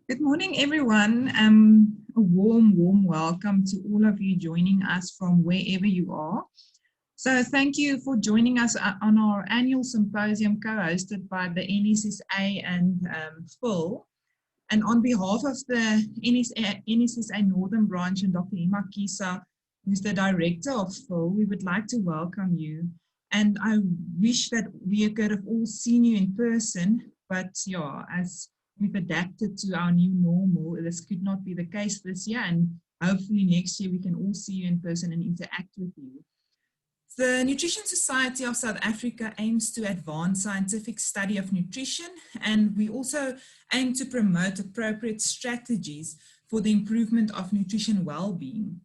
Good morning, everyone. A warm welcome to all of you joining us from wherever you are. So thank you for joining us on our annual symposium co-hosted by the NSSA and FERL. And on behalf of the NSSA Northern Branch and Dr. Ima Kisa, who's the director of FERL, we would like to welcome you. And I wish that we could have all seen you in person, but yeah, as we've adapted to our new normal, this could not be the case this year, and hopefully next year we can all see you in person and interact with you. The Nutrition Society of South Africa aims to advance scientific study of nutrition, and we also aim to promote appropriate strategies for the improvement of nutrition well-being.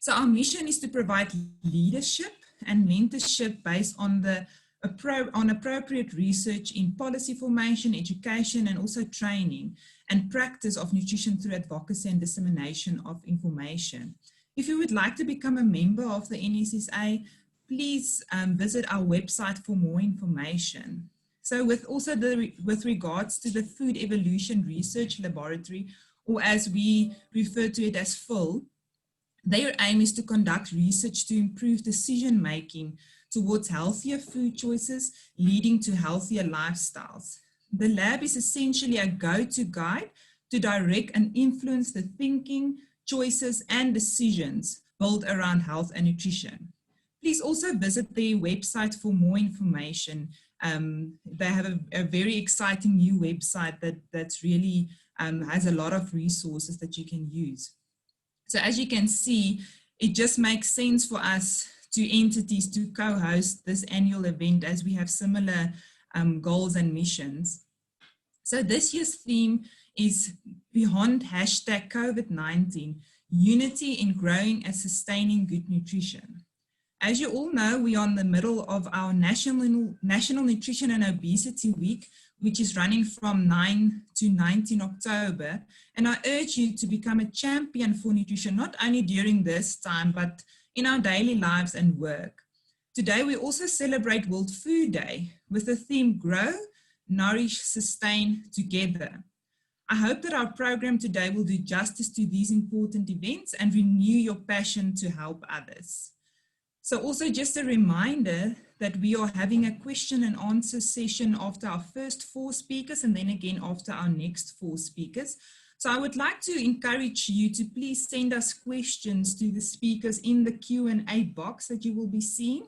So our mission is to provide leadership and mentorship based on appropriate research in policy formation, education, and also training and practice of nutrition through advocacy and dissemination of information. If you would like to become a member of the NSSA, please visit our website for more information. So with regards to the Food Evolution Research Laboratory, or as we refer to it as FERL, their aim is to conduct research to improve decision-making towards healthier food choices, leading to healthier lifestyles. The lab is essentially a go-to guide to direct and influence the thinking, choices, and decisions built around health and nutrition. Please also visit their website for more information. They have a very exciting new website that's really has a lot of resources that you can use. So as you can see, it just makes sense for us entities to co-host this annual event as we have similar goals and missions. So this year's theme is Beyond #COVID-19, Unity in Growing and Sustaining Good Nutrition. As you all know, we are in the middle of our National Nutrition and Obesity Week, which is running from 9 to 19 October. And I urge you to become a champion for nutrition, not only during this time, but in our daily lives and work. Today, we also celebrate World Food Day with the theme Grow, Nourish, Sustain Together. I hope that our program today will do justice to these important events and renew your passion to help others. So also just a reminder that we are having a question and answer session after our first 4 speakers and then again after our next 4 speakers. So I would like to encourage you to please send us questions to the speakers in the Q&A box that you will be seeing.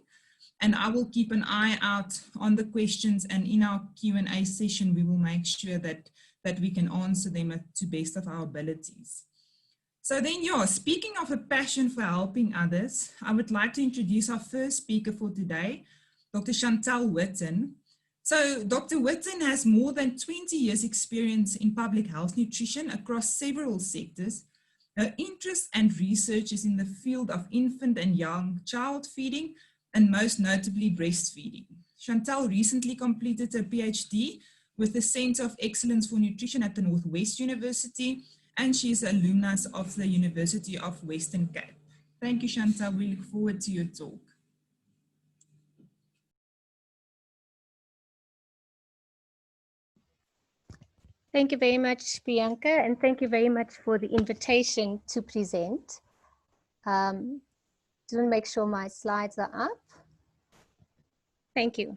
And I will keep an eye out on the questions, and in our Q&A session, we will make sure that we can answer them to best of our abilities. So then, speaking of a passion for helping others, I would like to introduce our first speaker for today, Dr. Chantal Witten. So Dr. Witten has more than 20 years experience in public health nutrition across several sectors. Her interest and research is in the field of infant and young child feeding, and most notably breastfeeding. Chantal recently completed her PhD with the Center of Excellence for Nutrition at the Northwest University, and she is an alumnus of the University of Western Cape. Thank you, Chantal. We look forward to your talk. Thank you very much, Bianca, and thank you very much for the invitation to present. Just make sure my slides are up. Thank you.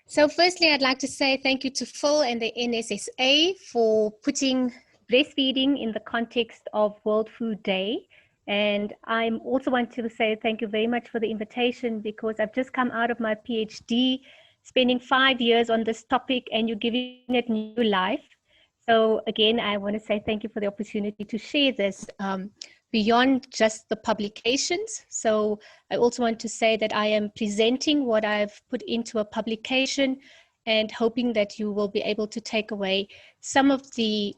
So firstly, I'd like to say thank you to FERL and the NSSA for putting breastfeeding in the context of World Food Day. And I also want to say thank you very much for the invitation, because I've just come out of my PhD, spending 5 years on this topic, and you're giving it new life. So again, I want to say thank you for the opportunity to share this beyond just the publications. So I also want to say that I am presenting what I've put into a publication, and hoping that you will be able to take away some of the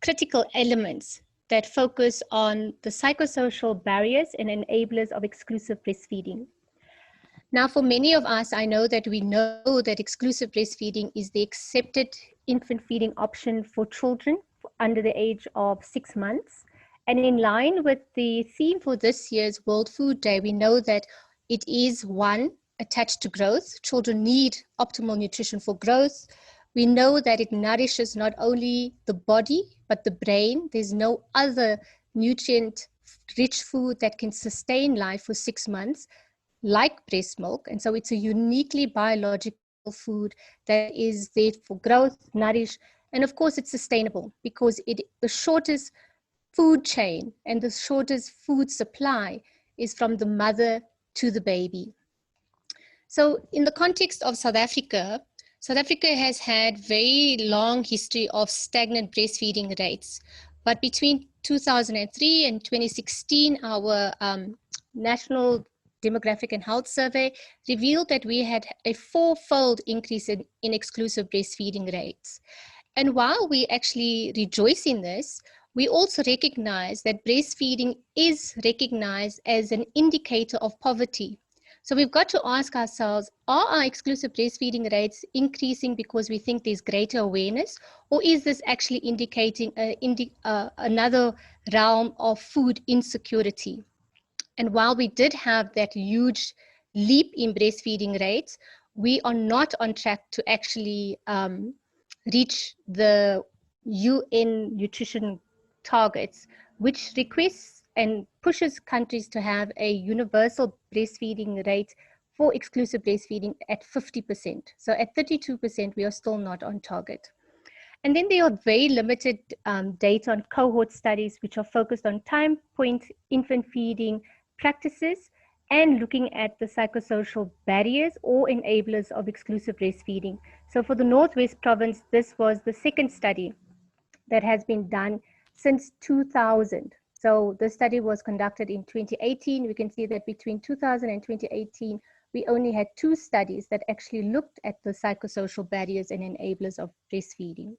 critical elements that focus on the psychosocial barriers and enablers of exclusive breastfeeding. Now, for many of us, I know that exclusive breastfeeding is the accepted infant feeding option for children under the age of 6 months. And in line with the theme for this year's World Food Day, we know that it is one attached to growth. Children need optimal nutrition for growth, We know that it nourishes not only the body, but the brain. There's no other nutrient-rich food that can sustain life for 6 months like breast milk. And so it's a uniquely biological food that is there for growth, nourish, and of course it's sustainable because the shortest food chain and the shortest food supply is from the mother to the baby. So in the context of South Africa has had very long history of stagnant breastfeeding rates. But between 2003 and 2016, our National Demographic and Health Survey revealed that we had a 4-fold increase in exclusive breastfeeding rates. And while we actually rejoice in this, we also recognize that breastfeeding is recognized as an indicator of poverty. So we've got to ask ourselves, are our exclusive breastfeeding rates increasing because we think there's greater awareness, or is this actually indicating another realm of food insecurity? And while we did have that huge leap in breastfeeding rates, we are not on track to actually reach the UN nutrition targets, which requests and pushes countries to have a universal breastfeeding rate for exclusive breastfeeding at 50%. So at 32%, we are still not on target. And then there are very limited data on cohort studies, which are focused on time point infant feeding practices and looking at the psychosocial barriers or enablers of exclusive breastfeeding. So for the Northwest Province, this was the second study that has been done since 2000. So the study was conducted in 2018. We can see that between 2000 and 2018, we only had 2 studies that actually looked at the psychosocial barriers and enablers of breastfeeding.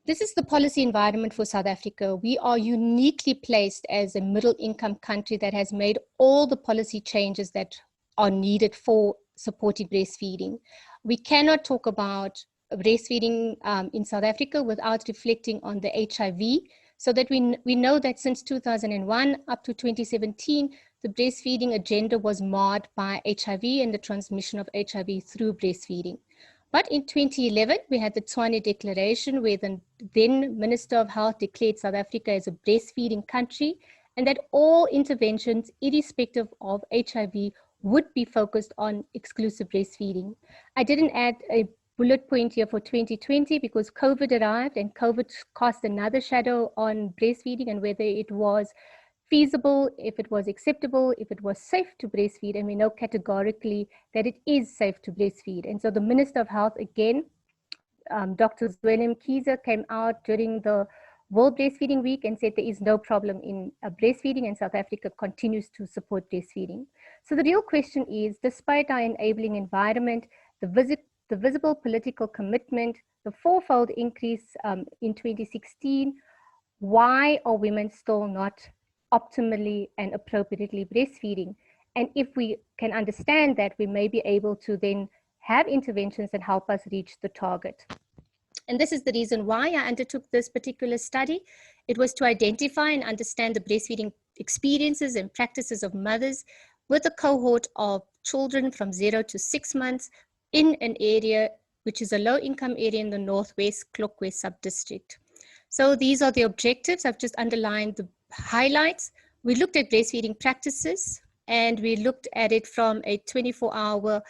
This is the policy environment for South Africa. We are uniquely placed as a middle income country that has made all the policy changes that are needed for supporting breastfeeding. We cannot talk about breastfeeding in South Africa without reflecting on the HIV, so that we know that since 2001 up to 2017, the breastfeeding agenda was marred by HIV and the transmission of HIV through breastfeeding. But in 2011, we had the Tshwane Declaration, where the then Minister of Health declared South Africa as a breastfeeding country, and that all interventions, irrespective of HIV, would be focused on exclusive breastfeeding. I didn't add a bullet point here for 2020 because COVID arrived, and COVID cast another shadow on breastfeeding and whether it was feasible, if it was acceptable, if it was safe to breastfeed, and we know categorically that it is safe to breastfeed. And so the Minister of Health, again, Dr. Zwelin Kiezer, came out during the World Breastfeeding Week and said there is no problem in breastfeeding, and South Africa continues to support breastfeeding. So the real question is, despite our enabling environment, the visible political commitment, the 4-fold increase in 2016, why are women still not optimally and appropriately breastfeeding? And if we can understand that, we may be able to then have interventions that help us reach the target. And this is the reason why I undertook this particular study. It was to identify and understand the breastfeeding experiences and practices of mothers with a cohort of children from 0 to 6 months in an area which is a low-income area in the Northwest Klokwe sub-district. So these are the objectives. I've just underlined the highlights. We looked at breastfeeding practices, and we looked at it from a 24-hour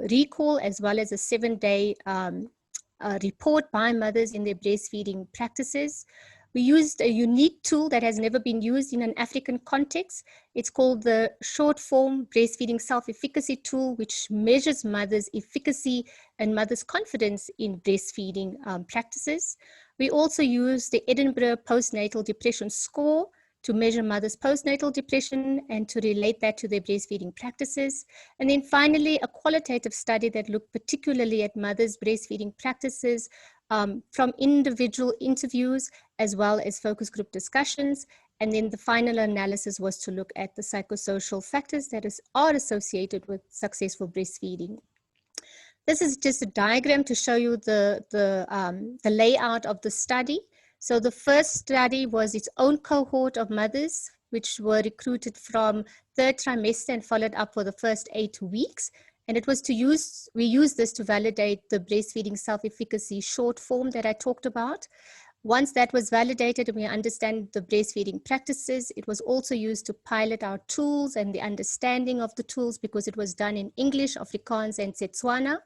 recall as well as a 7-day report by mothers in their breastfeeding practices. We used a unique tool that has never been used in an African context. It's called the short form breastfeeding self-efficacy tool, which measures mothers' efficacy and mothers' confidence in breastfeeding practices. We also used the Edinburgh Postnatal Depression Score to measure mothers' postnatal depression and to relate that to their breastfeeding practices. And then finally, a qualitative study that looked particularly at mothers' breastfeeding practices from individual interviews as well as focus group discussions. And then the final analysis was to look at the psychosocial factors that are associated with successful breastfeeding. This is just a diagram to show you the layout of the study. So the first study was its own cohort of mothers, which were recruited from 3rd trimester and followed up for the first 8 weeks. And it was we used this to validate the breastfeeding self-efficacy short form that I talked about. Once that was validated and we understand the breastfeeding practices, it was also used to pilot our tools and the understanding of the tools, because it was done in English, Afrikaans, and Setswana.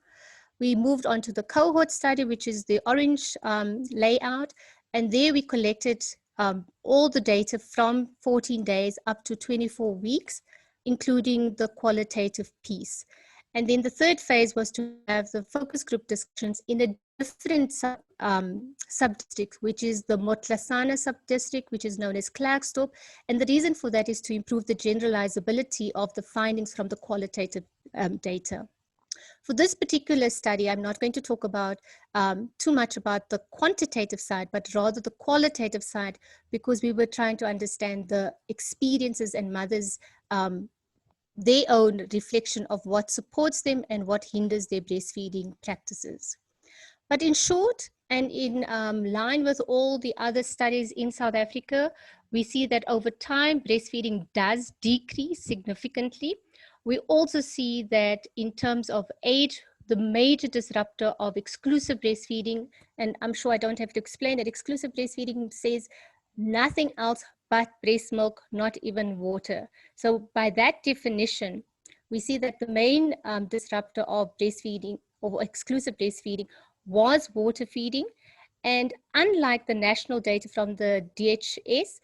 We moved on to the cohort study, which is the orange layout. And there we collected all the data from 14 days up to 24 weeks, including the qualitative piece. And then the third phase was to have the focus group discussions in a different sub-district, which is the Motlasana sub-district, which is known as Klerksdorp. And the reason for that is to improve the generalizability of the findings from the qualitative data. For this particular study, I'm not going to talk about too much about the quantitative side, but rather the qualitative side, because we were trying to understand the experiences and mothers' their own reflection of what supports them and what hinders their breastfeeding practices. But in short, and in line with all the other studies in South Africa, we see that over time, breastfeeding does decrease significantly. We also see that in terms of age, the major disruptor of exclusive breastfeeding, and I'm sure I don't have to explain that exclusive breastfeeding says nothing else but breast milk, not even water. So by that definition, we see that the main disruptor of breastfeeding or exclusive breastfeeding was water feeding. And unlike the national data from the DHS,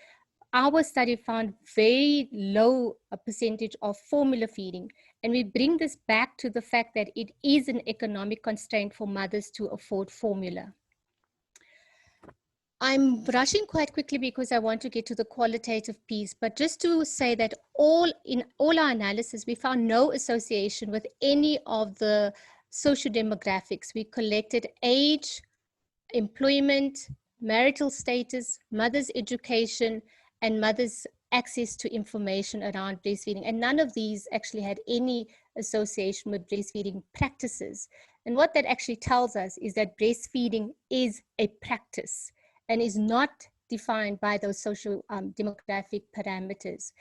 our study found very low percentage of formula feeding. And we bring this back to the fact that it is an economic constraint for mothers to afford formula. I'm rushing quite quickly because I want to get to the qualitative piece, but just to say that in all our analysis, we found no association with any of the socio-demographics. We collected age, employment, marital status, mother's education, and mother's access to information around breastfeeding. And none of these actually had any association with breastfeeding practices. And what that actually tells us is that breastfeeding is a practice and is not defined by those social demographic parameters.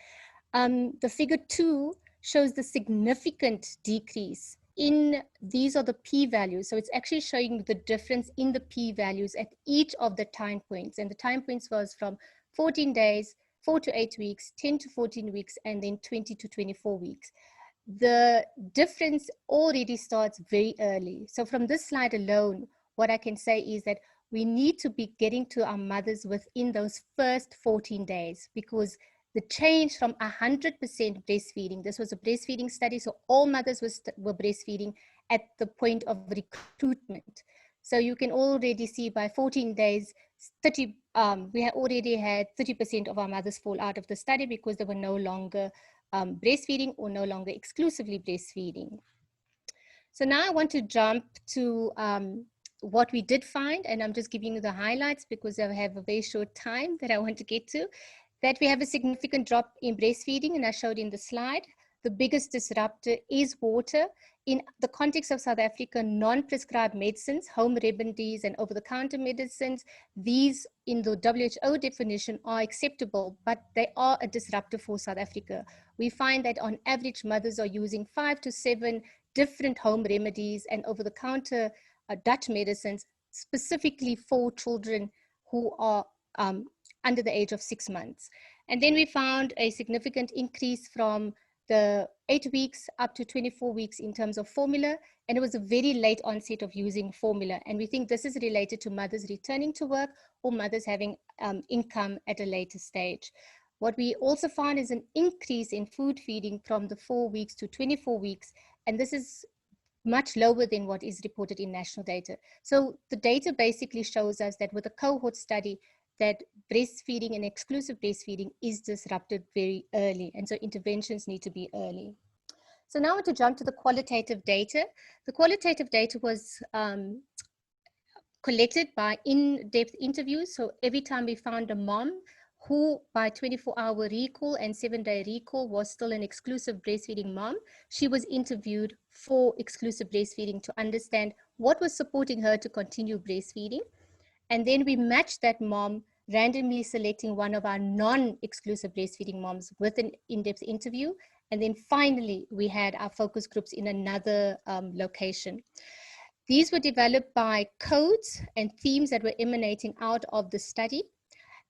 The figure 2 shows the significant decrease in, these are the p-values. So it's actually showing the difference in the p-values at each of the time points. And the time points was from 14 days, 4 to 8 weeks, 10 to 14 weeks, and then 20 to 24 weeks. The difference already starts very early. So from this slide alone, what I can say is that we need to be getting to our mothers within those first 14 days, because the change from 100% breastfeeding, this was a breastfeeding study, so all mothers were breastfeeding at the point of recruitment. So you can already see by 14 days, we already had 30% of our mothers fall out of the study because they were no longer breastfeeding or no longer exclusively breastfeeding. So now I want to jump to what we did find, and I'm just giving you the highlights because I have a very short time that I want to get to. That we have a significant drop in breastfeeding, and I showed in the slide. The biggest disruptor is water. In the context of South Africa, non-prescribed medicines, home remedies, and over-the-counter medicines, these in the WHO definition are acceptable, but they are a disruptor for South Africa. We find that on average, mothers are using 5 to 7 different home remedies and over-the-counter Dutch medicines, specifically for children who are under the age of 6 months. And then we found a significant increase from the 8 weeks up to 24 weeks in terms of formula. And it was a very late onset of using formula. And we think this is related to mothers returning to work or mothers having income at a later stage. What we also found is an increase in food feeding from the 4 weeks to 24 weeks. And this is much lower than what is reported in national data. So the data basically shows us that with a cohort study, that breastfeeding and exclusive breastfeeding is disrupted very early. And so interventions need to be early. So now to jump to the qualitative data. The qualitative data was collected by in-depth interviews. So every time we found a mom who by 24-hour recall and 7-day recall was still an exclusive breastfeeding mom, she was interviewed for exclusive breastfeeding to understand what was supporting her to continue breastfeeding. And then we matched that mom, randomly selecting one of our non-exclusive breastfeeding moms with an in-depth interview. And then finally, we had our focus groups in another location. These were developed by codes and themes that were emanating out of the study.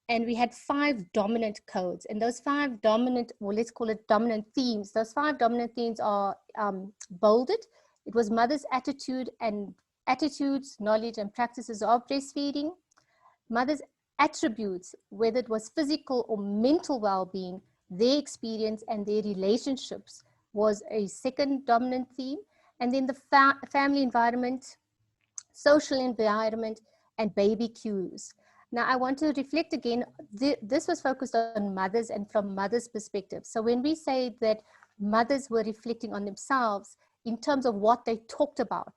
And we had 5 dominant codes. And those 5 dominant, or let's call it dominant themes, those 5 dominant themes are bolded. It was mother's attitudes, knowledge, and practices of breastfeeding. Mother's attributes, whether it was physical or mental well-being, their experience and their relationships was a second dominant theme. And then the family environment, social environment, and baby cues. Now I want to reflect again, this was focused on mothers and from mothers' perspective. So when we say that mothers were reflecting on themselves in terms of what they talked about,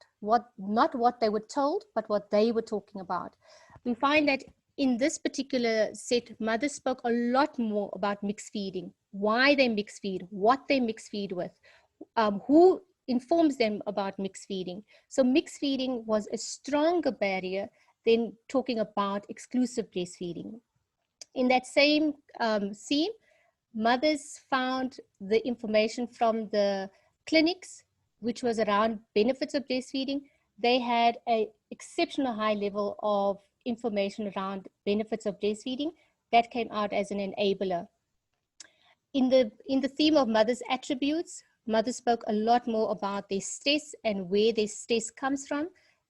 not what they were told, but what they were talking about, we find that in this particular set, mothers spoke a lot more about mixed feeding, why they mix feed, what they mix feed with, who informs them about mixed feeding. So mixed feeding was a stronger barrier than talking about exclusive breastfeeding. In that same theme, mothers found the information from the clinics, which was around benefits of breastfeeding. They had an exceptional high level of information around benefits of breastfeeding that came out as an enabler. In the theme of mothers' attributes, mothers spoke a lot more about their stress and where their stress comes from.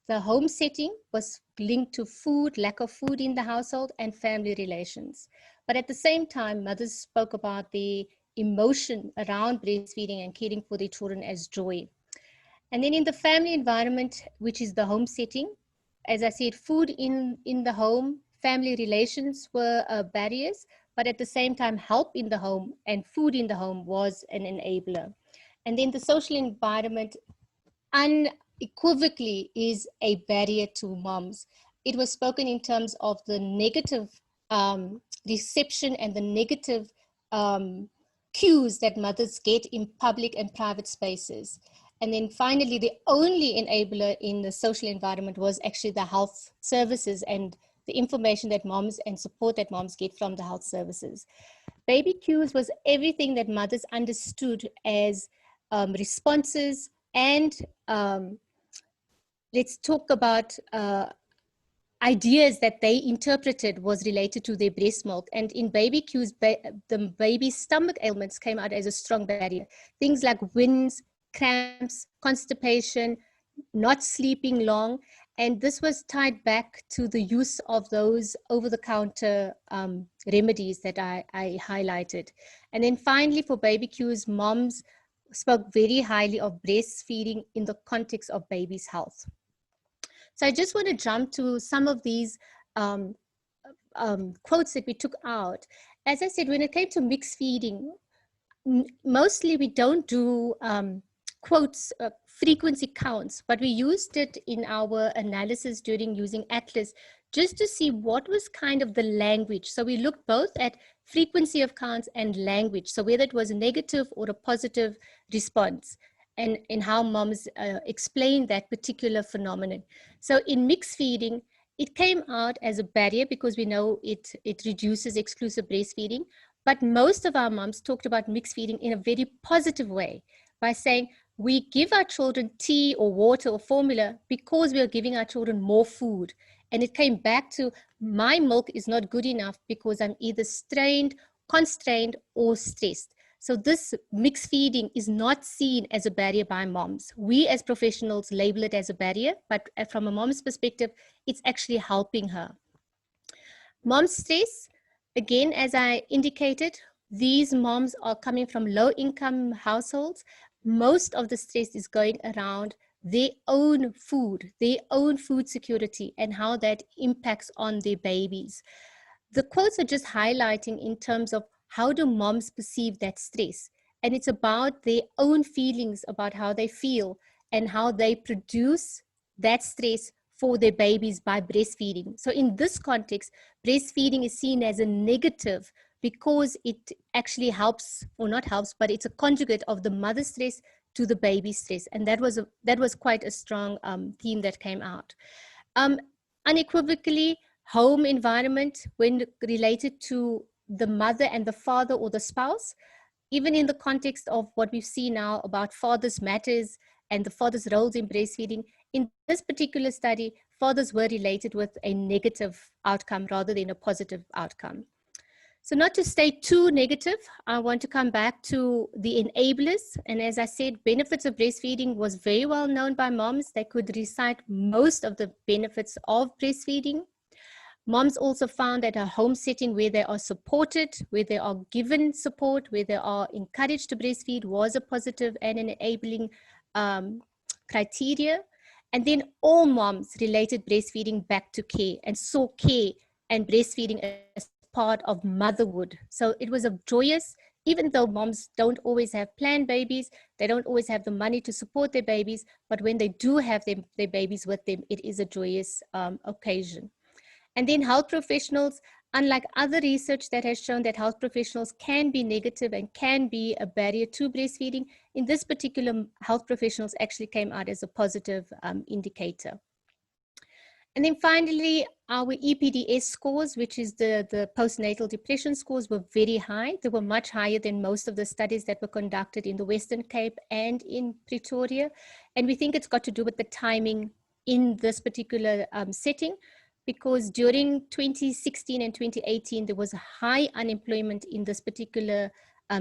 The home setting was linked to food, lack of food in the household, and family relations. But at the same time, mothers spoke about the emotion around breastfeeding and caring for their children as joy. And then in the family environment, which is the home setting, as I said, food in the home, family relations were barriers, but at the same time, help in the home and food in the home was an enabler. And then the social environment unequivocally is a barrier to moms. It was spoken in terms of the negative reception and the negative cues that mothers get in public and private spaces. And then finally, the only enabler in the social environment was actually the health services and the information that moms and support that moms get from the health services. Baby cues was everything that mothers understood as responses and let's talk about ideas that they interpreted was related to their breast milk. And in baby cues, the baby's stomach ailments came out as a strong barrier. Things like winds, cramps, constipation, not sleeping long. And this was tied back to the use of those over-the-counter remedies that I highlighted. And then finally, for baby cues, moms spoke very highly of breastfeeding in the context of baby's health. So I just want to jump to some of these quotes that we took out. As I said, when it came to mixed feeding, mostly we don't do quotes, frequency counts, but we used it in our analysis during using Atlas just to see what was kind of the language. So we looked both at frequency of counts and language. So whether it was a negative or a positive response, and in how moms explain that particular phenomenon. So in mixed feeding, it came out as a barrier because we know it reduces exclusive breastfeeding. But most of our moms talked about mixed feeding in a very positive way by saying, we give our children tea or water or formula because we are giving our children more food. And it came back to, my milk is not good enough because I'm either strained, constrained, or stressed. So this mixed feeding is not seen as a barrier by moms. We as professionals label it as a barrier, but from a mom's perspective, it's actually helping her. Mom's stress, again, as I indicated, these moms are coming from low-income households. Most of the stress is going around their own food security, and how that impacts on their babies. The quotes are just highlighting in terms of how do moms perceive that stress? And it's about their own feelings about how they feel and how they produce that stress for their babies by breastfeeding. So in this context, breastfeeding is seen as a negative because it actually helps, or not helps, but it's a conjugate of the mother's stress to the baby's stress. And that was quite a strong theme that came out. Unequivocally, home environment, when related to the mother and the father or the spouse, even in the context of what we see now about fathers' matters and the fathers' roles in breastfeeding, in this particular study, fathers were related with a negative outcome rather than a positive outcome. So not to stay too negative, I want to come back to the enablers. And as I said, benefits of breastfeeding was very well known by moms. They could recite most of the benefits of breastfeeding. Moms also found that a home setting where they are supported, where they are given support, where they are encouraged to breastfeed was a positive and an enabling criteria. And then all moms related breastfeeding back to care and saw care and breastfeeding as part of motherhood. So it was a joyous, even though moms don't always have planned babies, they don't always have the money to support their babies, but when they do have their babies with them, it is a joyous occasion. And then health professionals, unlike other research that has shown that health professionals can be negative and can be a barrier to breastfeeding, in this particular, health professionals actually came out as a positive indicator. And then finally, our EPDS scores, which is the postnatal depression scores, were very high. They were much higher than most of the studies that were conducted in the Western Cape and in Pretoria. And we think it's got to do with the timing in this particular setting, because during 2016 and 2018, there was high unemployment in this particular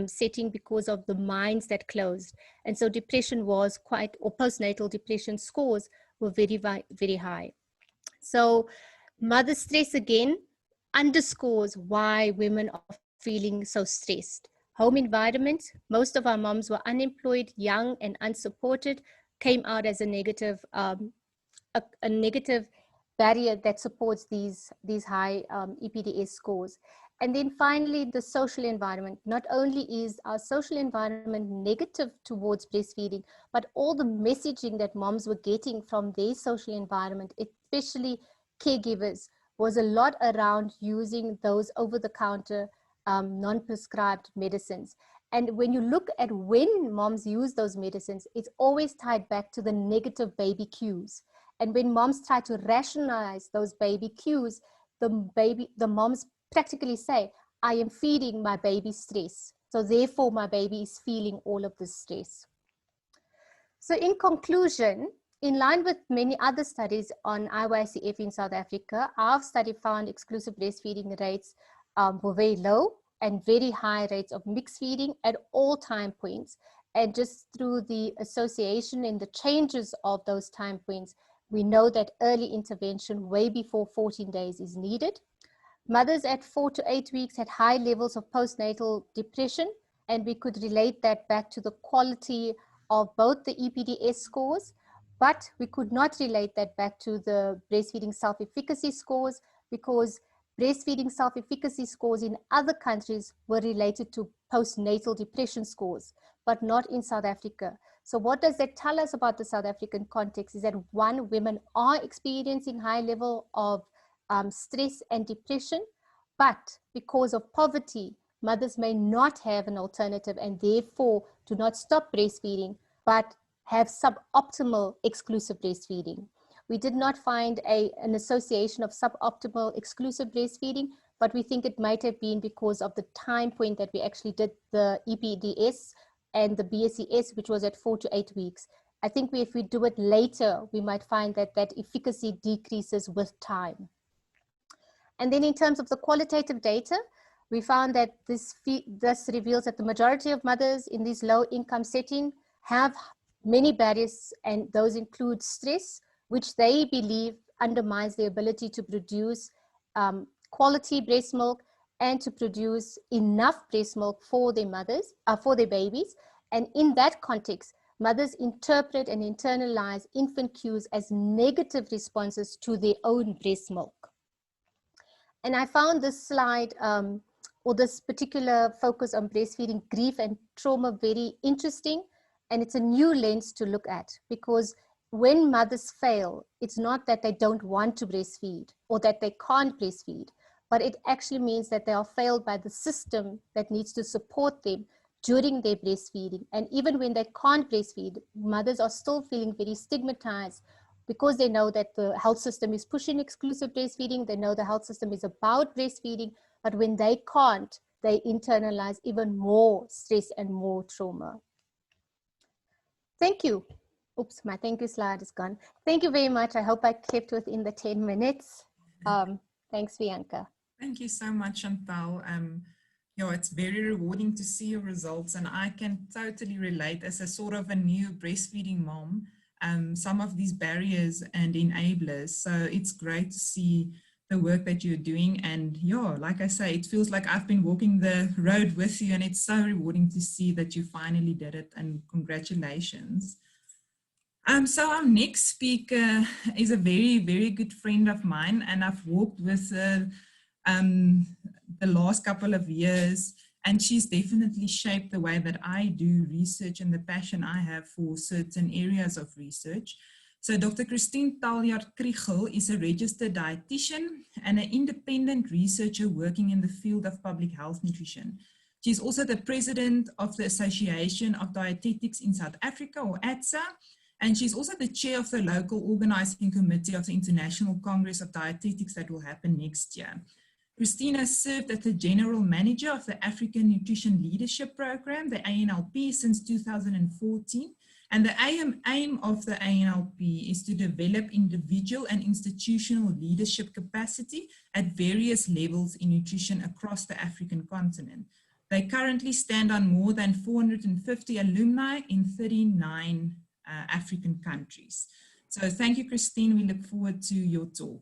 setting because of the mines that closed. And so depression was quite, or postnatal depression scores were very, very high. So mother stress again underscores why women are feeling so stressed. Home environment, most of our moms were unemployed, young and unsupported, came out as a negative barrier that supports these high EPDS scores. And then finally, the social environment. Not only is our social environment negative towards breastfeeding, but all the messaging that moms were getting from their social environment, especially caregivers, was a lot around using those over-the-counter non-prescribed medicines. And when you look at when moms use those medicines, it's always tied back to the negative baby cues. And when moms try to rationalize those baby cues, the moms practically say, I am feeding my baby stress. So therefore my baby is feeling all of this stress. So in conclusion, in line with many other studies on IYCF in South Africa, our study found exclusive breastfeeding rates were very low and very high rates of mixed feeding at all time points. And just through the association and the changes of those time points, we know that early intervention way before 14 days is needed. Mothers at 4 to 8 weeks had high levels of postnatal depression, and we could relate that back to the quality of both the EPDS scores, but we could not relate that back to the breastfeeding self-efficacy scores, because breastfeeding self-efficacy scores in other countries were related to postnatal depression scores, but not in South Africa. So what does that tell us about the South African context is that one, women are experiencing high level of stress and depression, but because of poverty, mothers may not have an alternative and therefore do not stop breastfeeding, but have suboptimal exclusive breastfeeding. We did not find an association of suboptimal exclusive breastfeeding, but we think it might have been because of the time point that we actually did the EPDS and the BSES, which was at 4 to 8 weeks. I think if we do it later, we might find that that efficacy decreases with time. And then in terms of the qualitative data, we found that this reveals that the majority of mothers in these low income settings have many barriers, and those include stress, which they believe undermines their ability to produce quality breast milk and to produce enough breast milk for their babies. And in that context, mothers interpret and internalize infant cues as negative responses to their own breast milk. And I found this slide or this particular focus on breastfeeding, grief and trauma very interesting. And it's a new lens to look at, because when mothers fail, it's not that they don't want to breastfeed or that they can't breastfeed, but it actually means that they are failed by the system that needs to support them during their breastfeeding. And even when they can't breastfeed, mothers are still feeling very stigmatized, because they know that the health system is pushing exclusive breastfeeding. They know the health system is about breastfeeding, but when they can't, they internalize even more stress and more trauma. Thank you. Oops, my thank you slide is gone. Thank you very much. I hope I kept within the 10 minutes. Thanks, Bianca. Thank you so much, Chantal. Yeah, it's very rewarding to see your results, and I can totally relate as a sort of a new breastfeeding mom, some of these barriers and enablers. So it's great to see the work that you're doing. And yeah, like I say, it feels like I've been walking the road with you, and it's so rewarding to see that you finally did it, and congratulations. So our next speaker is a very, very good friend of mine, and I've worked with her the last couple of years, and she's definitely shaped the way that I do research and the passion I have for certain areas of research. So Dr. Christine Taljaard-Kriegel is a registered dietitian and an independent researcher working in the field of public health nutrition. She's also the president of the Association of Dietetics in South Africa, or ATSA, and she's also the chair of the local organizing committee of the International Congress of Dietetics that will happen next year. Christina served as the general manager of the African Nutrition Leadership Program, the ANLP, since 2014. And the aim of the ANLP is to develop individual and institutional leadership capacity at various levels in nutrition across the African continent. They currently stand on more than 450 alumni in 39 African countries. So thank you, Christine. We look forward to your talk.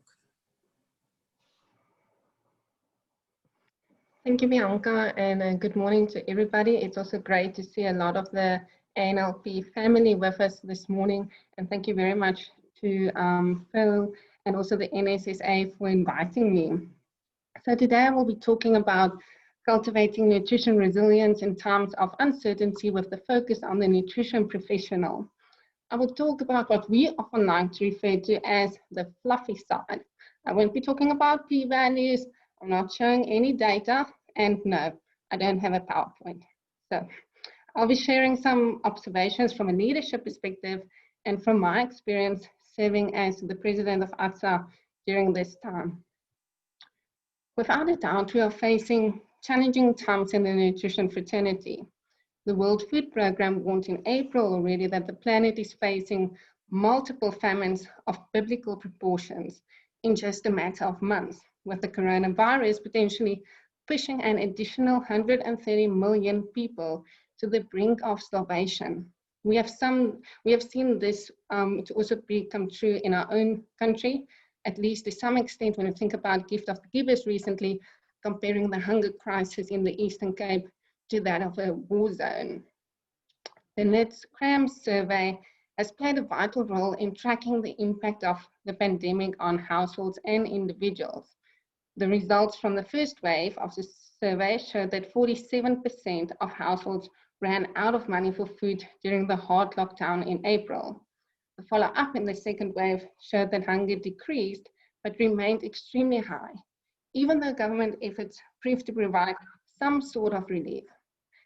Thank you, Bianca, and good morning to everybody. It's also great to see a lot of the ANLP family with us this morning, and thank you very much to FERL and also the NSSA for inviting me. So today I will be talking about cultivating nutrition resilience in times of uncertainty with the focus on the nutrition professional. I will talk about what we often like to refer to as the fluffy side. I won't be talking about p-values. I'm not showing any data, and no, I don't have a PowerPoint. So I'll be sharing some observations from a leadership perspective and from my experience serving as the president of ATSA during this time. Without a doubt, we are facing challenging times in the nutrition fraternity. The World Food Programme warned in April already that the planet is facing multiple famines of biblical proportions in just a matter of months, with the coronavirus potentially pushing an additional 130 million people to the brink of starvation. We have seen this to also become true in our own country, at least to some extent when we think about Gift of the Givers recently, comparing the hunger crisis in the Eastern Cape to that of a war zone. The NITS-CRAM survey has played a vital role in tracking the impact of the pandemic on households and individuals. The results from the first wave of the survey showed that 47% of households ran out of money for food during the hard lockdown in April. The follow-up in the second wave showed that hunger decreased but remained extremely high, even though government efforts proved to provide some sort of relief.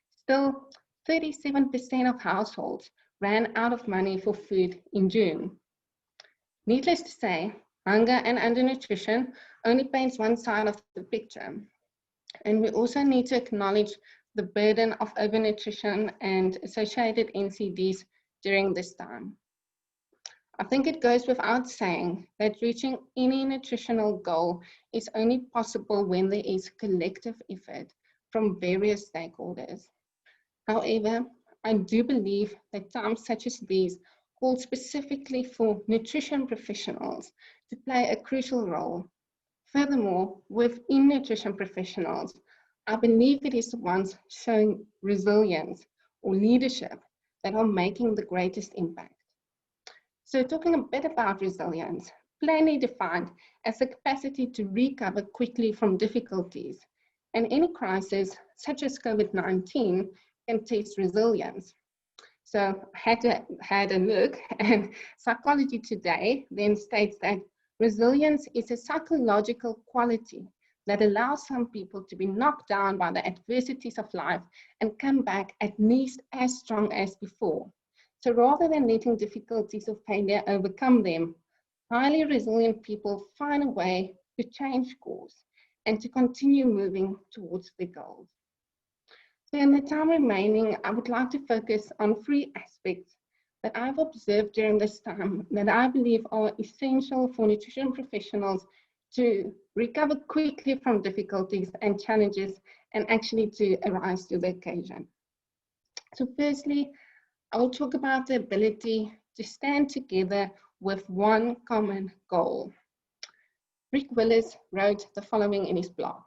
Still, 37% of households ran out of money for food in June. Needless to say, hunger and undernutrition only paints one side of the picture. And we also need to acknowledge the burden of overnutrition and associated NCDs during this time. I think it goes without saying that reaching any nutritional goal is only possible when there is collective effort from various stakeholders. However, I do believe that times such as these call specifically for nutrition professionals to play a crucial role. Furthermore, within nutrition professionals, I believe it is the ones showing resilience or leadership that are making the greatest impact. So talking a bit about resilience, plainly defined as the capacity to recover quickly from difficulties. And any crisis, such as COVID-19, can test resilience. So I had a look, and Psychology Today then states that resilience is a psychological quality that allows some people to be knocked down by the adversities of life and come back at least as strong as before. So rather than letting difficulties or failure overcome them, highly resilient people find a way to change course and to continue moving towards their goals. So in the time remaining, I would like to focus on 3 aspects that I've observed during this time that I believe are essential for nutrition professionals to recover quickly from difficulties and challenges and actually to arise to the occasion. So firstly, I will talk about the ability to stand together with one common goal. Rick Willis wrote the following in his blog.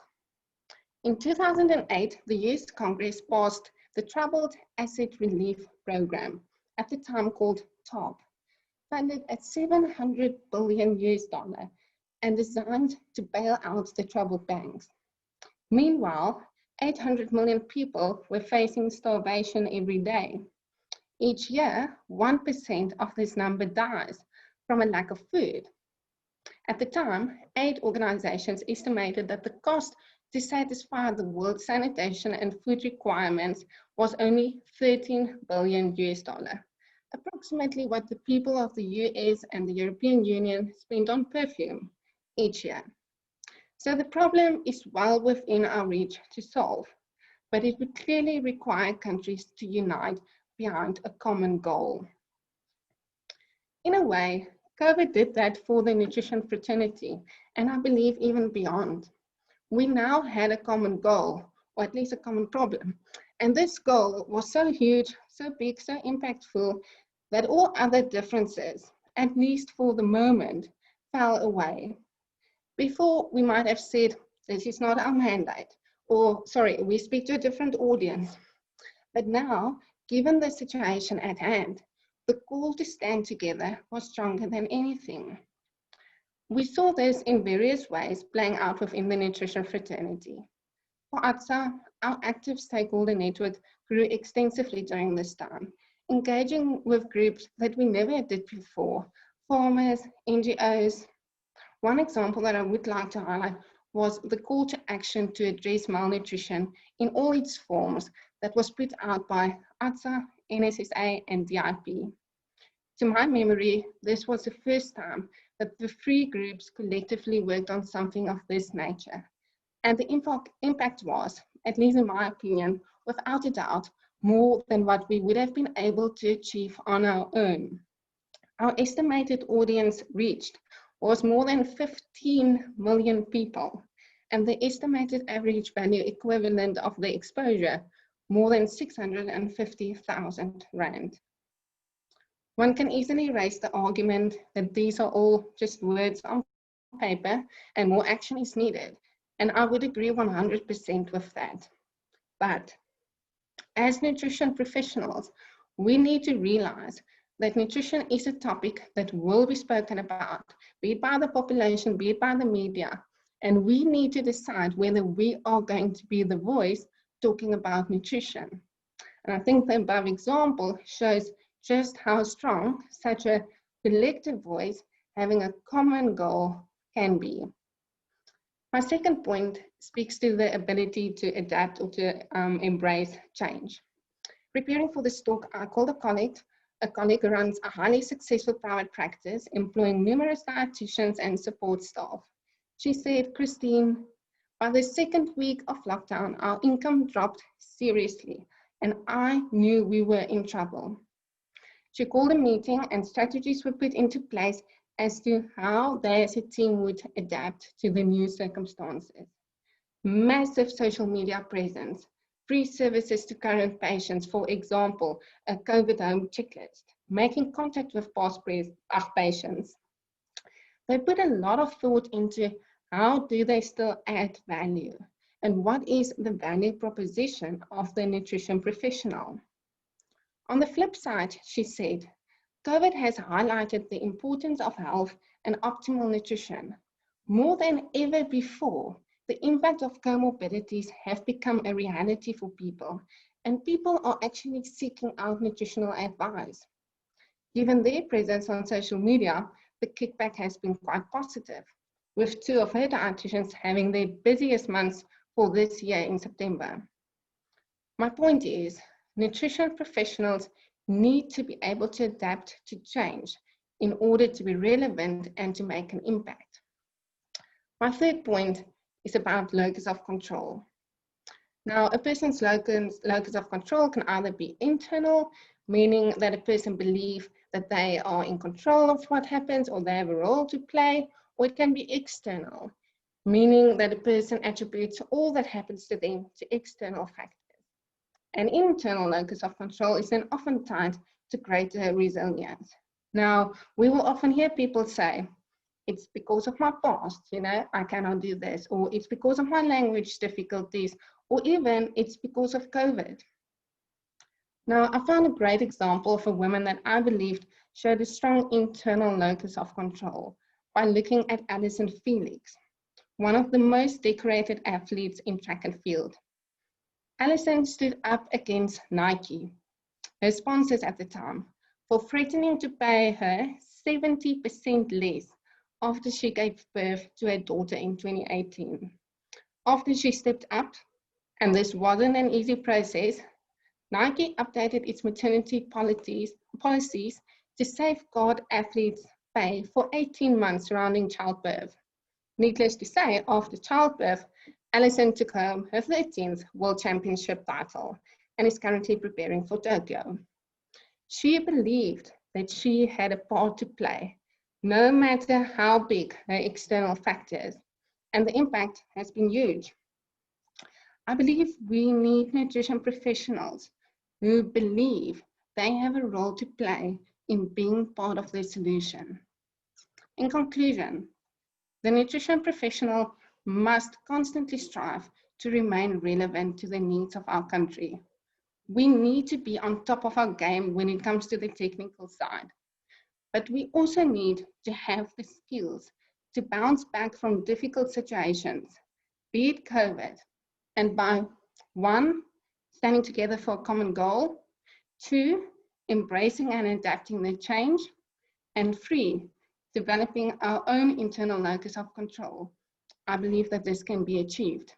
In 2008, the US Congress passed the Troubled Asset Relief Program, at the time called TARP, funded at $700 billion and designed to bail out the troubled banks. Meanwhile, 800 million people were facing starvation every day. Each year, 1% of this number dies from a lack of food. At the time, aid organizations estimated that the cost to satisfy the world sanitation and food requirements was only $13 billion, approximately what the people of the US and the European Union spend on perfume each year. So the problem is well within our reach to solve, but it would clearly require countries to unite behind a common goal. In a way, COVID did that for the nutrition fraternity, and I believe even beyond. We now had a common goal, or at least a common problem. And this goal was so huge, so big, so impactful that all other differences, at least for the moment, fell away. Before, we might have said, this is not our mandate, or sorry, we speak to a different audience. But now, given the situation at hand, the call to stand together was stronger than anything. We saw this in various ways playing out within the nutrition fraternity. For ATSA, our active stakeholder network grew extensively during this time, engaging with groups that we never did before, farmers, NGOs. One example that I would like to highlight was the call to action to address malnutrition in all its forms that was put out by ATSA, NSSA, and DIP. To my memory, this was the first time that the 3 groups collectively worked on something of this nature. And the impact was, at least in my opinion, without a doubt, more than what we would have been able to achieve on our own. Our estimated audience reached was more than 15 million people, and the estimated average value equivalent of the exposure, more than 650,000 Rand. One can easily raise the argument that these are all just words on paper and more action is needed, and I would agree 100% with that. But as nutrition professionals, we need to realize that nutrition is a topic that will be spoken about, be it by the population, be it by the media, and we need to decide whether we are going to be the voice talking about nutrition. And I think the above example shows just how strong such a collective voice having a common goal can be. My second point speaks to the ability to adapt or to embrace change. Preparing for this talk, I called a colleague who runs a highly successful private practice, employing numerous dietitians and support staff. She said, Christine, by the 2nd week of lockdown, our income dropped seriously, and I knew we were in trouble. She called a meeting and strategies were put into place as to how they as a team would adapt to the new circumstances. Massive social media presence, free services to current patients, for example, a COVID home checklist, making contact with past patients. They put a lot of thought into how do they still add value and what is the value proposition of the nutrition professional. On the flip side, she said, COVID has highlighted the importance of health and optimal nutrition. More than ever before, the impact of comorbidities have become a reality for people, and people are actually seeking out nutritional advice. Given their presence on social media, the kickback has been quite positive, with 2 of her dietitians having their busiest months for this year in September. My point is, nutrition professionals need to be able to adapt to change in order to be relevant and to make an impact. My third point is about locus of control. Now, a person's locus of control can either be internal, meaning that a person believes that they are in control of what happens or they have a role to play, or it can be external, meaning that a person attributes all that happens to them to external factors. An internal locus of control is then often tied to greater resilience. Now, we will often hear people say, it's because of my past, I cannot do this, or it's because of my language difficulties, or even it's because of COVID. Now, I found a great example of a woman that I believed showed a strong internal locus of control by looking at Alison Felix, one of the most decorated athletes in track and field. Alison stood up against Nike, her sponsors at the time, for threatening to pay her 70% less after she gave birth to her daughter in 2018. After she stepped up, and this wasn't an easy process, Nike updated its maternity policies to safeguard athletes' pay for 18 months surrounding childbirth. Needless to say, after childbirth, Alison took home her 13th World Championship title and is currently preparing for Tokyo. She believed that she had a part to play, no matter how big her external factors, and the impact has been huge. I believe we need nutrition professionals who believe they have a role to play in being part of the solution. In conclusion, the nutrition professional must constantly strive to remain relevant to the needs of our country. We need to be on top of our game when it comes to the technical side, but we also need to have the skills to bounce back from difficult situations, be it COVID, and by 1, standing together for a common goal, 2, embracing and adapting the change, and 3, developing our own internal locus of control. I believe that this can be achieved.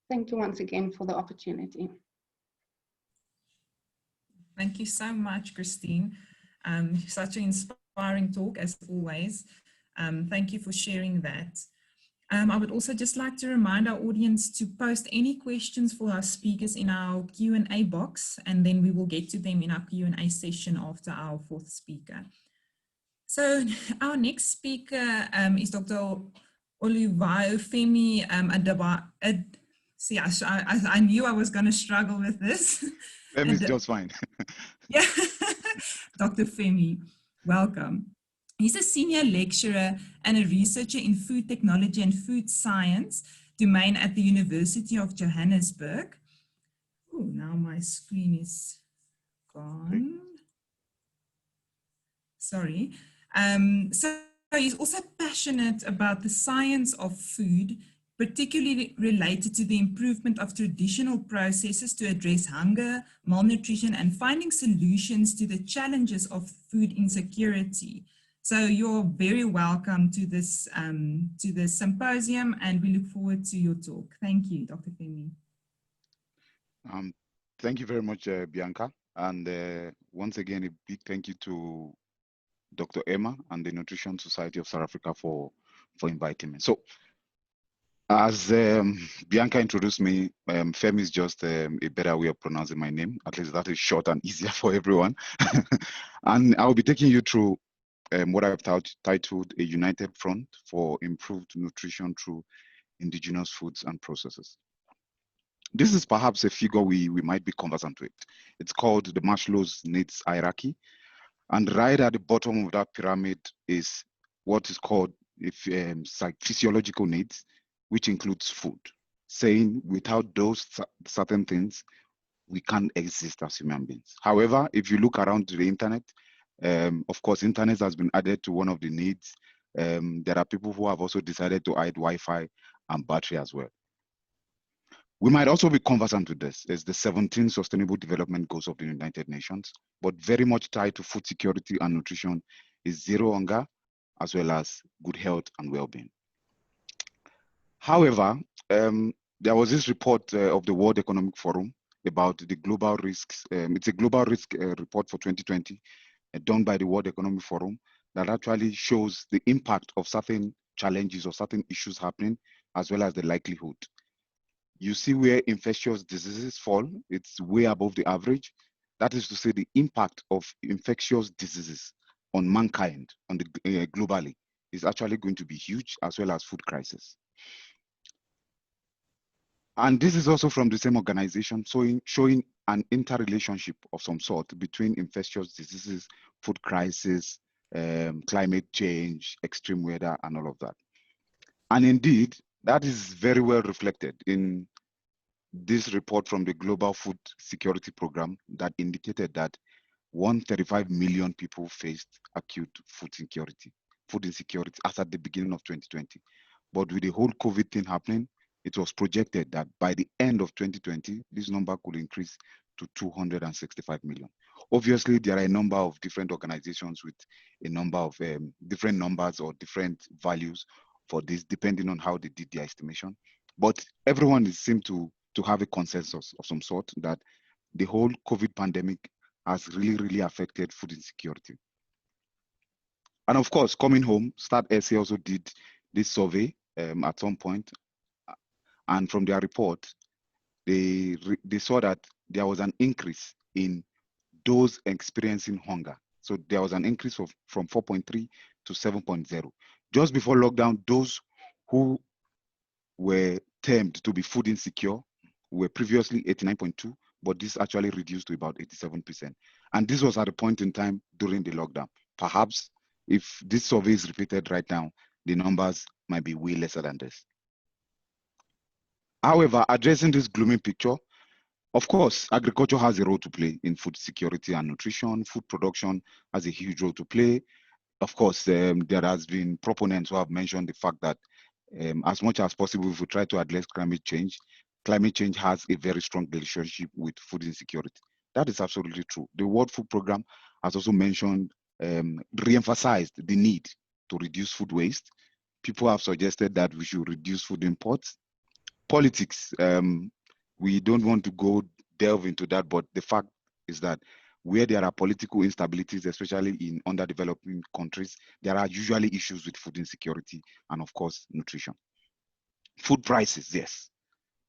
Thank you once again for the opportunity. Thank you so much, Christine. Such an inspiring talk as always. Thank you for sharing that. I would also just like to remind our audience to post any questions for our speakers in our Q&A box, and then we will get to them in our Q&A session after our 4th speaker. So our next speaker is Dr. Oluwafemi Adaba. See, I knew I was going to struggle with this. Femi is just fine. Yeah, Dr. Femi, welcome. He's a senior lecturer and a researcher in food technology and food science domain at the University of Johannesburg. Oh, now my screen is gone. Sorry. So he's also passionate about the science of food, particularly related to the improvement of traditional processes to address hunger, malnutrition, and finding solutions to the challenges of food insecurity. So you're very welcome to this symposium, and we look forward to your talk. Thank you, Dr. Femi. Thank you very much, Bianca. And once again, a big thank you to Dr. Emma and the Nutrition Society of South Africa for inviting me. So, as Bianca introduced me, Femi is just a better way of pronouncing my name. At least that is short and easier for everyone. And I'll be taking you through what I've titled A United Front for Improved Nutrition Through Indigenous Foods and Processes. This is perhaps a figure we might be conversant with. It's called the Maslow's needs hierarchy. And right at the bottom of that pyramid is what is called physiological needs, which includes food, saying without those certain things, we can't exist as human beings. However, if you look around the internet, of course, internet has been added to one of the needs. There are people who have also decided to add Wi-Fi and battery as well. We might also be conversant with this. It's the 17 Sustainable Development Goals of the United Nations, but very much tied to food security and nutrition is zero hunger, as well as good health and well-being. However, there was this report of the World Economic Forum about the global risks. It's a global risk report for 2020 done by the World Economic Forum that actually shows the impact of certain challenges or certain issues happening, as well as the likelihood. you see where infectious diseases fall. It's way above the average. That is to say, the impact of infectious diseases on mankind, on the globally, is actually going to be huge, as well as food crisis. And this is also from the same organization, showing an interrelationship of some sort between infectious diseases, food crisis, climate change, extreme weather, and all of that. And indeed, that is very well reflected in this report from the Global Food Security Program that indicated that 135 million people faced acute food insecurity as at the beginning of 2020. But with the whole COVID thing happening, it was projected that by the end of 2020, this number could increase to 265 million. Obviously, there are a number of different organizations with a number of different numbers or different values for this, depending on how they did their estimation. But everyone seemed to have a consensus of some sort that the whole COVID pandemic has really affected food insecurity. And of course, coming home, Start SA also did this survey at some point. And from their report, they saw that there was an increase in those experiencing hunger. So there was an increase from 4.3 to 7.0. Just before lockdown, those who were termed to be food insecure were previously 89.2, but this actually reduced to about 87%. And this was at a point in time during the lockdown. Perhaps if this survey is repeated right now, the numbers might be way lesser than this. However, addressing this gloomy picture, of course, agriculture has a role to play in food security and nutrition. Food production has a huge role to play. Of course, there has been proponents who have mentioned the fact that as much as possible, if we try to address climate change has a very strong relationship with food insecurity. That is absolutely true. The World Food Programme has also mentioned, re-emphasized the need to reduce food waste. People have suggested that we should reduce food imports. Politics, we don't want to delve into that, but the fact is that where there are political instabilities, especially in underdeveloping countries, there are usually issues with food insecurity and, of course, nutrition. Food prices, yes.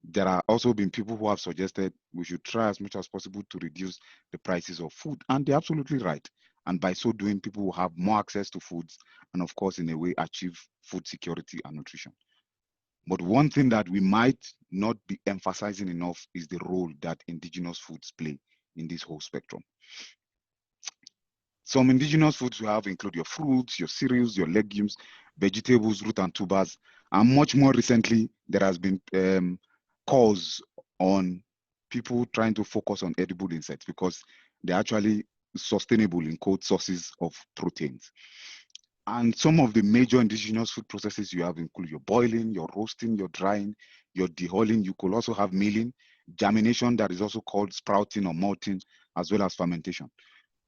There are also been people who have suggested we should try as much as possible to reduce the prices of food, and they're absolutely right. And by so doing, people will have more access to foods and, of course, in a way, achieve food security and nutrition. But one thing that we might not be emphasizing enough is the role that indigenous foods play in this whole spectrum. Some indigenous foods we have include your fruits, your cereals, your legumes, vegetables, root and tubers, and much more recently, there has been calls on people trying to focus on edible insects because they're actually sustainable in quote sources of proteins. And some of the major indigenous food processes you have include your boiling, your roasting, your drying, your dehulling. You could also have milling, germination that is also called sprouting or malting, as well as fermentation.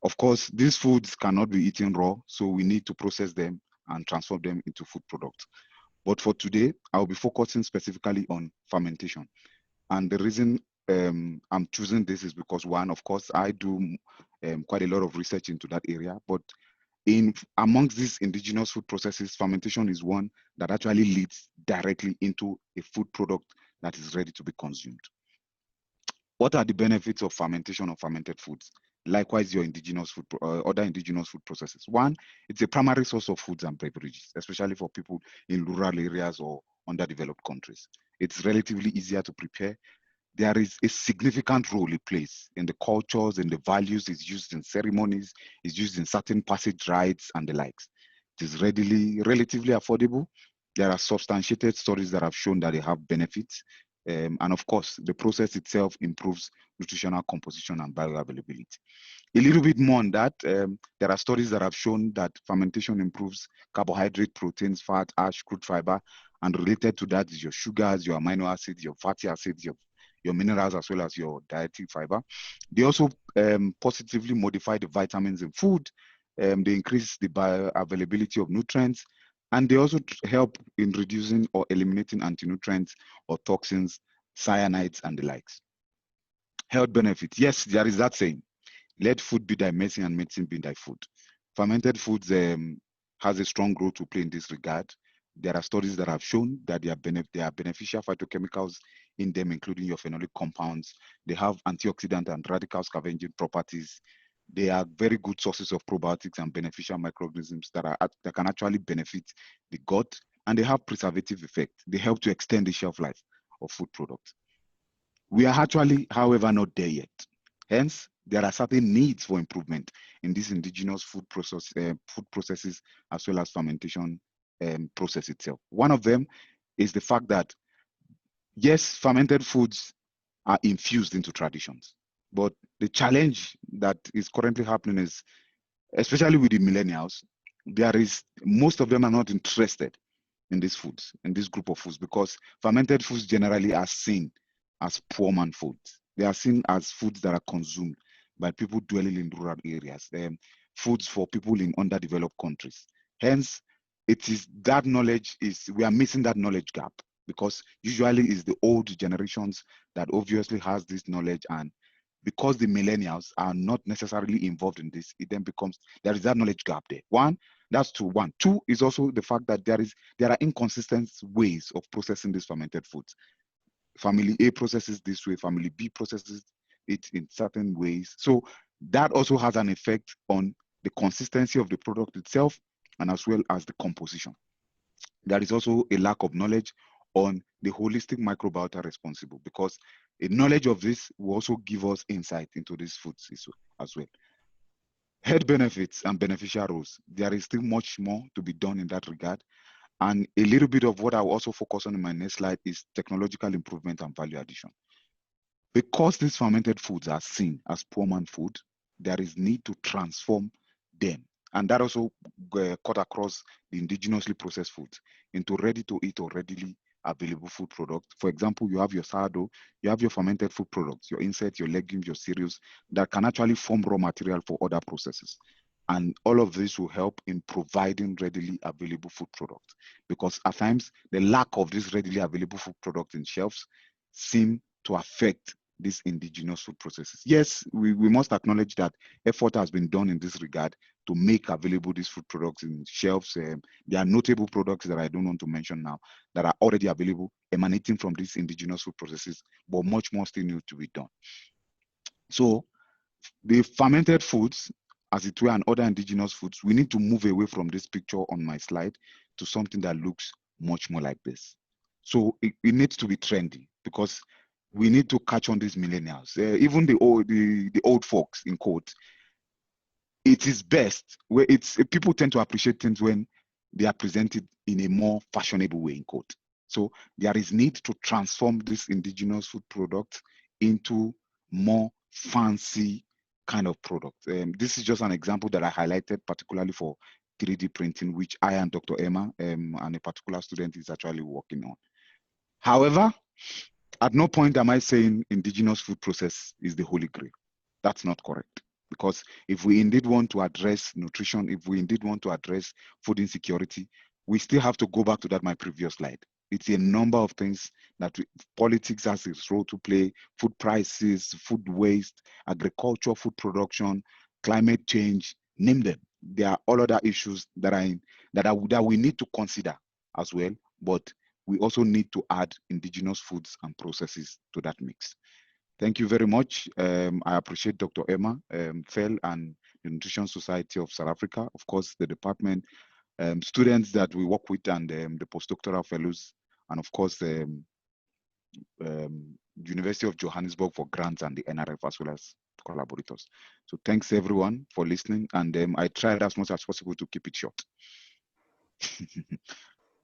Of course, these foods cannot be eaten raw, so we need to process them and transform them into food products. But for today, I'll be focusing specifically on fermentation. And the reason I'm choosing this is because one, of course, I do quite a lot of research into that area, but amongst these indigenous food processes, fermentation is one that actually leads directly into a food product that is ready to be consumed. What are the benefits of fermentation of fermented foods? Likewise, your indigenous food, other indigenous food processes. One, it's a primary source of foods and beverages, especially for people in rural areas or underdeveloped countries. It's relatively easier to prepare. There is a significant role it plays in the cultures and the values. It's used in ceremonies, it's used in certain passage rites and the likes. It is relatively affordable. There are substantiated studies that have shown that they have benefits. And of course, the process itself improves nutritional composition and bioavailability. A little bit more on that, there are studies that have shown that fermentation improves carbohydrate, proteins, fat, ash, crude fiber, and related to that is your sugars, your amino acids, your fatty acids, your minerals, as well as your dietary fiber. They also positively modify the vitamins in food. They increase the bioavailability of nutrients, and they also help in reducing or eliminating anti-nutrients or toxins, cyanides, and the likes. Health benefits. Yes, there is that saying, let food be thy medicine and medicine be thy food. Fermented foods has a strong role to play in this regard. There are studies that have shown that they are beneficial phytochemicals in them, including your phenolic compounds. They have antioxidant and radical scavenging properties. They are very good sources of probiotics and beneficial microorganisms that can actually benefit the gut, and they have preservative effect. They help to extend the shelf life of food products. We are actually, however, not there yet. Hence, there are certain needs for improvement in these indigenous food processes, as well as fermentation process itself. One of them is the fact that, yes, fermented foods are infused into traditions, but the challenge that is currently happening is, especially with the millennials, most of them are not interested in these foods, in this group of foods, because fermented foods generally are seen as poor man foods. They are seen as foods that are consumed by people dwelling in rural areas, foods for people in underdeveloped countries. Hence, it is that knowledge we are missing that knowledge gap, because usually it's the old generations that obviously has this knowledge, and because the millennials are not necessarily involved in this, it then becomes, there is that knowledge gap there. That's one. Two is also the fact that there are inconsistent ways of processing these fermented foods. Family A processes this way, family B processes it in certain ways. So that also has an effect on the consistency of the product itself, and as well as the composition. There is also a lack of knowledge on the holistic microbiota responsible, because a knowledge of this will also give us insight into these foods as well. Health benefits and beneficial roles. There is still much more to be done in that regard. And a little bit of what I will also focus on in my next slide is technological improvement and value addition. Because these fermented foods are seen as poor man food, there is need to transform them. And that also cut across the indigenously processed foods into ready to eat or readily available food products. For example, you have your sourdough, you have your fermented food products, your insects, your legumes, your cereals that can actually form raw material for other processes. And all of this will help in providing readily available food products, because at times the lack of these readily available food products in shelves seem to affect these indigenous food processes. Yes, we must acknowledge that effort has been done in this regard to make available these food products in shelves. There are notable products that I don't want to mention now that are already available, emanating from these indigenous food processes, but much more still needs to be done. So the fermented foods, as it were, and other indigenous foods, we need to move away from this picture on my slide to something that looks much more like this. So it needs to be trendy, because we need to catch on these millennials, even the old folks, in quote. It is best where people tend to appreciate things when they are presented in a more fashionable way, in quote. So there is need to transform this indigenous food product into more fancy kind of product. This is just an example that I highlighted particularly for 3D printing, which I and Dr. Emma and a particular student is actually working on. However, at no point am I saying indigenous food process is the holy grail. That's not correct. Because if we indeed want to address nutrition, if we indeed want to address food insecurity, we still have to go back to my previous slide. It's a number of things that politics has its role to play: food prices, food waste, agriculture, food production, climate change, name them. There are all other issues that we need to consider as well, but we also need to add indigenous foods and processes to that mix. Thank you very much. I appreciate Dr. Emma, FERL, and the Nutrition Society of South Africa, of course, the department, students that we work with, and the postdoctoral fellows, and of course, the University of Johannesburg for grants, and the NRF, as well as collaborators. So thanks everyone for listening, and I tried as much as possible to keep it short.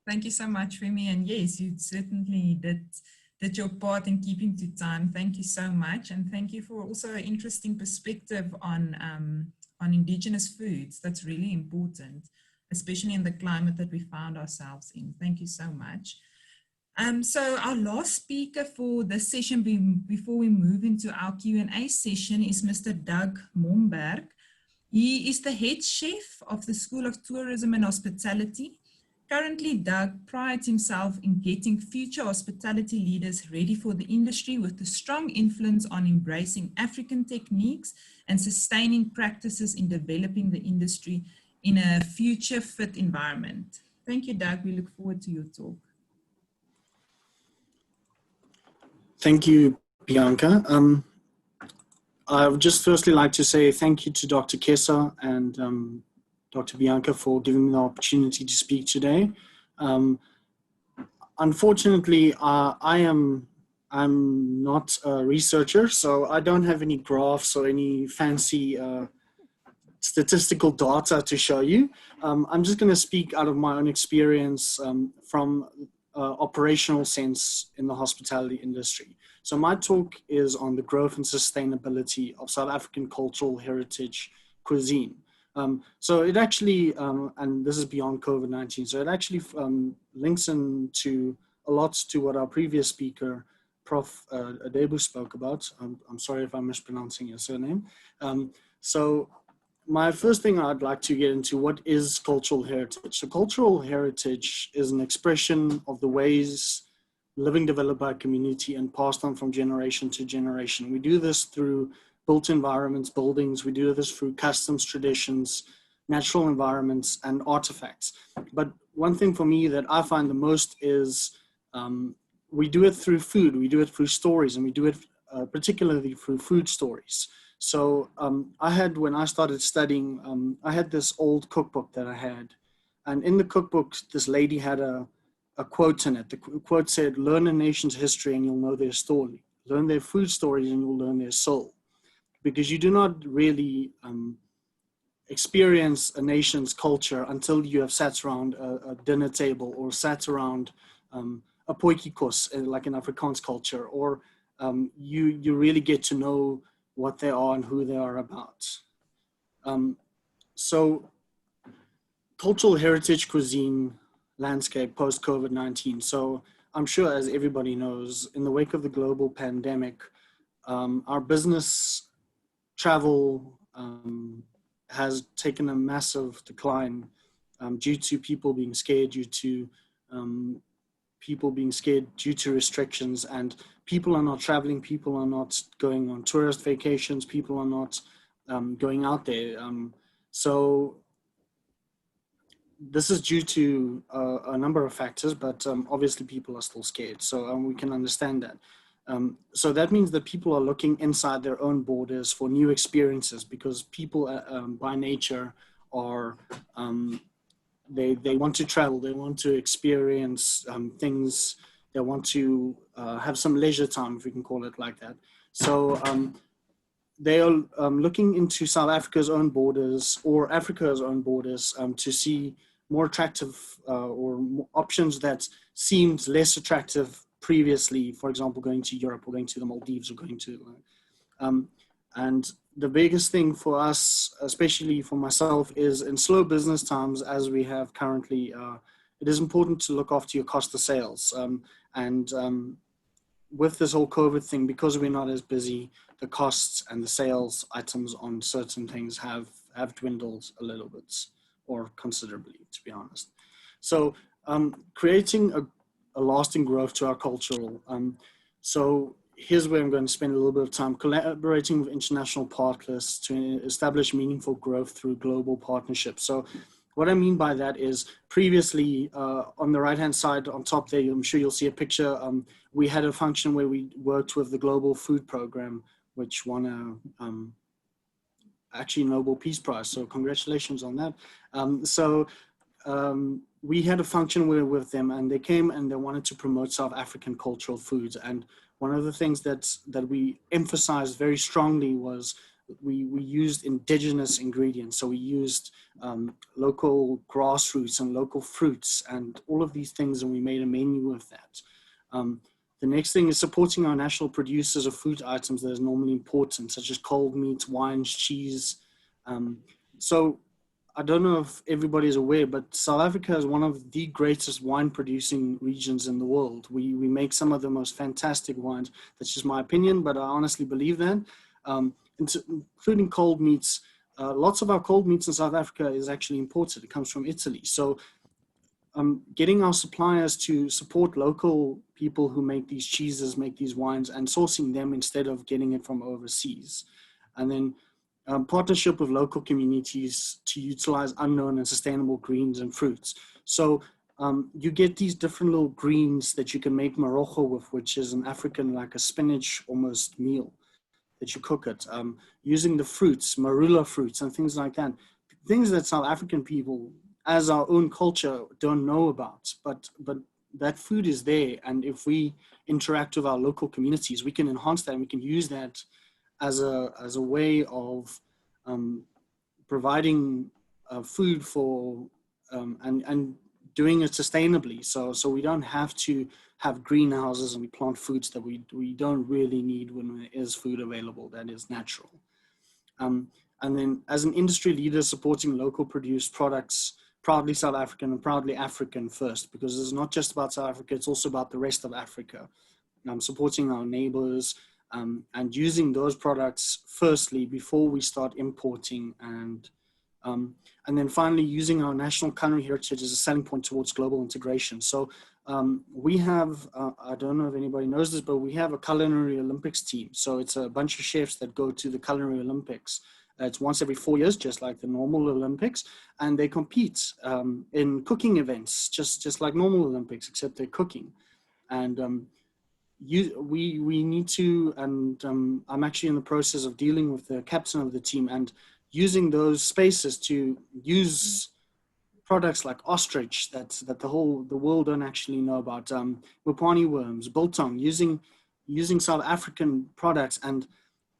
Thank you so much, Femi. And yes, you certainly did your part in keeping to time. Thank you so much. And thank you for also an interesting perspective on indigenous foods. That's really important, especially in the climate that we found ourselves in. Thank you so much. So our last speaker for this session before we move into our Q&A session is Mr. Doug Momberg. He is the head chef of the School of Tourism and Hospitality. Currently, Doug prides himself in getting future hospitality leaders ready for the industry with a strong influence on embracing African techniques and sustaining practices in developing the industry in a future fit environment. Thank you, Doug. We look forward to your talk. Thank you, Bianca. I would just firstly like to say thank you to Dr. Kesa and Dr. Bianca for giving me the opportunity to speak today. Unfortunately, I'm not a researcher, so I don't have any graphs or any fancy statistical data to show you. I'm just going to speak out of my own experience from operational sense in the hospitality industry. So my talk is on the growth and sustainability of South African cultural heritage cuisine. So it actually, and this is beyond COVID-19, so it actually links into a lot to what our previous speaker, Prof. Adebu, spoke about. I'm sorry if I'm mispronouncing your surname. So my first thing I'd like to get into, what is cultural heritage? So cultural heritage is an expression of the ways living developed by a community and passed on from generation to generation. We do this through built environments, buildings. We do this through customs, traditions, natural environments, and artifacts. But one thing for me that I find the most is we do it through food, we do it through stories, and we do it particularly through food stories. So I had, when I started studying, I had this old cookbook that I had. And in the cookbook, this lady had a quote in it. The quote said, "Learn a nation's history and you'll know their story. Learn their food stories and you'll learn their soul." Because you do not really experience a nation's culture until you have sat around a dinner table or sat around a potjiekos, like in Afrikaans culture, or you really get to know what they are and who they are about. So cultural heritage cuisine landscape post-COVID-19. So I'm sure, as everybody knows, in the wake of the global pandemic, our business travel has taken a massive decline due to people being scared, due to restrictions, and people are not traveling, people are not going on tourist vacations, people are not going out there. So this is due to a number of factors, but obviously people are still scared. So we can understand that. So that means that people are looking inside their own borders for new experiences, because people by nature are, they want to travel, they want to experience things, they want to have some leisure time, if we can call it like that. So they are looking into South Africa's own borders or Africa's own borders to see more attractive or options that seemed less attractive previously, for example, going to Europe or going to the Maldives or going to, and the biggest thing for us, especially for myself, is in slow business times, as we have currently, it is important to look after your cost of sales. With this whole COVID thing, because we're not as busy, the costs and the sales items on certain things have dwindled a little bit, or considerably, to be honest. So creating a lasting growth to our cultural. So here's where I'm going to spend a little bit of time collaborating with international partners to establish meaningful growth through global partnerships. So what I mean by that is, previously on the right-hand side on top there, I'm sure you'll see a picture. We had a function where we worked with the Global Food Program, which won a actually Nobel Peace Prize. So congratulations on that. We had a function with them, and they came and they wanted to promote South African cultural foods. And one of the things that we emphasized very strongly was we used indigenous ingredients. So we used local grassroots and local fruits and all of these things, and we made a menu with that. The next thing is supporting our national producers of food items that is normally important, such as cold meats, wines, cheese. So I don't know if everybody is aware, but South Africa is one of the greatest wine producing regions in the world. We make some of the most fantastic wines. That's just my opinion, but I honestly believe that. Including cold meats, lots of our cold meats in South Africa is actually imported. It comes from Italy. So getting our suppliers to support local people who make these cheeses, make these wines, and sourcing them instead of getting it from overseas. And then partnership with local communities to utilize unknown and sustainable greens and fruits. So you get these different little greens that you can make marrojo with, which is an African, like a spinach almost meal that you cook it, using the fruits, marula fruits and things like that. Things that South African people, as our own culture, don't know about, but that food is there. And if we interact with our local communities, we can enhance that, and we can use that as a way of providing food for, and doing it sustainably. So we don't have to have greenhouses and we plant foods that we don't really need when there is food available that is natural. And then as an industry leader supporting local produced products, proudly South African and proudly African first, because it's not just about South Africa, it's also about the rest of Africa. Supporting our neighbors, and using those products firstly before we start importing, and then finally using our national culinary heritage as a selling point towards global integration. So we have, I don't know if anybody knows this, but we have a culinary Olympics team. So it's a bunch of chefs that go to the culinary Olympics. It's once every 4 years, just like the normal Olympics, and they compete in cooking events, just like normal Olympics, except they're cooking. And we need to, and I'm actually in the process of dealing with the captain of the team and using those spaces to use products like ostrich that the world don't actually know about, mopani worms, biltong, using South African products and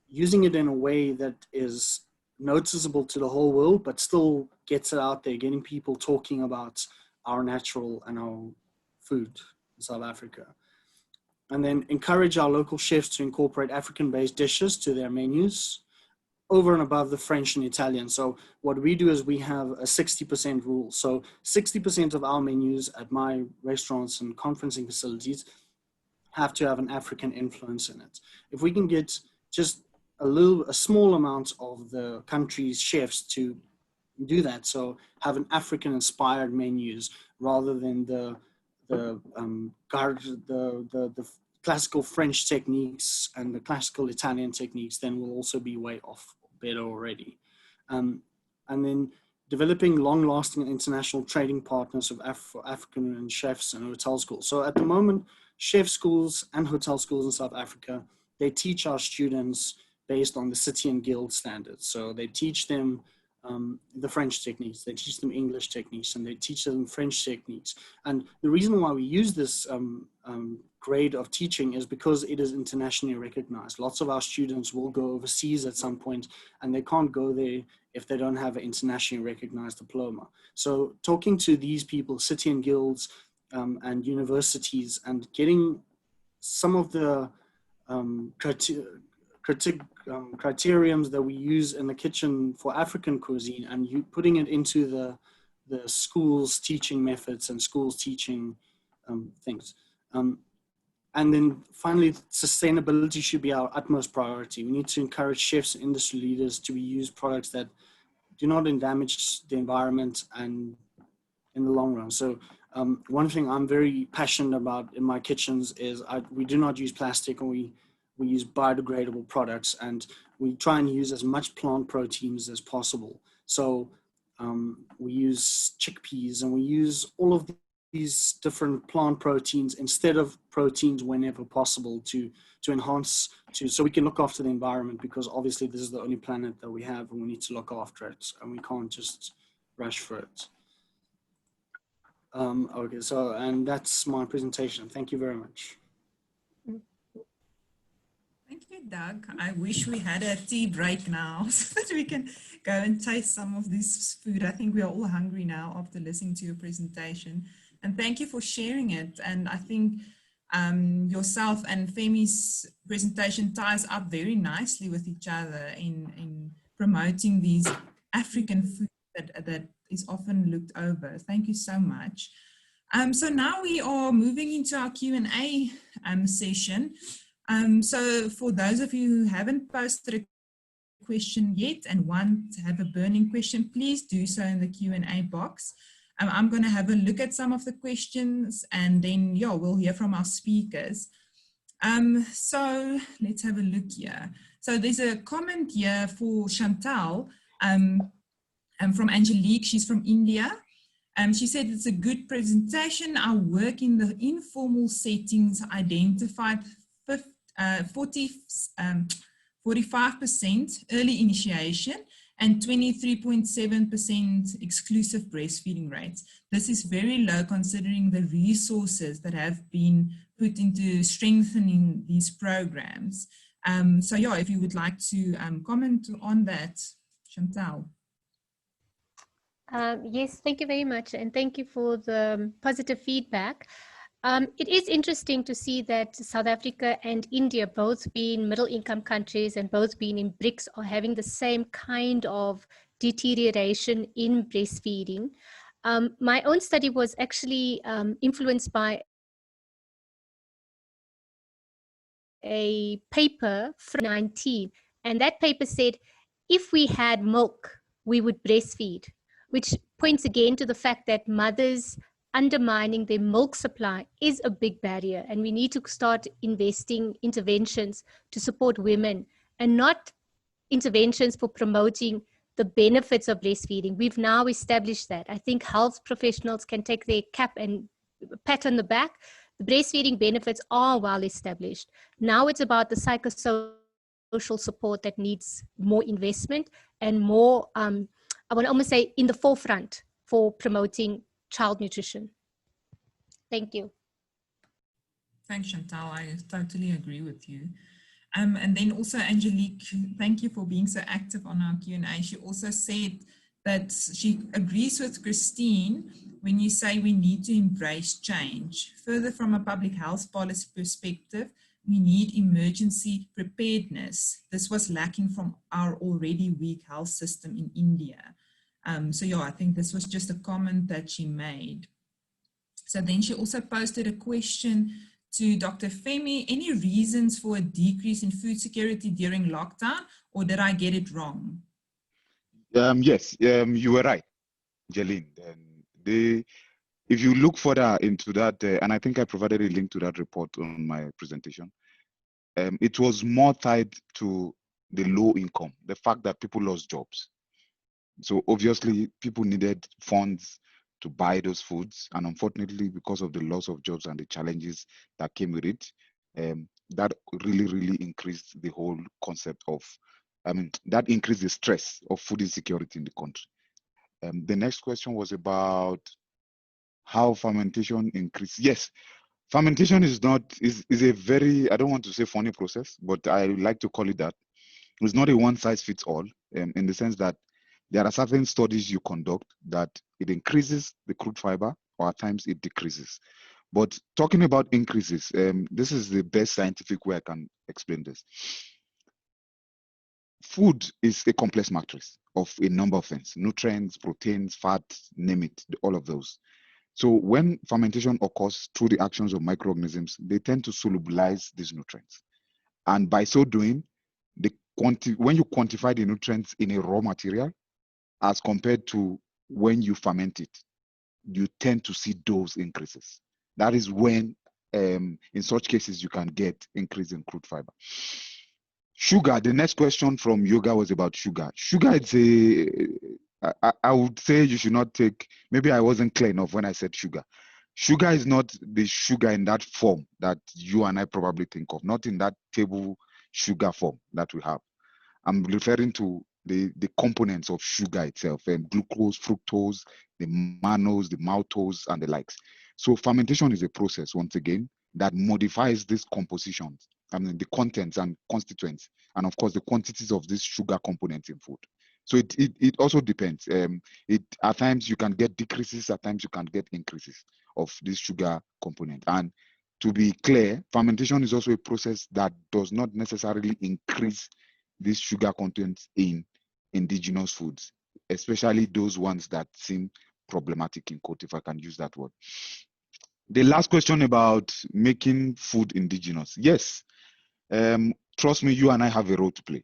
using it in a way that is noticeable to the whole world, but still gets it out there, getting people talking about our natural and our food in South Africa. And then encourage our local chefs to incorporate African-based dishes to their menus over and above the French and Italian. So what we do is we have a 60% rule. So 60% of our menus at my restaurants and conferencing facilities have to have an African influence in it. If we can get just a small amount of the country's chefs to do that, so have an African inspired menus rather than the classical French techniques and the classical Italian techniques, then we'll also be way off better already. And then developing long-lasting international trading partners for African and chefs and hotel schools. So at the moment, chef schools and hotel schools in South Africa, they teach our students based on the city and guild standards. So they teach them the French techniques, they teach them English techniques, and they teach them French techniques. And the reason why we use this grade of teaching is because it is internationally recognized. Lots of our students will go overseas at some point, and they can't go there if they don't have an internationally recognized diploma. So talking to these people, city and guilds and universities, and getting some of the criteriums that we use in the kitchen for African cuisine, and you putting it into the schools teaching methods and schools teaching things. And then finally, sustainability should be our utmost priority. We need to encourage chefs and industry leaders to use products that do not damage the environment and in the long run. So one thing I'm very passionate about in my kitchens is we do not use plastic, and we use biodegradable products, and we try and use as much plant proteins as possible. So we use chickpeas, and we use all of these different plant proteins instead of proteins whenever possible to enhance, so we can look after the environment, because obviously this is the only planet that we have and we need to look after it, and we can't just rush for it. Okay, so, and that's my presentation. Thank you very much. Thank you, Doug. I wish we had a tea break now so that we can go and taste some of this food. I think we are all hungry now after listening to your presentation. And thank you for sharing it. And I think yourself and Femi's presentation ties up very nicely with each other in promoting these African food that is often looked over. Thank you so much. So now we are moving into our Q&A session. So for those of you who haven't posted a question yet and want to have a burning question, please do so in the Q&A box. I'm going to have a look at some of the questions, and then we'll hear from our speakers. So let's have a look here. So there's a comment here for Chantal from Angelique. She's from India. She said it's a good presentation. Our work in the informal settings identified 45% early initiation and 23.7% exclusive breastfeeding rates. This is very low considering the resources that have been put into strengthening these programs. So yeah, if you would like to comment on that, Chantal. Yes, thank you very much. And thank you for the positive feedback. It is interesting to see that South Africa and India, both being middle income countries and both being in BRICS, are having the same kind of deterioration in breastfeeding. My own study was actually influenced by a paper from 19, and that paper said, if we had milk, we would breastfeed, which points again to the fact that mothers undermining their milk supply is a big barrier, and we need to start investing interventions to support women and not interventions for promoting the benefits of breastfeeding. We've now established that. I think health professionals can take their cap and pat on the back. The breastfeeding benefits are well established. Now it's about the psychosocial support that needs more investment and more, I want to almost say, in the forefront for promoting child nutrition. Thank you. Thanks, Chantal. I totally agree with you. And then also Angelique, thank you for being so active on our Q&A. She also said that she agrees with Christine when you say we need to embrace change. Further, from a public health policy perspective, we need emergency preparedness. This was lacking from our already weak health system in India. So yeah, I think this was just a comment that she made. So then she also posted a question to Dr. Femi, any reasons for a decrease in food security during lockdown, or did I get it wrong? Yes, you were right, Jeline. If you look further into that, and I think I provided a link to that report on my presentation, it was more tied to the low income, the fact that people lost jobs. So obviously people needed funds to buy those foods, and unfortunately, because of the loss of jobs and the challenges that came with it, that really increased the whole concept of, that increased the stress of food insecurity in the country. The next question was about how fermentation increased. Yes, fermentation is a very, I don't want to say funny process, but I like to call it that. It's not a one size fits all, in the sense that there are certain studies you conduct that it increases the crude fiber, or at times it decreases. But talking about increases, this is the best scientific way I can explain this. Food is a complex matrix of a number of things: nutrients, proteins, fat, name it, all of those. So when fermentation occurs through the actions of microorganisms, they tend to solubilize these nutrients. And by so doing, when you quantify the nutrients in a raw material, as compared to when you ferment it, you tend to see those increases. That is when, in such cases, you can get increase in crude fiber. Sugar, the next question from Yoga was about sugar. Sugar is I would say you should not take, maybe I wasn't clear enough when I said sugar. Sugar is not the sugar in that form that you and I probably think of, not in that table sugar form that we have. I'm referring to the components of sugar itself, and glucose, fructose, the mannose, the maltose, and the likes. So fermentation is a process, once again, that modifies these compositions, the contents and constituents, and of course the quantities of these sugar components in food. So it also depends. At times you can get decreases, at times you can get increases of this sugar component. And to be clear, fermentation is also a process that does not necessarily increase these sugar contents in indigenous foods, especially those ones that seem problematic, in quote, if I can use that word. The last question about making food indigenous. Yes, trust me, you and I have a role to play.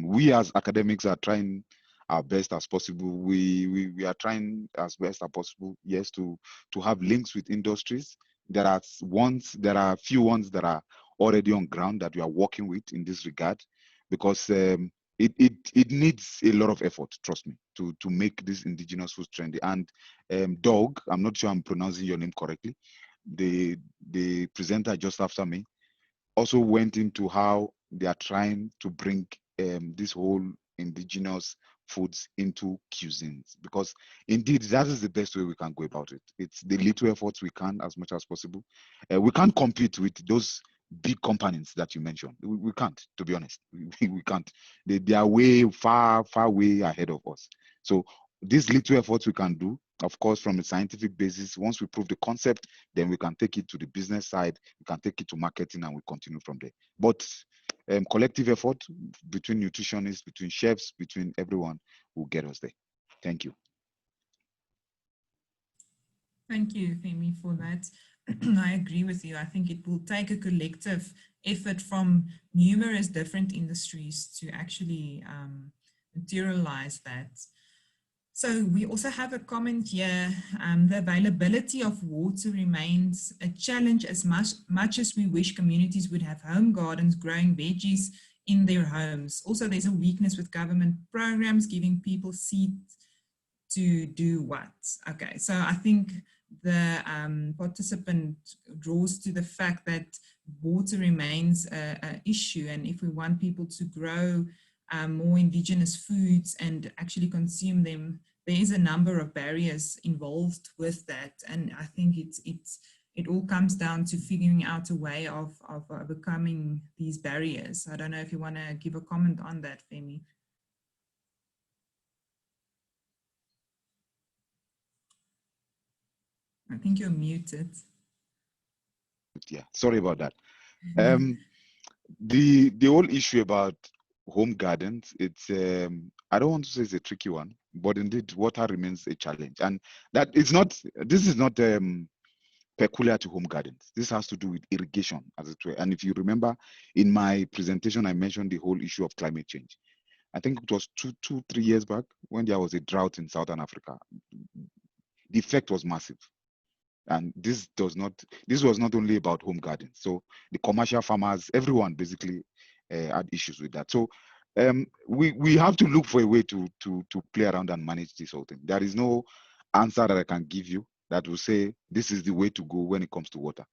We as academics are trying our best as possible. We are trying as best as possible, yes, to have links with industries. There are a few ones that are already on ground that we are working with in this regard, because it needs a lot of effort, trust me, to make this indigenous food trendy. And Dog, I'm not sure I'm pronouncing your name correctly, the presenter just after me, also went into how they are trying to bring this whole indigenous foods into cuisines, because indeed that is the best way we can go about it. It's the little efforts we can, as much as possible. We can't compete with those big companies that you mentioned. We can't, to be honest. We can't. They are way far way ahead of us. So these little efforts we can do, of course, from a scientific basis. Once we prove the concept, then we can take it to the business side, we can take it to marketing, and we continue from there. But collective effort between nutritionists, between chefs, between everyone will get us there. Thank you. Thank you, Femi, for that. I agree with you. I think it will take a collective effort from numerous different industries to actually materialize that. So we also have a comment here. The availability of water remains a challenge as much as we wish communities would have home gardens growing veggies in their homes. Also, there's a weakness with government programs giving people seeds to do what? Okay, so I think the participant draws to the fact that water remains an issue, and if we want people to grow more indigenous foods and actually consume them, there is a number of barriers involved with that, and I think it all comes down to figuring out a way of overcoming these barriers. I don't know if you want to give a comment on that, Femi. I think you're muted. Yeah, sorry about that. The whole issue about home gardens, it's I don't want to say it's a tricky one, but indeed water remains a challenge, and that is not. This is not peculiar to home gardens. This has to do with irrigation, as it were. And if you remember, in my presentation, I mentioned the whole issue of climate change. I think it was 3 years back when there was a drought in Southern Africa. The effect was massive. And this was not only about home gardens. So the commercial farmers, everyone basically had issues with that. So we have to look for a way to play around and manage this whole thing. There is no answer that I can give you that will say this is the way to go when it comes to water.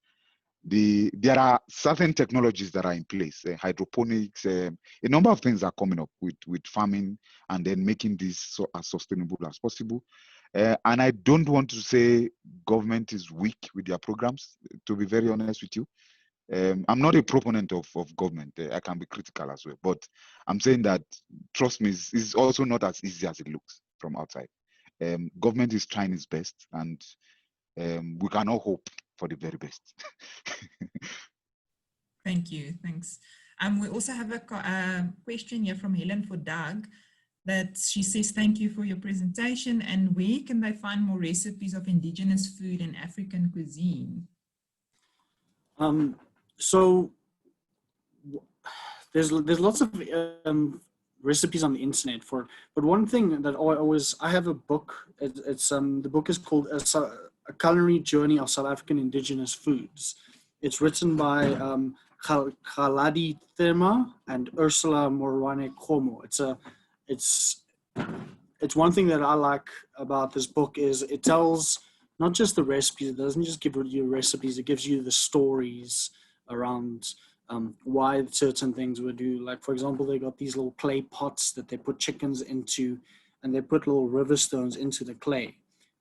There are certain technologies that are in place, hydroponics, a number of things are coming up with farming, and then making this as sustainable as possible. And I don't want to say government is weak with their programs, to be very honest with you. I'm not a proponent of government. I can be critical as well, but I'm saying that, trust me, is also not as easy as it looks from outside. Government is trying its best, and we can all hope for the very best. Thank you, thanks. We also have a question here from Helen for Doug, that she says, thank you for your presentation, and where can they find more recipes of indigenous food and African cuisine? So there's lots of recipes on the internet but one thing that I have a book. It's the book is called A Culinary Journey of South African Indigenous Foods. It's written by Khaladi Thema and Ursula Morwane Komo. It's one thing that I like about this book is it tells not just the recipes. It doesn't just give you recipes. It gives you the stories around why certain things would do. Like, for example, they got these little clay pots that they put chickens into, and they put little river stones into the clay,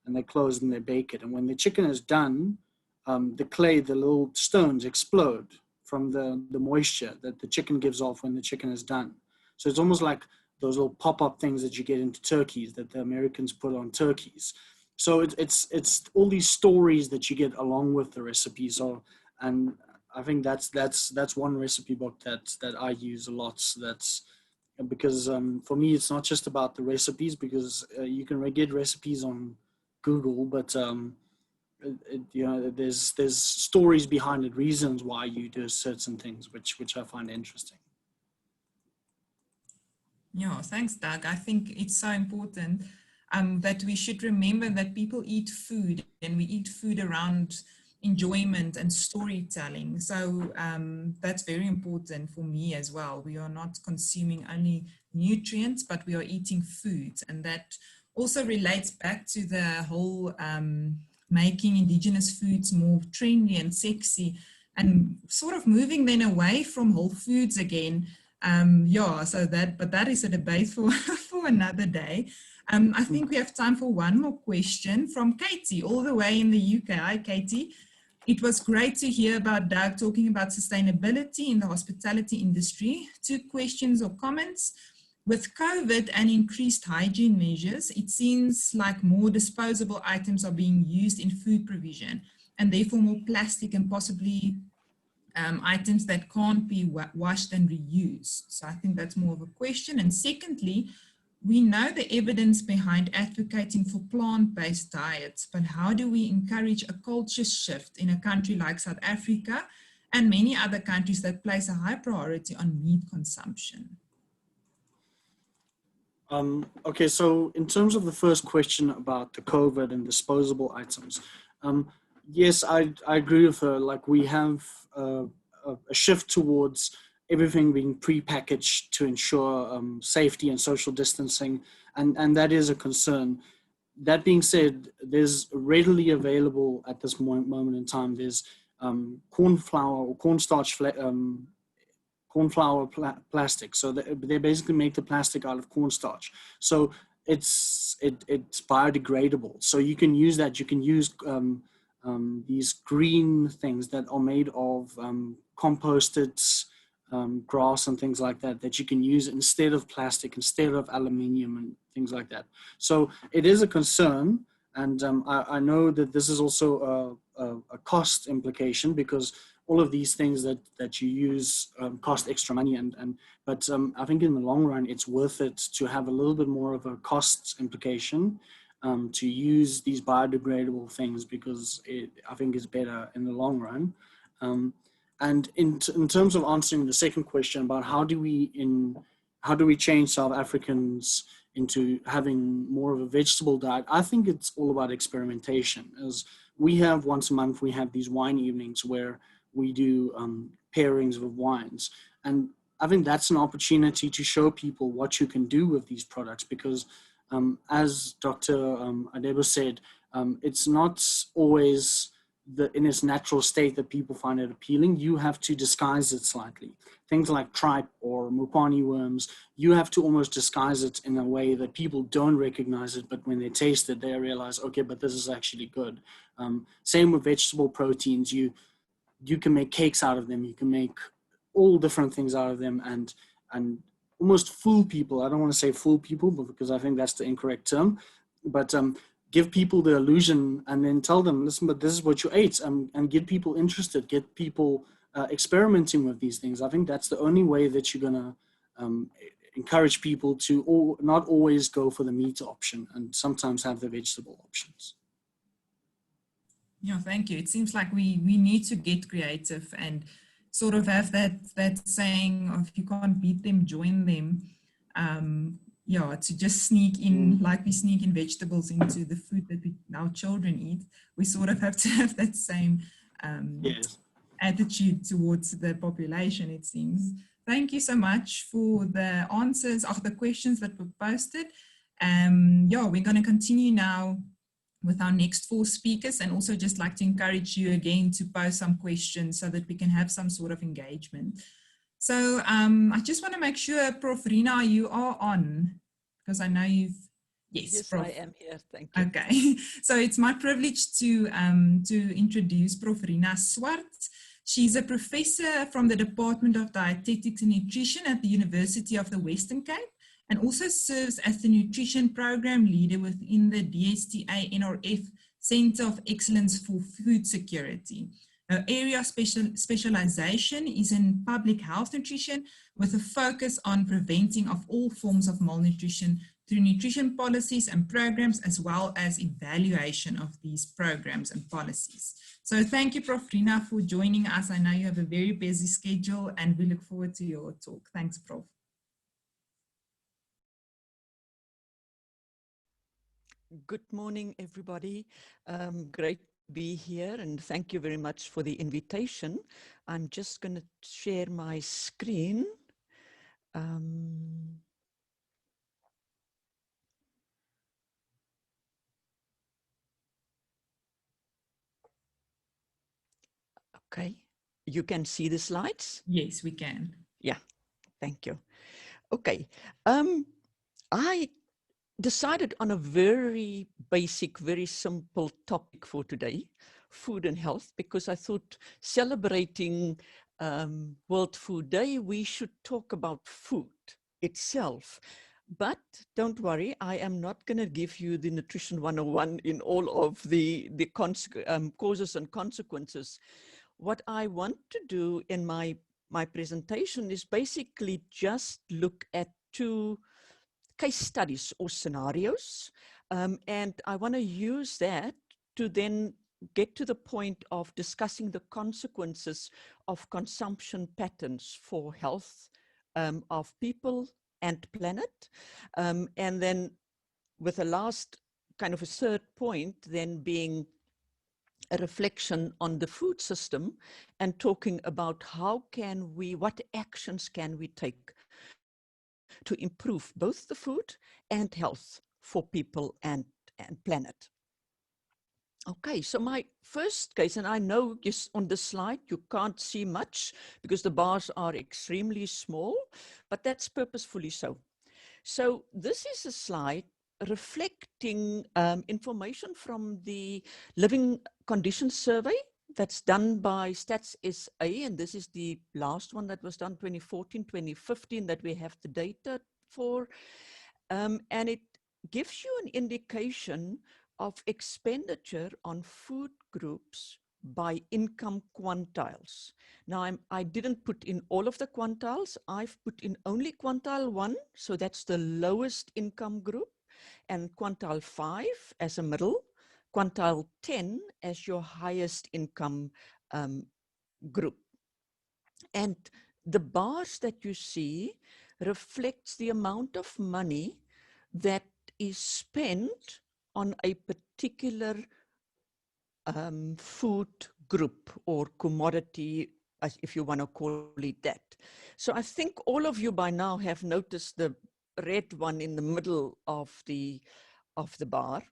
and they close and they bake it. And when the chicken is done, the clay, the little stones explode from the moisture that the chicken gives off when the chicken is done. So it's almost like those little pop-up things that you get into turkeys that the Americans put on turkeys. So it's all these stories that you get along with the recipe. So, and I think that's one recipe book that I use a lot. So that's because for me, it's not just about the recipes, because you can get recipes on Google, but you know, there's stories behind it, reasons why you do certain things, which I find interesting. Yeah, thanks, Doug. I think it's so important that we should remember that people eat food, and we eat food around enjoyment and storytelling. So that's very important for me as well. We are not consuming only nutrients, but we are eating food. And that also relates back to the whole making indigenous foods more trendy and sexy, and sort of moving then away from whole foods again. Yeah, so that is a debate for, for another day. I think we have time for one more question from Katie, all the way in the UK. Hi, Katie. It was great to hear about Doug talking about sustainability in the hospitality industry. 2 questions or comments. With COVID and increased hygiene measures, it seems like more disposable items are being used in food provision, and therefore more plastic and possibly items that can't be washed and reused. So I think that's more of a question. And secondly, we know the evidence behind advocating for plant-based diets, but how do we encourage a culture shift in a country like South Africa and many other countries that place a high priority on meat consumption? Okay, so in terms of the first question about the COVID and disposable items, yes, I agree with her. Like, we have a shift towards everything being pre-packaged to ensure safety and social distancing, and that is a concern. That being said, there's readily available at this moment in time, there's corn flour or cornstarch plastic. So they basically make the plastic out of cornstarch. So it's biodegradable. So you can use that. You can use these green things that are made of composted grass and things like that, that you can use instead of plastic, instead of aluminium and things like that. So it is a concern. And I know that this is also a cost implication, because all of these things that you use cost extra money, but I think in the long run it's worth it to have a little bit more of a cost implication to use these biodegradable things, because I think it's better in the long run. And in terms of answering the second question about how do we change South Africans into having more of a vegetable diet, I think it's all about experimentation. As we have once a month, we have these wine evenings where we do pairings of wines. And I think that's an opportunity to show people what you can do with these products, because as Dr. Adebo said, it's not always in its natural state that people find it appealing. You have to disguise it slightly. Things like tripe or mupani worms, you have to almost disguise it in a way that people don't recognize it, but when they taste it, they realize, okay, but this is actually good. Same with vegetable proteins. You can make cakes out of them. You can make all different things out of them and almost fool people. I don't want to say fool people, but because I think that's the incorrect term, but give people the illusion and then tell them, listen, but this is what you ate, and get people interested, get people experimenting with these things. I think that's the only way that you're going to encourage people to not always go for the meat option and sometimes have the vegetable options. Yeah, thank you. It seems like we need to get creative and sort of have that saying of, if you can't beat them, join them. Yeah, to just sneak in, like we sneak in vegetables into the food that our children eat. We sort of have to have that same Yes. attitude towards the population, it seems. Thank you so much for the answers of the questions that were posted. Yeah, we're going to continue now with our next 4 speakers, and also just like to encourage you again to post some questions so that we can have some sort of engagement. So I just want to make sure, Prof. Rina, you are on, because I know you've, yes, Prof. I am here, thank you. Okay, so it's my privilege to introduce Prof. Rina Swart. She's a professor from the Department of Dietetics and Nutrition at the University of the Western Cape, and also serves as the nutrition program leader within the DSTA NRF Center of Excellence for Food Security. Her area of specialization is in public health nutrition, with a focus on preventing of all forms of malnutrition through nutrition policies and programs, as well as evaluation of these programs and policies. So thank you, Prof. Rina, for joining us. I know you have a very busy schedule, and we look forward to your talk. Thanks, Prof. Good morning, everybody. Great to be here, and thank you very much for the invitation. I'm just going to share my screen. Okay, you can see the slides? Yes, we can. Yeah, thank you. Okay, I decided on a very basic, very simple topic for today, food and health, because I thought celebrating World Food Day, we should talk about food itself. But don't worry, I am not going to give you the Nutrition 101 in all of the causes and consequences. What I want to do in my presentation is basically just look at two case studies or scenarios. And I want to use that to then get to the point of discussing the consequences of consumption patterns for health of people and planet. And then with a last kind of a third point then being a reflection on the food system and talking about how can we, what actions can we take to improve both the food and health for people and planet. Okay, so my first case, and I know just on the slide you can't see much because the bars are extremely small, but that's purposefully so. So this is a slide reflecting information from the Living Conditions Survey that's done by Stats SA, and this is the last one that was done 2014, 2015 that we have the data for. And it gives you an indication of expenditure on food groups by income quantiles. Now, I didn't put in all of the quantiles. I've put in only quantile 1, so that's the lowest income group, and quantile 5 as a middle, quantile 10 as your highest income group. And the bars that you see reflects the amount of money that is spent on a particular food group or commodity, as if you want to call it that. So I think all of you by now have noticed the red one in the middle of the bar,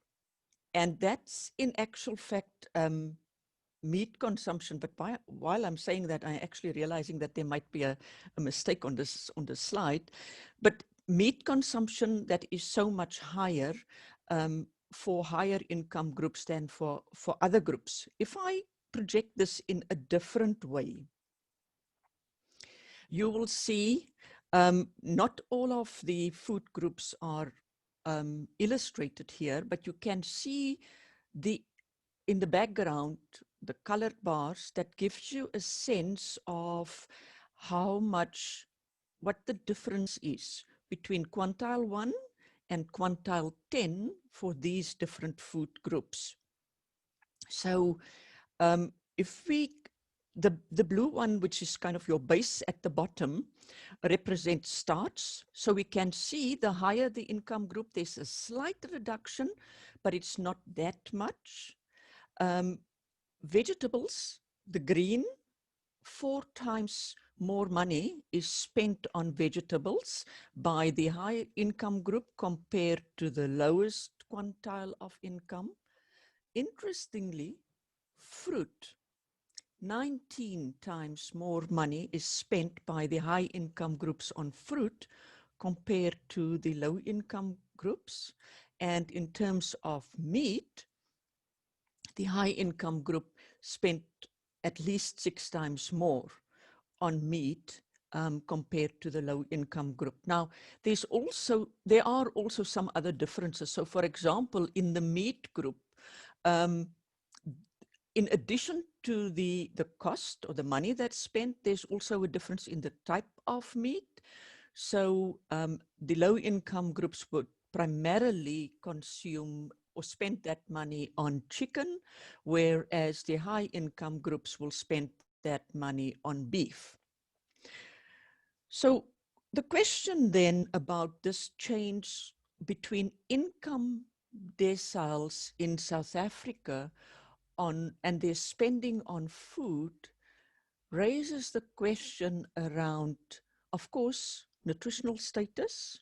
and that's in actual fact meat consumption. But while I'm saying that, I'm actually realizing that there might be a mistake on this slide. But meat consumption that is so much higher for higher income groups than for other groups. If I project this in a different way, you will see not all of the food groups are illustrated here, but you can see in the background, the colored bars that gives you a sense of how much, what the difference is between quantile 1 and quantile 10 for these different food groups. So if the blue one, which is kind of your base at the bottom, represents starch. So we can see the higher the income group, there's a slight reduction, but it's not that much. Vegetables, the green, 4 times more money is spent on vegetables by the high income group compared to the lowest quintile of income. Interestingly, fruit, 19 times more money is spent by the high income groups on fruit compared to the low income groups. And in terms of meat, the high income group spent at least 6 times more on meat compared to the low income group. Now, there are also some other differences. So for example, in the meat group, in addition to the cost or the money that's spent, there's also a difference in the type of meat. So the low income groups would primarily consume or spend that money on chicken, whereas the high income groups will spend that money on beef. So the question then about this change between income deciles in South Africa and their spending on food raises the question around, of course, nutritional status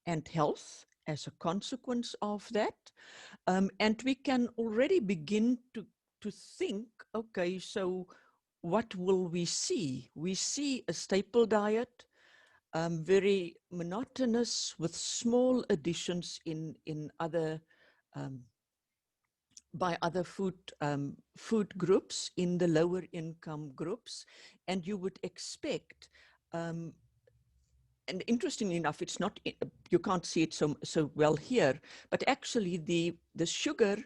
and health as a consequence of that. And we can already begin to think, okay, so what will we see? We see a staple diet, very monotonous with small additions in other by other food groups in the lower income groups, and you would expect. And interestingly enough, it's not, you can't see it so well here, but actually the sugar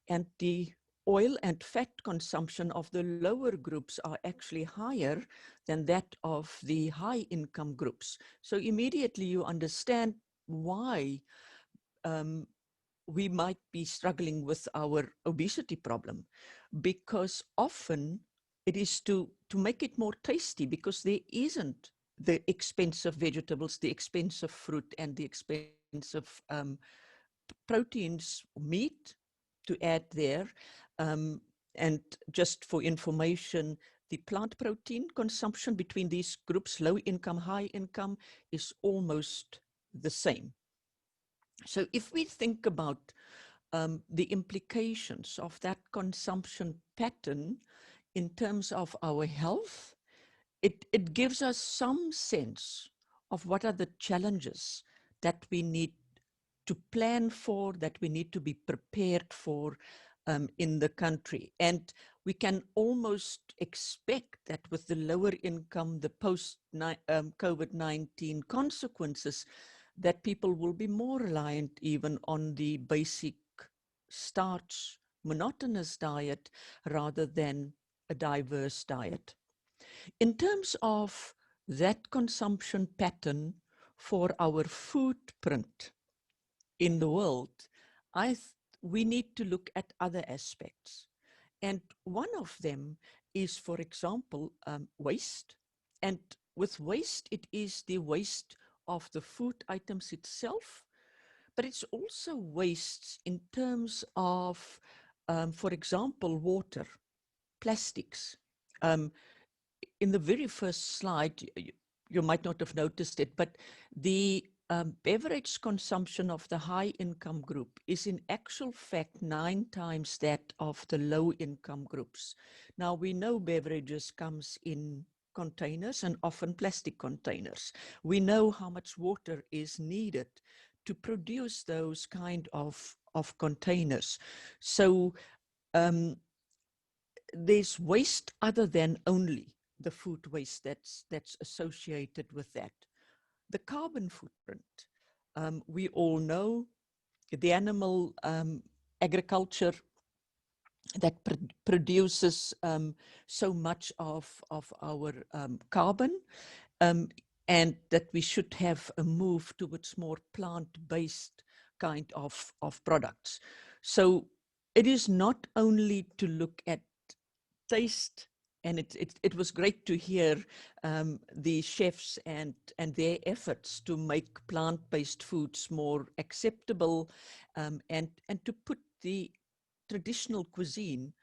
and the oil and fat consumption of the lower groups are actually higher than that of the high income groups. So immediately you understand why we might be struggling with our obesity problem, because often it is to make it more tasty, because there isn't the expensive vegetables, the expensive fruit, and the expensive proteins, meat to add there. And just for information, the plant protein consumption between these groups, low income, high income, is almost the same. So if we think about the implications of that consumption pattern in terms of our health, it gives us some sense of what are the challenges that we need to plan for, that we need to be prepared for in the country. And we can almost expect that with the lower income, the post-COVID-19 consequences, that people will be more reliant even on the basic starch, monotonous diet rather than a diverse diet. In terms of that consumption pattern for our footprint in the world, we need to look at other aspects. And one of them is, for example, waste. And with waste, it is the waste of the food items itself, but it's also wastes in terms of, for example, water, plastics. In the very first slide, you might not have noticed it, but the beverage consumption of the high income group is in actual fact 9 times that of the low income groups. Now we know beverages comes in containers and often plastic containers. We know how much water is needed to produce those kind of containers. So there's waste other than only the food waste that's associated with that. The carbon footprint, we all know the animal agriculture that produces so much of our carbon, and that we should have a move towards more plant-based kind of products. So it is not only to look at taste, and it was great to hear the chefs and their efforts to make plant-based foods more acceptable, and to put the traditional cuisine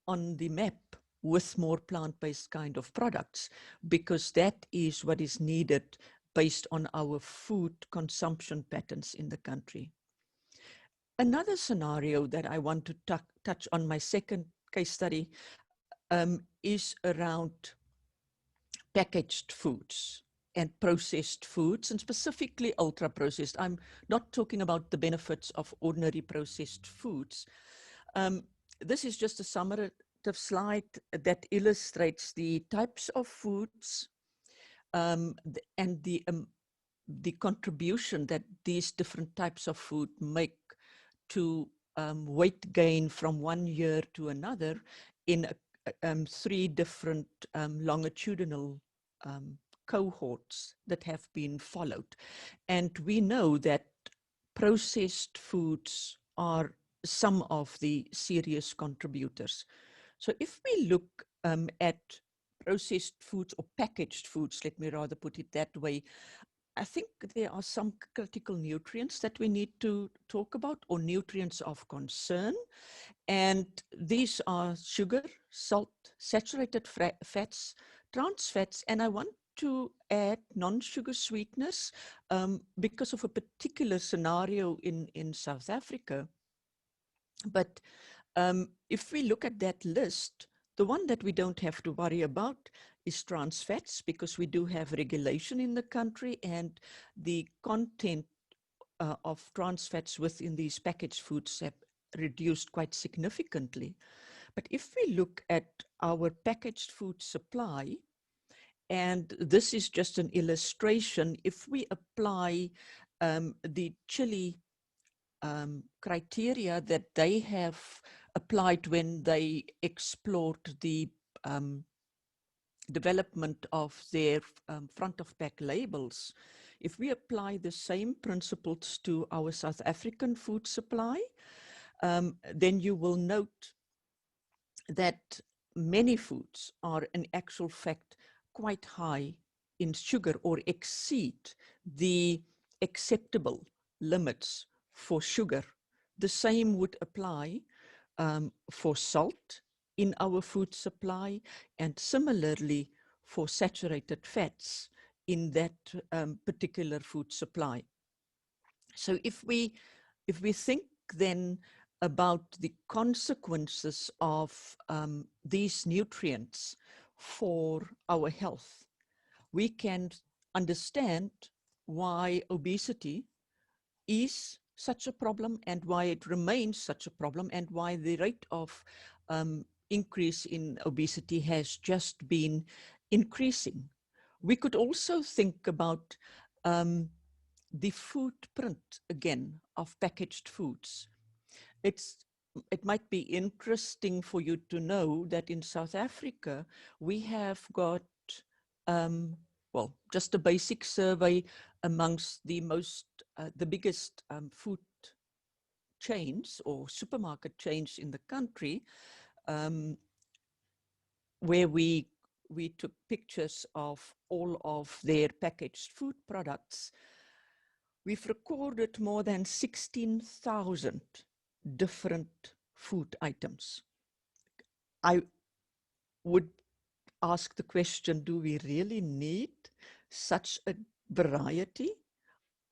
on the map with more plant-based kind of products, because that is what is needed based on our food consumption patterns in the country. Another scenario that I want to touch on, my second case study, is around packaged foods and processed foods, and specifically ultra-processed. I'm not talking about the benefits of ordinary processed foods. This is just a summative slide that illustrates the types of foods and the contribution that these different types of food make to weight gain from one year to another in 3 different longitudinal cohorts that have been followed. And we know that processed foods are some of the serious contributors. So if we look at processed foods or packaged foods, let me rather put it that way, I think there are some critical nutrients that we need to talk about, or nutrients of concern. And these are sugar, salt, saturated fats, trans fats, and I want to add non-sugar sweeteners because of a particular scenario in South Africa. But if we look at that list, the one that we don't have to worry about is trans fats, because we do have regulation in the country, and the content of trans fats within these packaged foods have reduced quite significantly. But if we look at our packaged food supply, and this is just an illustration, if we apply the Chile criteria that they have applied when they explored the development of their front of pack labels, if we apply the same principles to our South African food supply, then you will note that many foods are in actual fact quite high in sugar, or exceed the acceptable limits for sugar. The same would apply for salt in our food supply, and similarly for saturated fats in that particular food supply. So if we think then about the consequences of these nutrients for our health, we can understand why obesity is such a problem, and why it remains such a problem, and why the rate of increase in obesity has just been increasing. We could also think about the footprint again of packaged foods. It might be interesting for you to know that in South Africa, we have got, well, just a basic survey amongst the biggest food chains or supermarket chains in the country, where we took pictures of all of their packaged food products. We've recorded more than 16,000 different food items. I would ask the question, do we really need such a variety?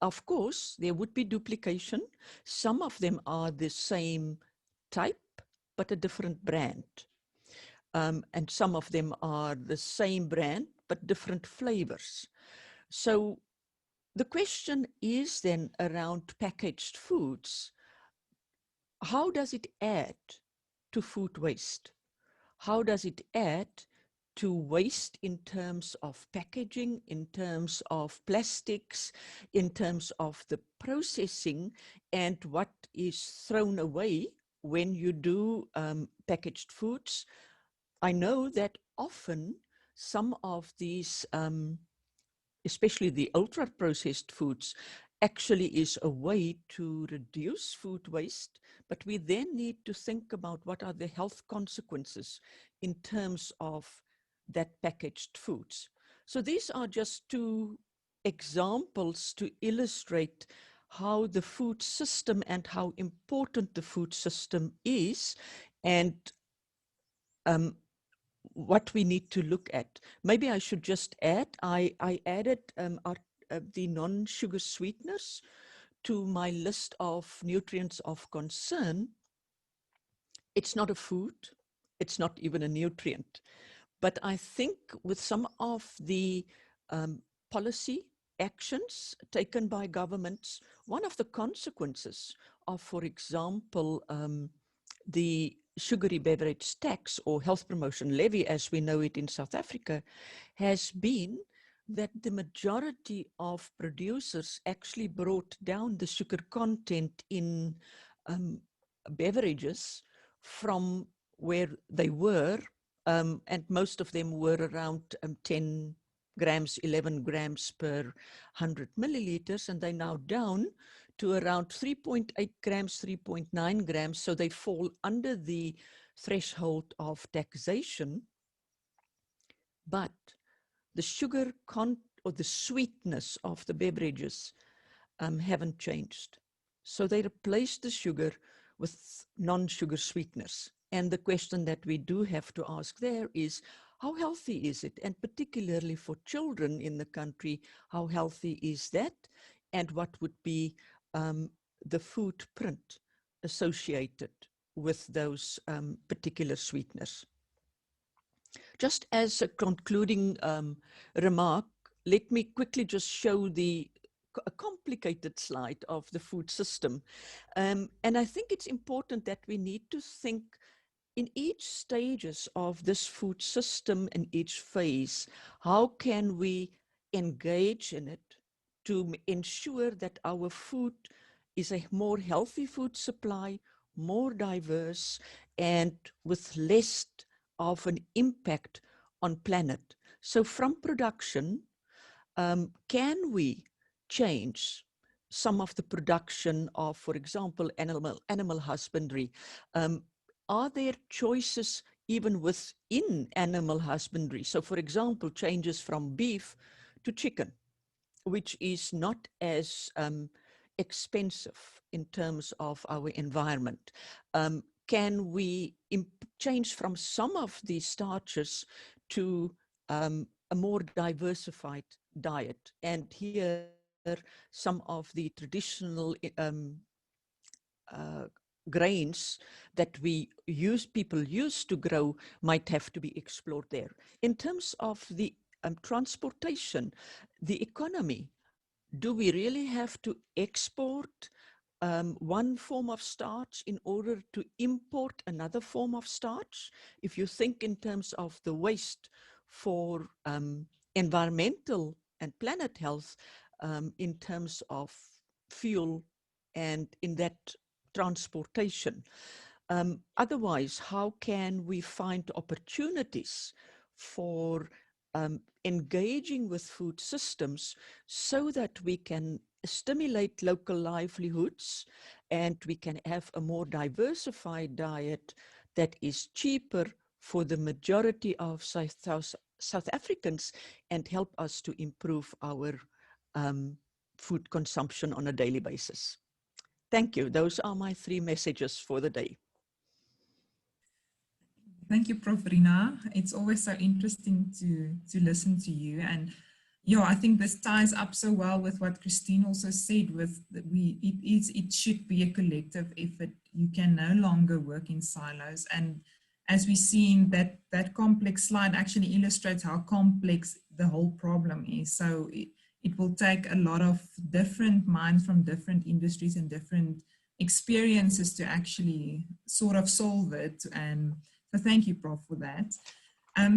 Of course, there would be duplication. Some of them are the same type, but a different brand. And some of them are the same brand, but different flavors. So the question is then around packaged foods. How does it add to food waste? How does it add to waste in terms of packaging, in terms of plastics, in terms of the processing, and what is thrown away when you do packaged foods? I know that often some of these, especially the ultra-processed foods, actually is a way to reduce food waste, but we then need to think about what are the health consequences in terms of that packaged foods. So these are just two examples to illustrate how the food system and how important the food system is, and what we need to look at. Maybe I should just add, I added the non-sugar sweeteners to my list of nutrients of concern. It's not a food, it's not even a nutrient. But I think with some of the policy actions taken by governments, one of the consequences of, for example, the sugary beverage tax or health promotion levy, as we know it in South Africa, has been that the majority of producers actually brought down the sugar content in beverages from where they were, and most of them were around 10 grams, 11 grams per 100 milliliters, and they're now down to around 3.8 grams, 3.9 grams, so they fall under the threshold of taxation. But the sugar or the sweetness of the beverages haven't changed. So they replaced the sugar with non-sugar sweeteners. And the question that we do have to ask there is, how healthy is it? And particularly for children in the country, how healthy is that? And what would be the footprint associated with those particular sweeteners? Just as a concluding remark, let me quickly just show a complicated slide of the food system. And I think it's important that we need to think in each stages of this food system and each phase, how can we engage in it to ensure that our food is a more healthy food supply, more diverse, and with less of an impact on planet. So from production, can we change some of the production of, for example, animal husbandry? Are there choices even within animal husbandry? So for example, changes from beef to chicken, which is not as expensive in terms of our environment. Can we change from some of these starches to a more diversified diet? And here, some of the traditional grains that people use to grow might have to be explored there. In terms of the transportation, the economy, do we really have to export one form of starch in order to import another form of starch? If you think in terms of the waste for environmental and planet health, in terms of fuel and in that transportation. Otherwise, how can we find opportunities for engaging with food systems so that we can stimulate local livelihoods and we can have a more diversified diet that is cheaper for the majority of South Africans and help us to improve our food consumption on a daily basis? Thank you. Those are my 3 messages for the day. Thank you, Prof. Rina. It's always so interesting to listen to you. And yeah, I think this ties up so well with what Christine also said, with it should be a collective effort. You can no longer work in silos. And as we've seen, that complex slide actually illustrates how complex the whole problem is. So it will take a lot of different minds from different industries and different experiences to actually sort of solve it. So thank you, Prof, for that.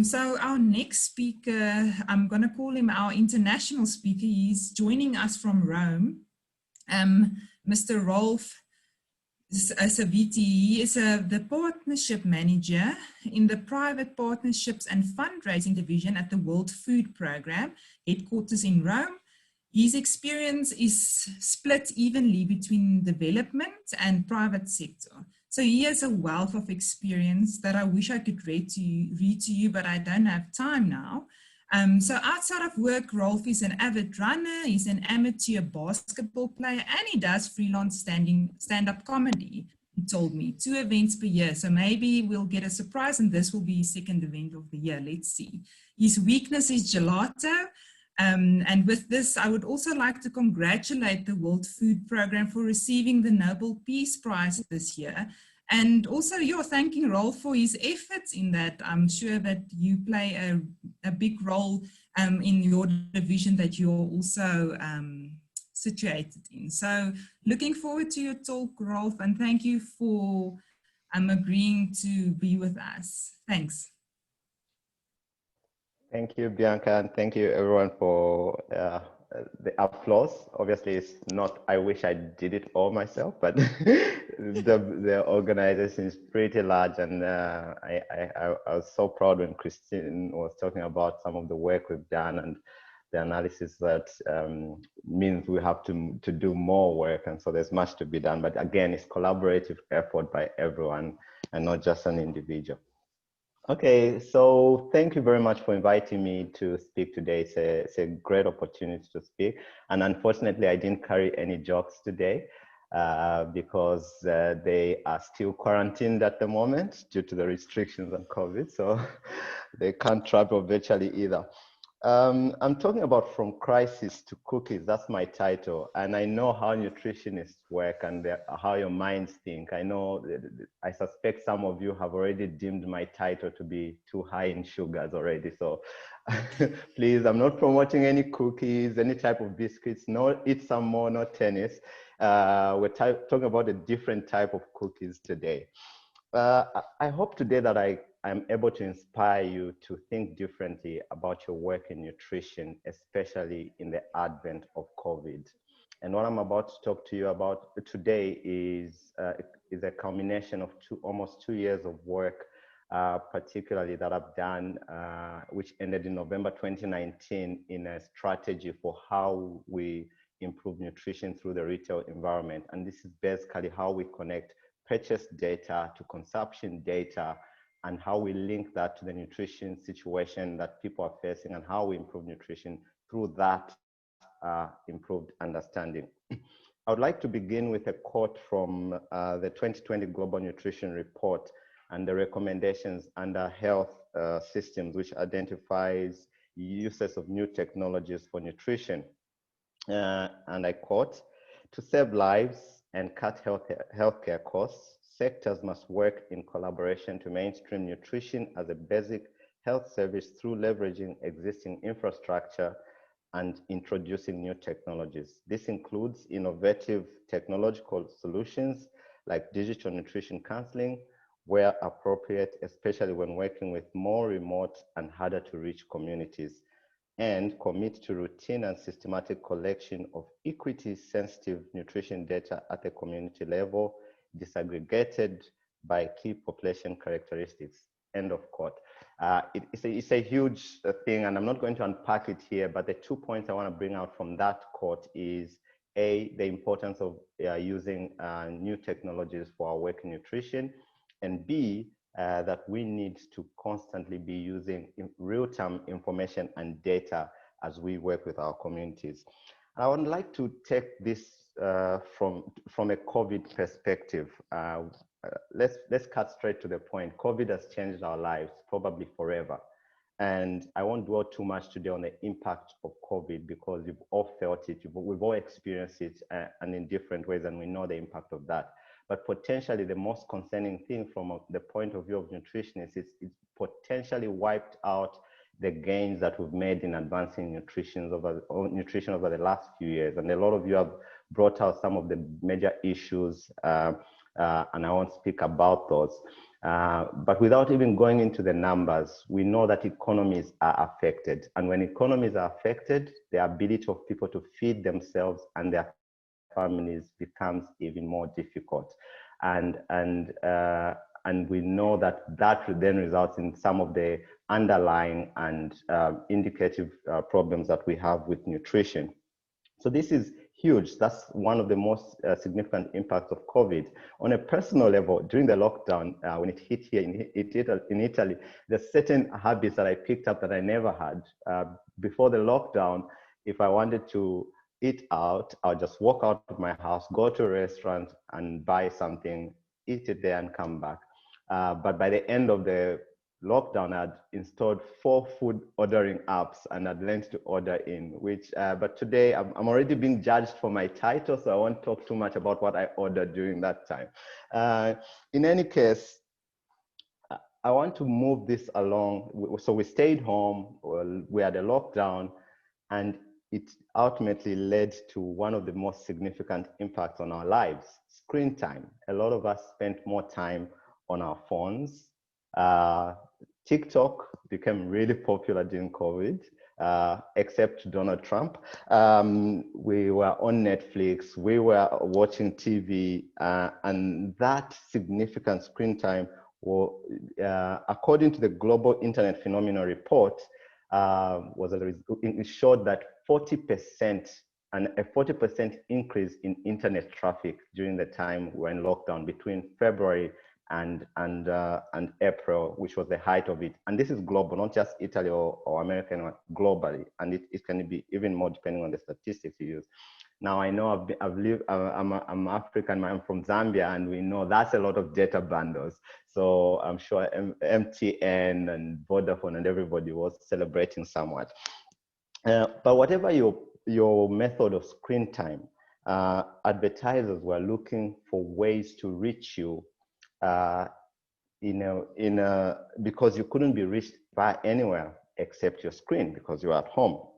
So our next speaker, I'm going to call him our international speaker. He's joining us from Rome. Mr. Rolf Saviti. He is the partnership manager in the private partnerships and fundraising division at the World Food Programme, headquarters in Rome. His experience is split evenly between development and private sector. So he has a wealth of experience that I wish I could read to you, but I don't have time now. So outside of work, Rolf is an avid runner, he's an amateur basketball player, and he does freelance stand-up comedy, he told me, 2 events per year. So maybe we'll get a surprise and this will be his 2nd event of the year. Let's see. His weakness is gelato. And with this, I would also like to congratulate the World Food Programme for receiving the Nobel Peace Prize this year. And also you're thanking Rolf for his efforts in that. I'm sure that you play a big role in your division that you're also situated in. So looking forward to your talk, Rolf, and thank you for agreeing to be with us. Thanks. Thank you, Bianca, and thank you everyone for the applause. Obviously, it's not, I wish I did it all myself, but the organization is pretty large, and I was so proud when Christine was talking about some of the work we've done and the analysis that means we have to do more work, and so there's much to be done. But again, it's collaborative effort by everyone and not just an individual. Okay, so thank you very much for inviting me to speak today. It's a great opportunity to speak. And unfortunately, I didn't carry any jokes today because they are still quarantined at the moment due to the restrictions on COVID. So they can't travel virtually either. I'm talking about From Crisis to Cookies. That's my title. And I know how nutritionists work and how your minds think. I know, I suspect some of you have already deemed my title to be too high in sugars already. So please, I'm not promoting any cookies, any type of biscuits. No, eat some more, no tennis. We're talking about a different type of cookies today. I hope today that I'm able to inspire you to think differently about your work in nutrition, especially in the advent of COVID. And what I'm about to talk to you about today is a culmination of almost 2 years of work, particularly that I've done, which ended in November 2019 in a strategy for how we improve nutrition through the retail environment. And this is basically how we connect purchase data to consumption data and how we link that to the nutrition situation that people are facing and how we improve nutrition through that improved understanding. I would like to begin with a quote from the 2020 Global Nutrition Report and the recommendations under health systems, which identifies uses of new technologies for nutrition. And I quote, "To save lives and cut healthcare costs, sectors must work in collaboration to mainstream nutrition as a basic health service through leveraging existing infrastructure and introducing new technologies. This includes innovative technological solutions like digital nutrition counseling, where appropriate, especially when working with more remote and harder to reach communities, and commit to routine and systematic collection of equity-sensitive nutrition data at the community level, disaggregated by key population characteristics." End of quote. It's a huge thing, and I'm not going to unpack it here, but the 2 points I want to bring out from that quote is A, the importance of using new technologies for our work in nutrition, and B, that we need to constantly be using real-time information and data as we work with our communities. I would like to take this from a COVID perspective. Let's cut straight to the point. COVID has changed our lives, probably forever. And I won't dwell too much today on the impact of COVID because you've all felt it, we've all experienced it and in different ways, and we know the impact of that. But potentially the most concerning thing from the point of view of nutritionists is it's potentially wiped out the gains that we've made in advancing nutrition over the last few years. And a lot of you have brought out some of the major issues, and I won't speak about those. But without even going into the numbers, we know that economies are affected. And when economies are affected, the ability of people to feed themselves and their families becomes even more difficult. And we know that then results in some of the underlying and indicative problems that we have with nutrition. So this is huge. That's one of the most significant impacts of COVID. On a personal level, during the lockdown, when it hit here in Italy, there's certain habits that I picked up that I never had. Before the lockdown, if I wanted to eat out, I'll just walk out of my house, go to a restaurant and buy something, eat it there and come back. But by the end of the lockdown, I'd installed 4 food ordering apps and I'd learned to order in, but today I'm already being judged for my title, so I won't talk too much about what I ordered during that time. In any case, I want to move this along. So we stayed home, we had a lockdown, and it ultimately led to one of the most significant impacts on our lives, screen time. A lot of us spent more time on our phones. TikTok became really popular during COVID, except Donald Trump. We were on Netflix, we were watching TV, and that significant screen time, according to the Global Internet Phenomenon Report, it showed that 40% and a 40% increase in internet traffic during the time we were in lockdown between February and April, which was the height of it. And this is global, not just Italy or American, globally. And it can be even more depending on the statistics you use. Now, I know I'm African, I'm from Zambia, and we know that's a lot of data bundles. So I'm sure MTN and Vodafone and everybody was celebrating somewhat. But whatever your method of screen time, advertisers were looking for ways to reach you because you couldn't be reached by anywhere except your screen because you're at home.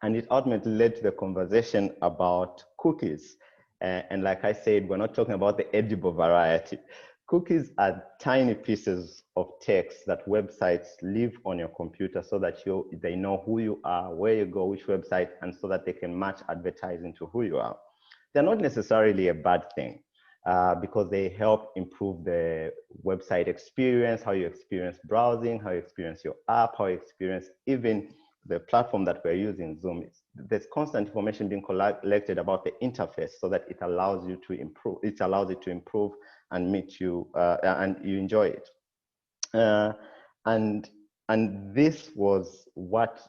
And it ultimately led to the conversation about cookies. And like I said, we're not talking about the edible variety. Cookies are tiny pieces of text that websites leave on your computer so that they know who you are, where you go, which website, and so that they can match advertising to who you are. They're not necessarily a bad thing because they help improve the website experience, how you experience browsing, how you experience your app, how you experience even the platform that we're using, Zoom. There's constant information being collected about the interface so that it allows you to improve. It allows it to improve and meet you, and you enjoy it. And this was what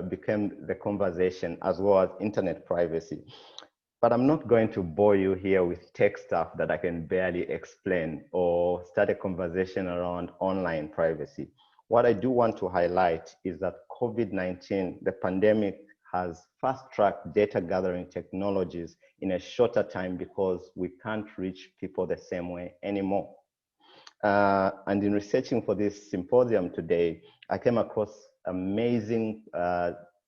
became the conversation, as well as internet privacy. But I'm not going to bore you here with tech stuff that I can barely explain or start a conversation around online privacy. What I do want to highlight is that COVID-19, the pandemic, has fast-tracked data gathering technologies in a shorter time because we can't reach people the same way anymore. And in researching for this symposium today, I came across amazing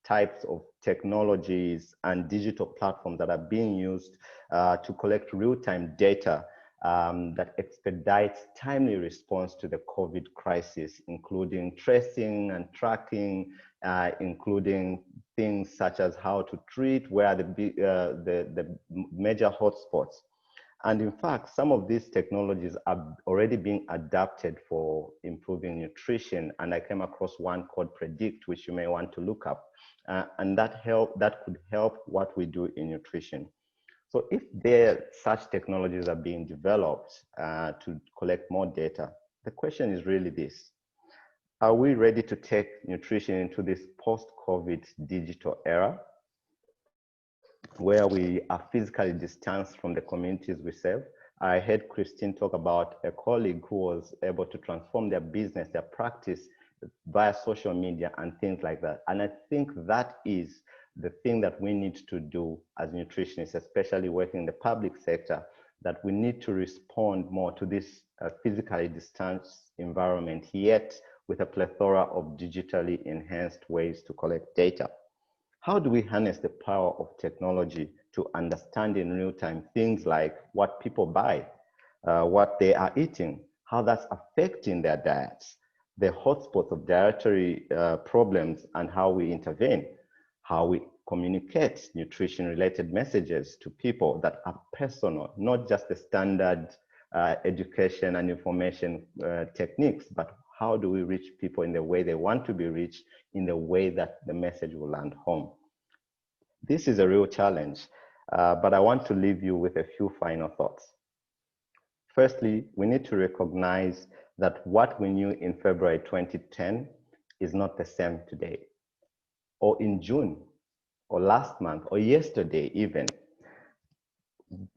types of technologies and digital platforms that are being used to collect real-time data that expedites timely response to the COVID crisis, including tracing and tracking, including things such as how to treat, where are the major hotspots. And in fact, some of these technologies are already being adapted for improving nutrition. And I came across one called Predict, which you may want to look up. And that could help what we do in nutrition. So if such technologies are being developed to collect more data, the question is really this: are we ready to take nutrition into this post-COVID digital era, where we are physically distanced from the communities we serve? I heard Christine talk about a colleague who was able to transform their business, their practice via social media and things like that. And I think that is the thing that we need to do as nutritionists, especially working in the public sector, that we need to respond more to this physically distanced environment, yet with a plethora of digitally enhanced ways to collect data. How do we harness the power of technology to understand in real time things like what people buy, what they are eating, how that's affecting their diets, the hotspots of dietary problems, and how we intervene, how we communicate nutrition-related messages to people that are personal, not just the standard education and information techniques, but how do we reach people in the way they want to be reached, in the way that the message will land home? This is a real challenge, but I want to leave you with a few final thoughts. Firstly, we need to recognize that what we knew in February 2010 is not the same today, or in June, or last month, or yesterday even.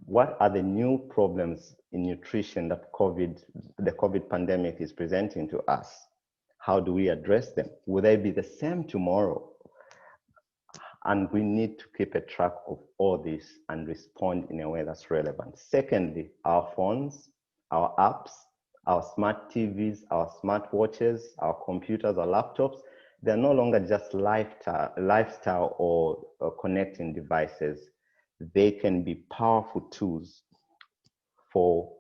What are the new problems in nutrition that the COVID pandemic is presenting to us? How do we address them? Will they be the same tomorrow? And we need to keep a track of all this and respond in a way that's relevant. Secondly, our phones, our apps, our smart TVs, our smart watches, our computers, our laptops, they're no longer just lifestyle or connecting devices. They can be powerful tools for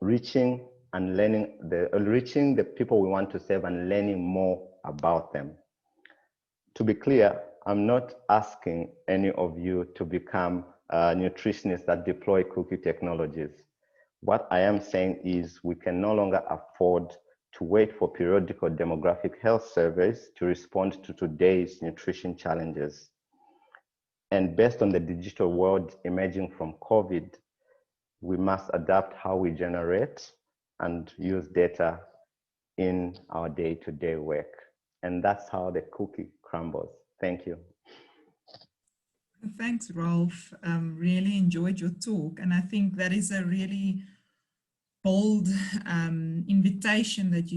reaching and learning, reaching the people we want to serve and learning more about them. To be clear, I'm not asking any of you to become nutritionists that deploy cookie technologies. What I am saying is we can no longer afford to wait for periodical demographic health surveys to respond to today's nutrition challenges. And based on the digital world emerging from COVID, we must adapt how we generate and use data in our day-to-day work. And that's how the cookie crumbles. Thank you. Thanks, Rolf. Really enjoyed your talk. And I think that is a really bold invitation that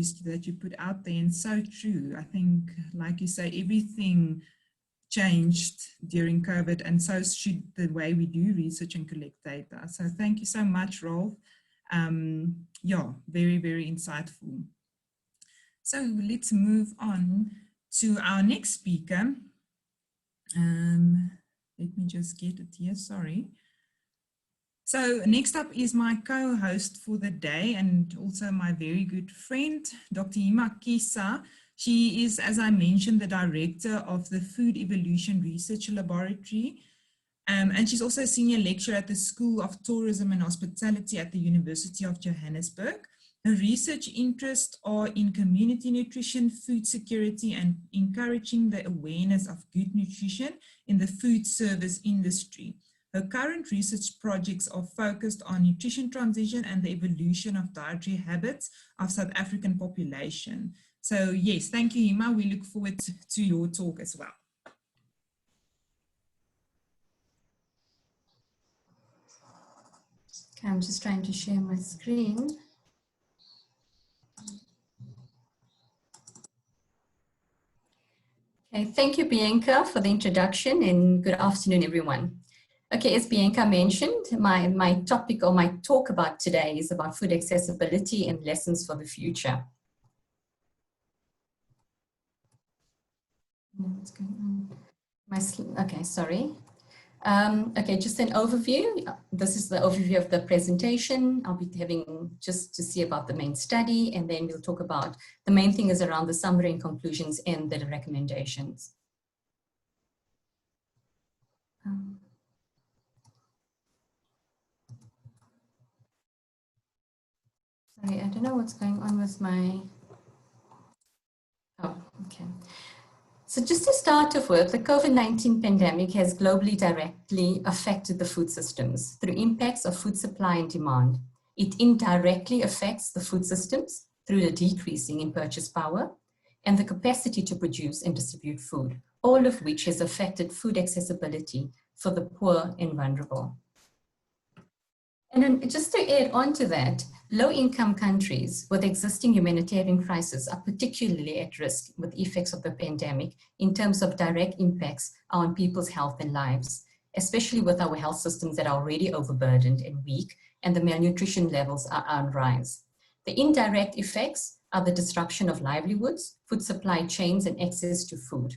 you put out there, and so true. I think, like you say, everything changed during COVID, and so should the way we do research and collect data. So thank you so much, Rolf. Yeah, very, very insightful. So let's move on to our next speaker. Let me just get it here, sorry. So next up is my co-host for the day and also my very good friend, Dr. Hima Kisa. She is, as I mentioned, the director of the Food Evolution Research Laboratory. And she's also a senior lecturer at the School of Tourism and Hospitality at the University of Johannesburg. Her research interests are in community nutrition, food security, and encouraging the awareness of good nutrition in the food service industry. Her current research projects are focused on nutrition transition and the evolution of dietary habits of South African population. So yes, thank you, Hima. We look forward to your talk as well. Okay, I'm just trying to share my screen. Okay, thank you, Bianca, for the introduction, and good afternoon, everyone. Okay, as Bianca mentioned, my topic or my talk about today is about food accessibility and lessons for the future. What's going on? Okay, sorry. Okay, just an overview. This is the overview of the presentation. I'll be having just to see about the main study, and then we'll talk about the main thing is around the summary and conclusions and the recommendations. Sorry, I don't know what's going on with my, oh, okay. So just to start off with, the COVID-19 pandemic has globally directly affected the food systems through impacts of food supply and demand. It indirectly affects the food systems through the decreasing in purchase power and the capacity to produce and distribute food, all of which has affected food accessibility for the poor and vulnerable. And then just to add on to that, low-income countries with existing humanitarian crises are particularly at risk with effects of the pandemic in terms of direct impacts on people's health and lives, especially with our health systems that are already overburdened and weak, and the malnutrition levels are on rise. The indirect effects are the disruption of livelihoods, food supply chains, and access to food.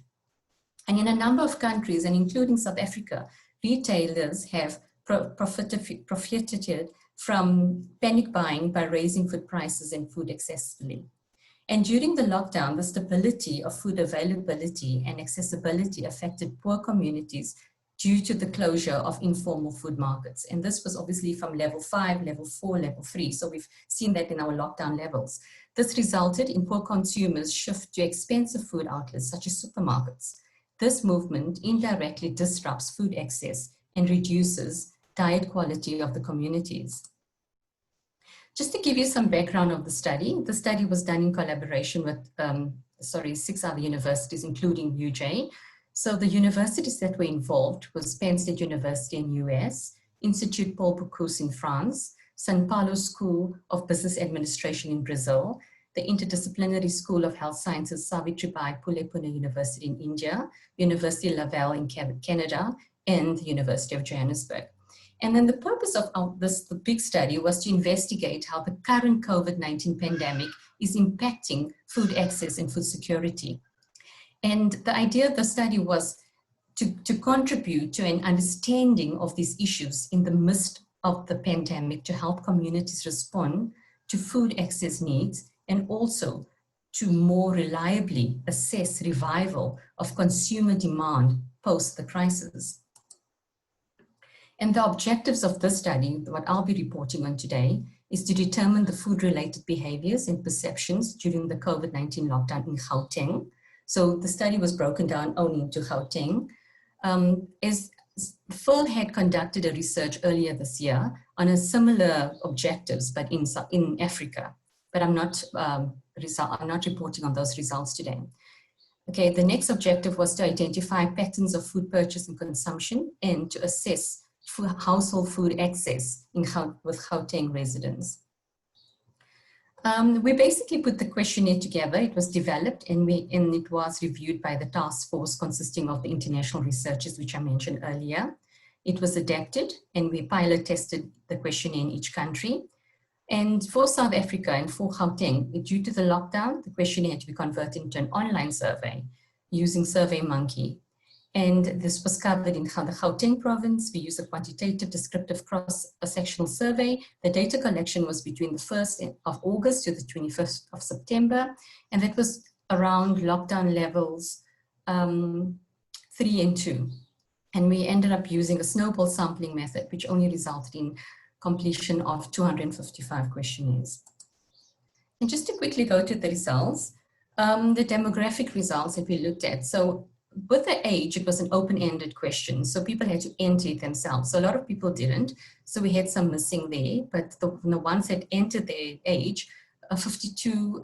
And in a number of countries, and including South Africa, retailers have profited from panic buying by raising food prices and food accessibly. And during the lockdown, the stability of food availability and accessibility affected poor communities due to the closure of informal food markets. And this was obviously from level 5, level 4, level 3. So we've seen that in our lockdown levels. This resulted in poor consumers shift to expensive food outlets such as supermarkets. This movement indirectly disrupts food access and reduces diet quality of the communities. Just to give you some background of the study was done in collaboration with 6 other universities, including UJ. So the universities that were involved was Penn State University in US, Institute Paul Bocuse in France, São Paulo School of Business Administration in Brazil, the Interdisciplinary School of Health Sciences Savitribai Phule Pune University in India, University Laval in Canada, and the University of Johannesburg. And then the purpose of the big study was to investigate how the current COVID-19 pandemic is impacting food access and food security. And the idea of the study was to contribute to an understanding of these issues in the midst of the pandemic to help communities respond to food access needs and also to more reliably assess revival of consumer demand post the crisis. And the objectives of this study, what I'll be reporting on today, is to determine the food-related behaviors and perceptions during the COVID-19 lockdown in Gauteng. So the study was broken down only into Gauteng. As FERL had conducted a research earlier this year on a similar objectives, but in Africa. But I'm not reporting on those results today. Okay, the next objective was to identify patterns of food purchase and consumption and to assess household food access with Gauteng residents. We basically put the questionnaire together. It was developed and it was reviewed by the task force consisting of the international researchers, which I mentioned earlier. It was adapted and we pilot tested the questionnaire in each country. And for South Africa and for Gauteng, due to the lockdown, the questionnaire had to be converted into an online survey using SurveyMonkey. And this was covered in the Gauteng province. We used a quantitative descriptive cross-sectional survey. The data collection was between the 1st of August to the 21st of September. And that was around lockdown levels 3 and 2. And we ended up using a snowball sampling method, which only resulted in completion of 255 questionnaires. And just to quickly go to the results, the demographic results that we looked at. So with the age, it was an open-ended question. So people had to enter it themselves. So a lot of people didn't. So we had some missing there, but the ones that entered their age, 52,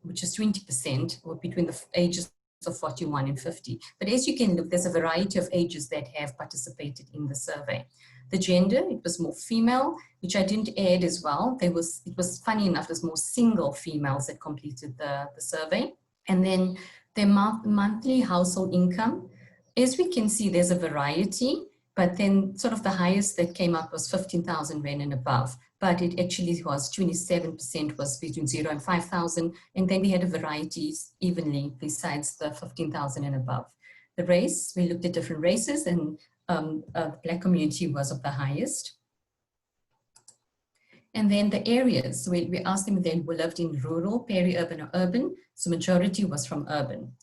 which is 20%, were between the ages of 41 and 50. But as you can look, there's a variety of ages that have participated in the survey. The gender, it was more female, which I didn't add as well. It was funny enough, there's more single females that completed the survey. And then their monthly household income. As we can see, there's a variety, but then sort of the highest that came up was 15,000 Rand and above. But it actually was 27% was between 0 and 5,000. And then we had a variety evenly besides the 15,000 and above. The race, we looked at different races and the Black community was of the highest. And then the areas, we asked them if they lived in rural, peri-urban or urban. So majority was from urban.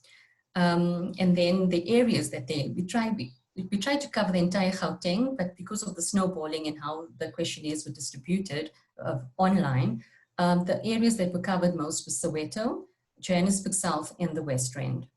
And then the areas that we tried to cover the entire Gauteng, but because of the snowballing and how the questionnaires were distributed online, the areas that were covered most was Soweto, Johannesburg South, and the West Rand.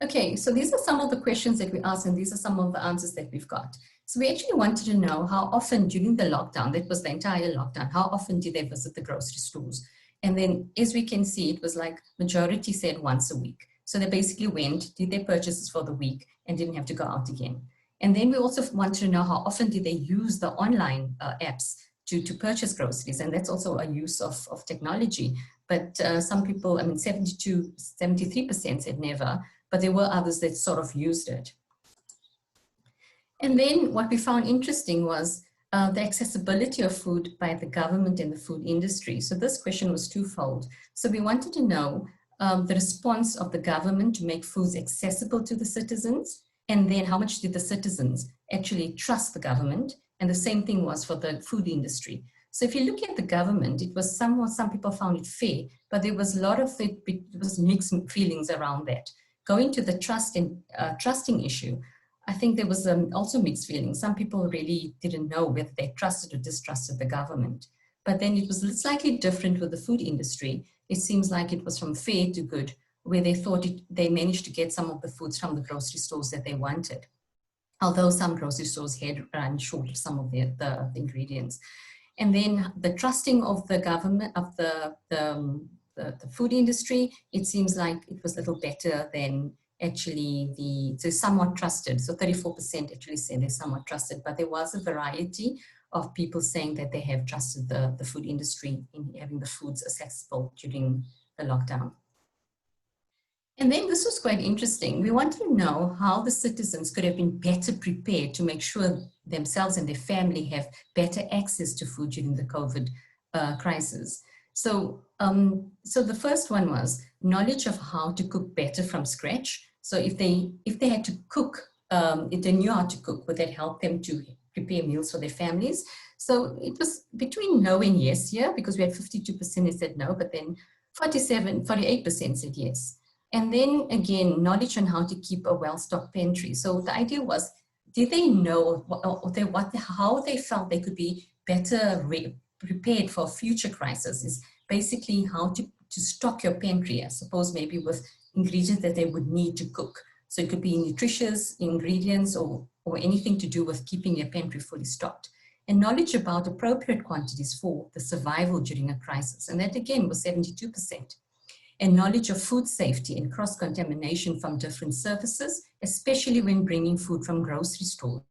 Okay, so these are some of the questions that we asked, and these are some of the answers that we've got. So we actually wanted to know how often during the lockdown, that was the entire lockdown, how often did they visit the grocery stores? And then as we can see, it was like majority said once a week. So they basically went, did their purchases for the week and didn't have to go out again. And then we also wanted to know how often did they use the online apps to purchase groceries. And that's also a use of technology. But some people, I mean, 73% said never, but there were others that sort of used it. And then what we found interesting was the accessibility of food by the government and the food industry. So this question was twofold. So we wanted to know the response of the government to make foods accessible to the citizens, and then how much did the citizens actually trust the government? And the same thing was for the food industry. So if you look at the government, it was somewhat, some people found it fair, but there was a lot of it was mixed feelings around that. Going to the trust and trusting issue, I think there was also mixed feelings. Some people really didn't know whether they trusted or distrusted the government. But then it was slightly different with the food industry. It seems like it was from fair to good, where they thought they managed to get some of the foods from the grocery stores that they wanted. Although some grocery stores had run short of some of the ingredients. And then the trusting of the government, of the food industry, it seems like it was a little better than actually so somewhat trusted. So 34% actually said they're somewhat trusted, but there was a variety of people saying that they have trusted the food industry in having the foods accessible during the lockdown. And then this was quite interesting. We wanted to know how the citizens could have been better prepared to make sure themselves and their family have better access to food during the COVID crisis. So, so the first one was knowledge of how to cook better from scratch. So if they had to cook, if they knew how to cook, would that help them to prepare meals for their families? So it was between no and yes here, because we had 52% that said no, but then 48% said yes. And then again, knowledge on how to keep a well-stocked pantry. So the idea was, did they know how they felt they could be better prepared for future crises? Is basically how to stock your pantry, I suppose, maybe with ingredients that they would need to cook. So it could be nutritious ingredients or or anything to do with keeping your pantry fully stocked, and knowledge about appropriate quantities for the survival during a crisis. And that again was 72%. And knowledge of food safety and cross-contamination from different surfaces, especially when bringing food from grocery stores.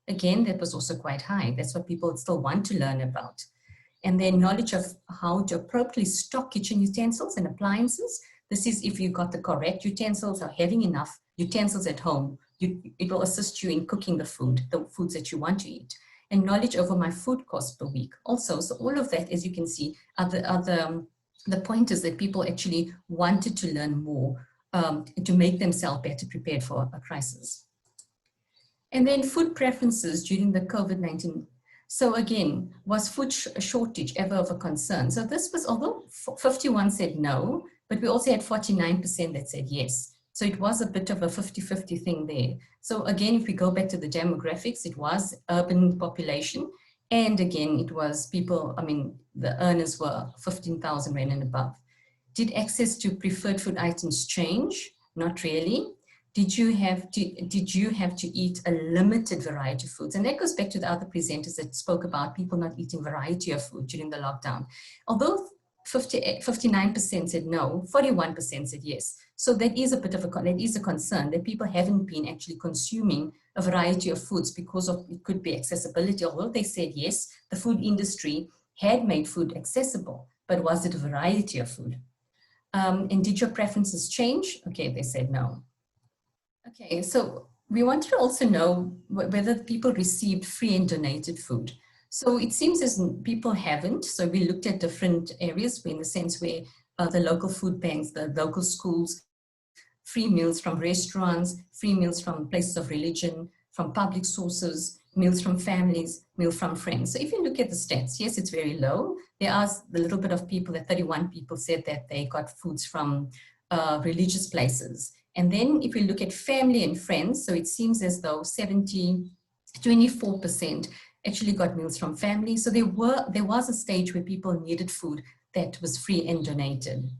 Again, that was also quite high. That's what people still want to learn about. And then knowledge of how to appropriately stock kitchen utensils and appliances. This is if you got the correct utensils or having enough utensils at home, it will assist you in cooking the foods that you want to eat. And knowledge over my food cost per week also. So all of that, as you can see, are the pointers that people actually wanted to learn more to make themselves better prepared for a crisis. And then food preferences during the COVID-19. So again, was food shortage ever of a concern? So this was, although 51 said no, but we also had 49% that said yes. So it was a bit of a 50-50 thing there. So again, if we go back to the demographics, it was urban population. And again, it was people, I mean, the earners were 15,000 Rand and above. Did access to preferred food items change? Not really. Did you have to eat a limited variety of foods? And that goes back to the other presenters that spoke about people not eating variety of food during the lockdown. Although 59% said no, 41% said yes. So that is a bit of a concern that people haven't been actually consuming a variety of foods because of, it could be accessibility. Although they said yes, the food industry had made food accessible, but was it a variety of food? And did your preferences change? Okay, they said no. Okay, so we wanted to also know whether people received free and donated food. So it seems as people haven't. So we looked at different areas in the sense where the local food banks, the local schools, free meals from restaurants, free meals from places of religion, from public sources, meals from families, meals from friends. So if you look at the stats, yes, it's very low. There are the little bit of people, that 31 people said that they got foods from religious places. And then if we look at family and friends, so it seems as though 24% actually got meals from family. So there was a stage where people needed food that was free and donated.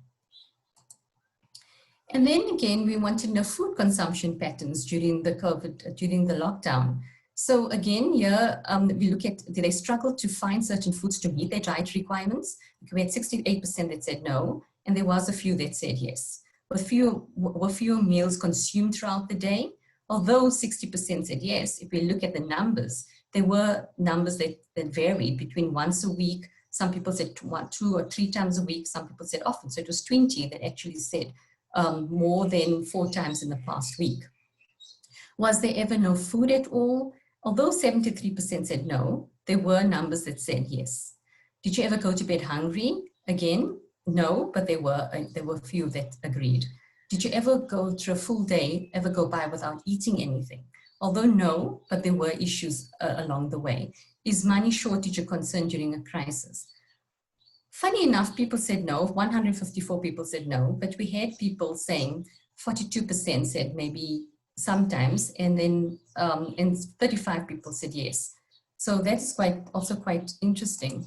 And then again, we wanted to know food consumption patterns during the lockdown. So again, here we look at, did they struggle to find certain foods to meet their dietary requirements? We had 68% that said no, and there was a few that said yes. Were fewer meals consumed throughout the day? Although 60% said yes, if we look at the numbers, there were numbers that varied between once a week. Some people said 2 or 3 times a week. Some people said often. So it was 20 that actually said more than 4 times in the past week. Was there ever no food at all? Although 73% said no, there were numbers that said yes. Did you ever go to bed hungry? Again, no, but there were a few that agreed. Did you ever go through a full day, ever go by without eating anything? Although no, but there were issues along the way. Is money shortage a concern during a crisis? Funny enough, people said no. 154 people said no, but we had people saying 42% said maybe sometimes, and then and 35 people said yes. So that's also quite interesting.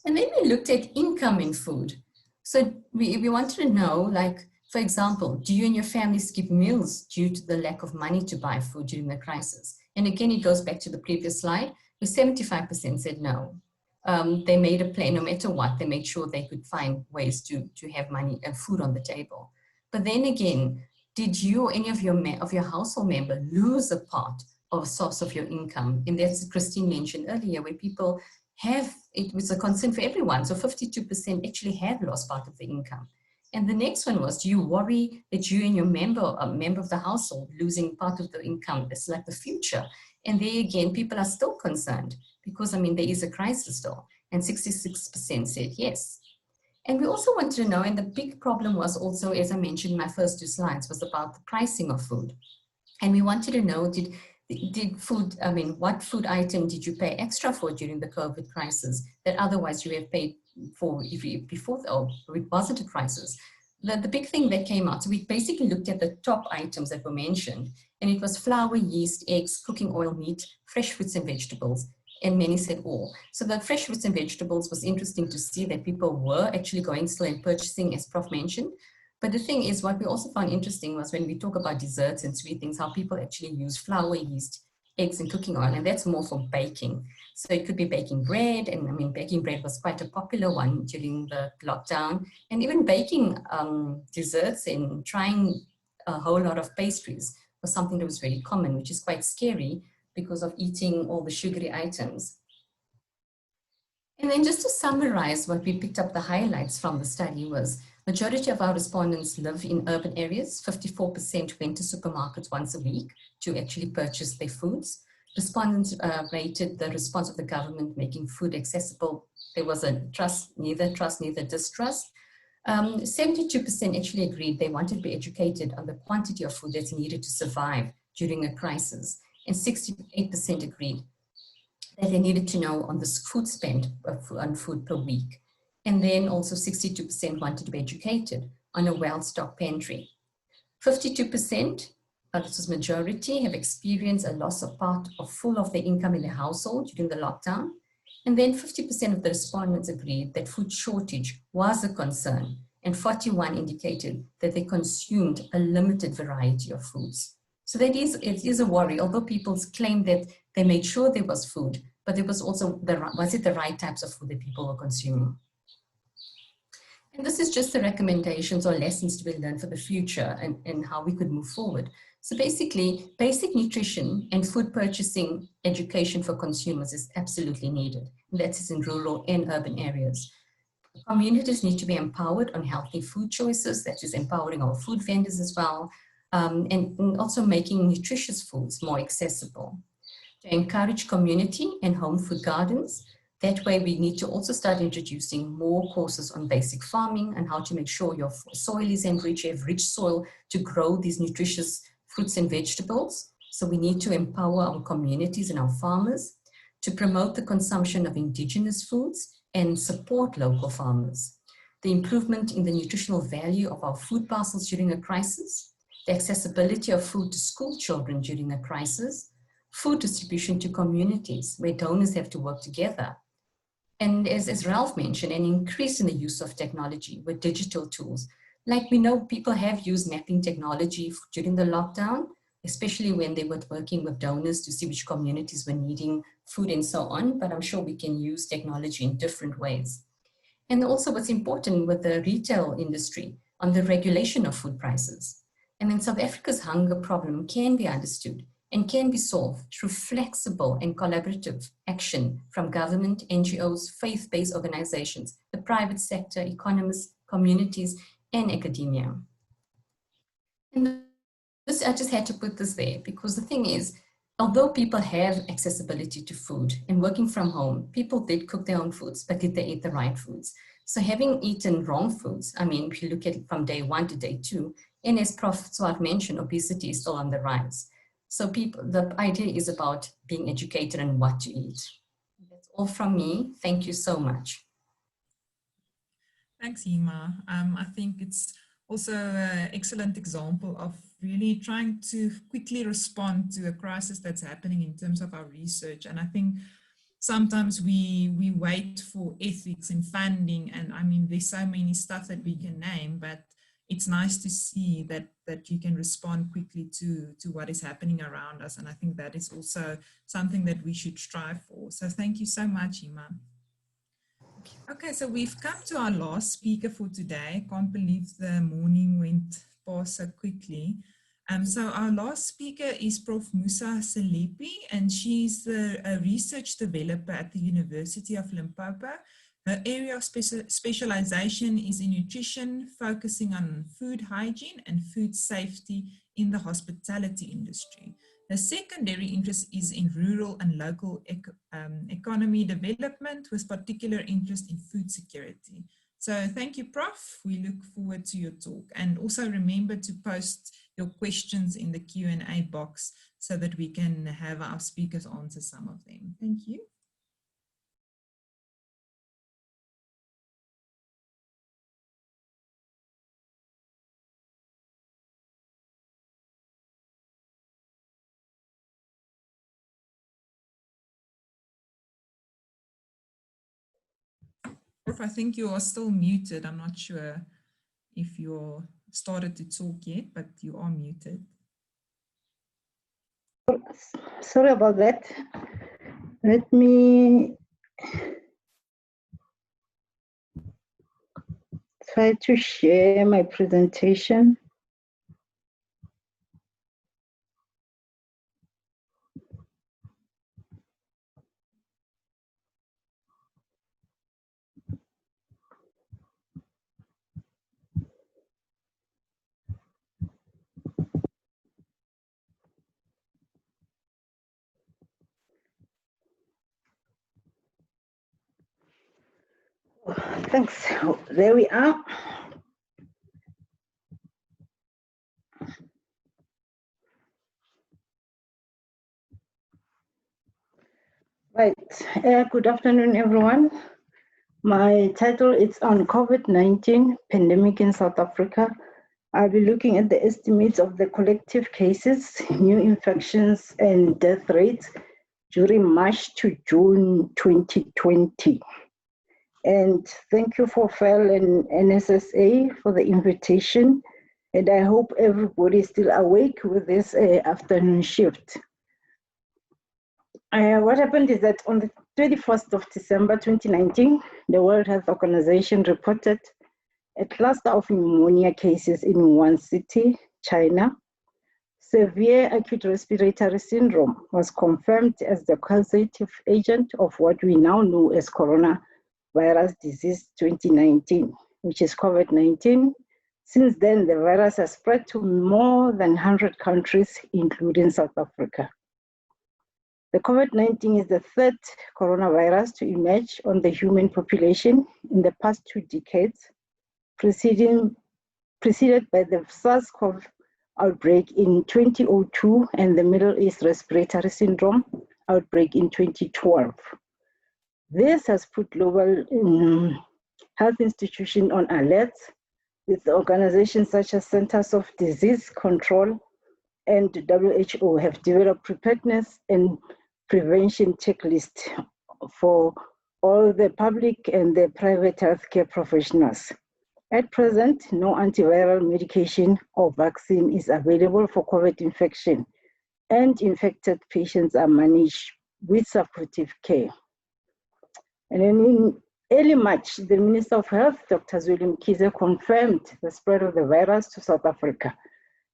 And then we looked at income in food. So we wanted to know, like, for example, do you and your family skip meals due to the lack of money to buy food during the crisis? And again, it goes back to the previous slide, where 75% said no. They made a plan, no matter what, they made sure they could find ways to have money and food on the table. But then again, did you or any of your household member lose a part of a source of your income? And that's Christine mentioned earlier, where people it was a concern for everyone. So 52% actually have lost part of the income. And the next one was, do you worry that you and your member of the household losing part of the income? It's like the future. And there again, people are still concerned because, I mean, there is a crisis still. And 66% said yes. And we also wanted to know, and the big problem was also, as I mentioned in my first 2 slides, was about the pricing of food. And we wanted to know, what food item did you pay extra for during the COVID crisis that otherwise you have paid for before, or it wasn't a crisis? The big thing that came out, so we basically looked at the top items that were mentioned, and it was flour, yeast, eggs, cooking oil, meat, fresh fruits and vegetables, and many said all. So the fresh fruits and vegetables was interesting to see that people were actually going still and purchasing, as Prof mentioned, But the thing is, what we also found interesting was when we talk about desserts and sweet things, how people actually use flour, yeast, eggs, and cooking oil, and that's more for baking. So it could be baking bread, and I mean, baking bread was quite a popular one during the lockdown, and even baking desserts and trying a whole lot of pastries was something that was very common, which is quite scary because of eating all the sugary items. And then just to summarize what we picked up, the highlights from the study was majority of our respondents live in urban areas. 54% went to supermarkets once a week to actually purchase their foods. Respondents rated the response of the government making food accessible. There was a neither distrust. 72% actually agreed they wanted to be educated on the quantity of food that's needed to survive during a crisis. And 68% agreed that they needed to know on the food spent on food per week. And then also 62% wanted to be educated on a well-stocked pantry. 52%, this is majority, have experienced a loss of part or full of their income in their household during the lockdown. And then 50% of the respondents agreed that food shortage was a concern, and 41 indicated that they consumed a limited variety of foods. So it is a worry, although people claim that they made sure there was food, but there was also, was it the right types of food that people were consuming? And this is just the recommendations or lessons to be learned for the future and how we could move forward. So basically, basic nutrition and food purchasing education for consumers is absolutely needed. And that is in rural and urban areas. Communities need to be empowered on healthy food choices, that is empowering our food vendors as well, and also making nutritious foods more accessible. To encourage community and home food gardens. That way we need to also start introducing more courses on basic farming and how to make sure your soil is enriched, you have rich soil to grow these nutritious fruits and vegetables. So we need to empower our communities and our farmers to promote the consumption of indigenous foods and support local farmers. The improvement in the nutritional value of our food parcels during a crisis, the accessibility of food to school children during a crisis, food distribution to communities where donors have to work together. And as Ralph mentioned, an increase in the use of technology with digital tools. Like we know people have used mapping technology during the lockdown, especially when they were working with donors to see which communities were needing food and so on, but I'm sure we can use technology in different ways. And also what's important with the retail industry on the regulation of food prices. And then South Africa's hunger problem can be understood and can be solved through flexible and collaborative action from government, NGOs, faith-based organizations, the private sector, economists, communities, and academia. And this, I just had to put this there because the thing is, although people have accessibility to food and working from home, people did cook their own foods, but did they eat the right foods? So having eaten wrong foods, I mean, if you look at it from day 1 to day 2, and as Prof. Swart mentioned, obesity is still on the rise. So the idea is about being educated on what to eat. That's all from me. Thank you so much. Thanks, Hima. I think it's also an excellent example of really trying to quickly respond to a crisis that's happening in terms of our research. And I think sometimes we wait for ethics and funding, and I mean, there's so many stuff that we can name, but it's nice to see that you can respond quickly to what is happening around us. And I think that is also something that we should strive for. So thank you so much, Hima. Okay, so we've come to our last speaker for today. I can't believe the morning went past so quickly. So our last speaker is Prof. Musa Selepi, and she's a research developer at the University of Limpopo. Her area of specialization is in nutrition, focusing on food hygiene and food safety in the hospitality industry. Her secondary interest is in rural and local economy development with particular interest in food security. So thank you, Prof. We look forward to your talk. And also remember to post your questions in the Q&A box so that we can have our speakers answer some of them. Thank you. Prof, I think you are still muted. I'm not sure if you're started to talk yet, but you are muted. Sorry about that. Let me try to share my presentation. Thanks. There we are. Right. Good afternoon, everyone. My title is on COVID-19 pandemic in South Africa. I'll be looking at the estimates of the collective cases, new infections, and death rates during March to June 2020. And thank you for FERL and NSSA for the invitation. And I hope everybody is still awake with this afternoon shift. What happened is that on the 31st of December 2019, the World Health Organization reported a cluster of pneumonia cases in one city, China. Severe acute respiratory syndrome was confirmed as the causative agent of what we now know as coronavirus disease 2019, which is COVID-19. Since then, the virus has spread to more than 100 countries, including South Africa. The COVID-19 is the third coronavirus to emerge on the human population in the past 2 decades, preceded by the SARS-CoV outbreak in 2002 and the Middle East respiratory syndrome outbreak in 2012. This has put global health institutions on alert, with organizations such as Centers of Disease Control and WHO have developed preparedness and prevention checklists for all the public and the private healthcare professionals. At present, no antiviral medication or vaccine is available for COVID infection, and infected patients are managed with supportive care. And then in early March, the Minister of Health, Dr. Mkhize, confirmed the spread of the virus to South Africa.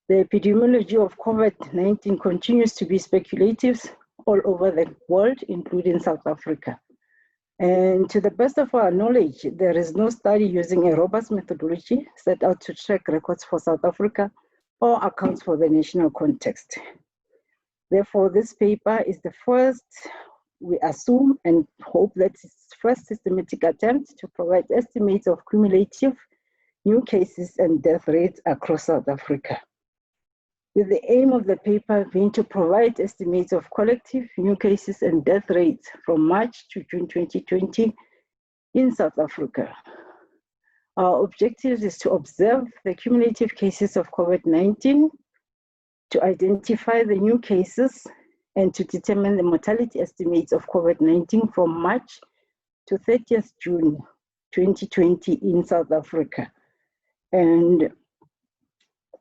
The epidemiology of COVID-19 continues to be speculative all over the world, including South Africa. And to the best of our knowledge, there is no study using a robust methodology set out to track records for South Africa or accounts for the national context. Therefore, this paper is the first, we assume and hope that it's the first systematic attempt to provide estimates of cumulative new cases and death rates across South Africa, with the aim of the paper being to provide estimates of collective new cases and death rates from March to June 2020 in South Africa. Our objective is to observe the cumulative cases of COVID-19, to identify the new cases, and to determine the mortality estimates of COVID-19 from March to 30th June 2020 in South Africa. And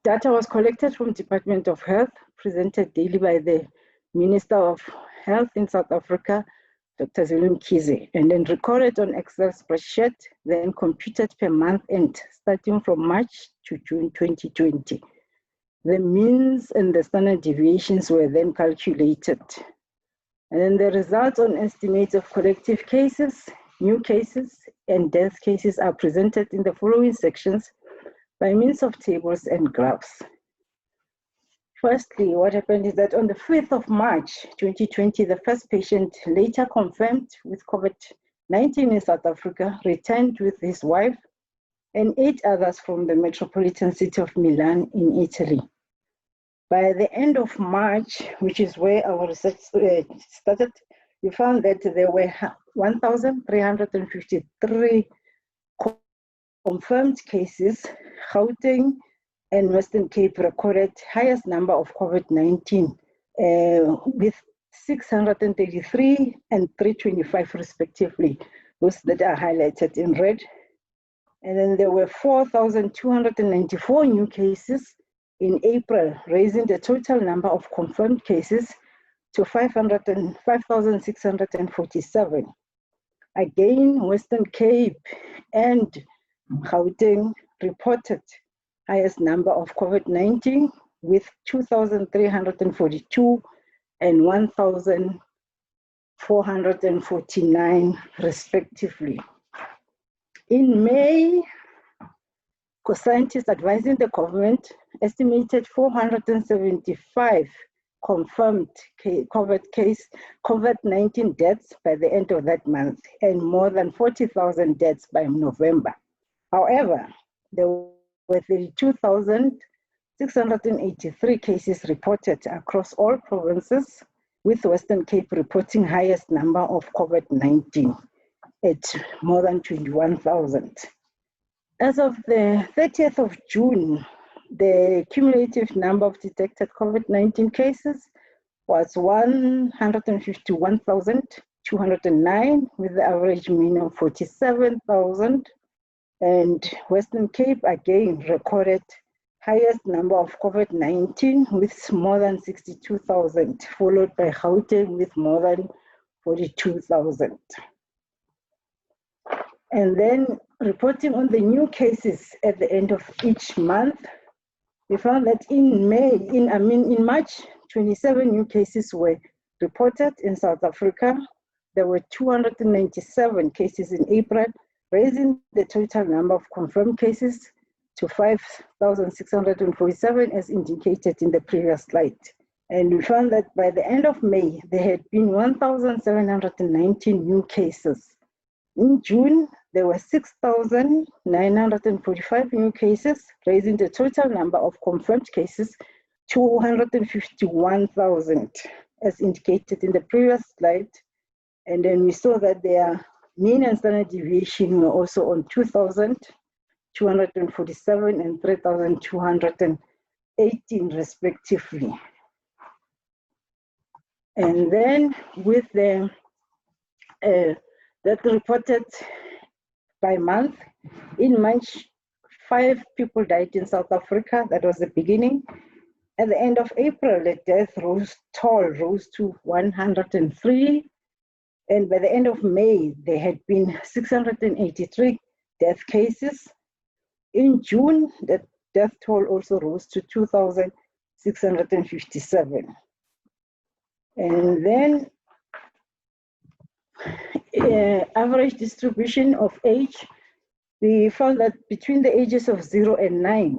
data was collected from Department of Health, presented daily by the Minister of Health in South Africa, Dr. Mkhize, and then recorded on Excel spreadsheet, then computed per month end, starting from March to June 2020. The means and the standard deviations were then calculated. And then the results on estimates of collective cases, new cases, and death cases are presented in the following sections by means of tables and graphs. Firstly, what happened is that on the 5th of March 2020, the first patient, later confirmed with COVID-19 in South Africa, returned with his wife and 8 others from the metropolitan city of Milan in Italy. By the end of March, which is where our research started, we found that there were 1,353 confirmed cases. Gauteng and Western Cape recorded highest number of COVID-19 with 633 and 325 respectively, those that are highlighted in red. And then there were 4,294 new cases in April, raising the total number of confirmed cases to 5,647. Again, Western Cape and Gauteng reported highest number of COVID-19 with 2,342 and 1,449 respectively. In May, scientists advising the government estimated 475 confirmed COVID-19 deaths by the end of that month and more than 40,000 deaths by November. However, there were 32,683 cases reported across all provinces, with Western Cape reporting highest number of COVID-19 at more than 21,000. As of the 30th of June, the cumulative number of detected COVID-19 cases was 151,209, with the average mean of 47,000. And Western Cape again recorded highest number of COVID-19 with more than 62,000, followed by Gauteng with more than 42,000. And then reporting on the new cases at the end of each month, we found that in March, 27 new cases were reported in South Africa. There were 297 cases in April, raising the total number of confirmed cases to 5,647 as indicated in the previous slide. And we found that by the end of May, there had been 1,719 new cases. In June, there were 6,945 new cases, raising the total number of confirmed cases to 151,000, as indicated in the previous slide. And then we saw that their mean and standard deviation were also on 2,247 and 3,218 respectively. And then with the that reported by month, in March, 5 people died in South Africa. That was the beginning. At the end of April, the death toll rose to 103. And by the end of May, there had been 683 death cases. In June, the death toll also rose to 2,657. And then average distribution of age, we found that between the ages of 0 and 9,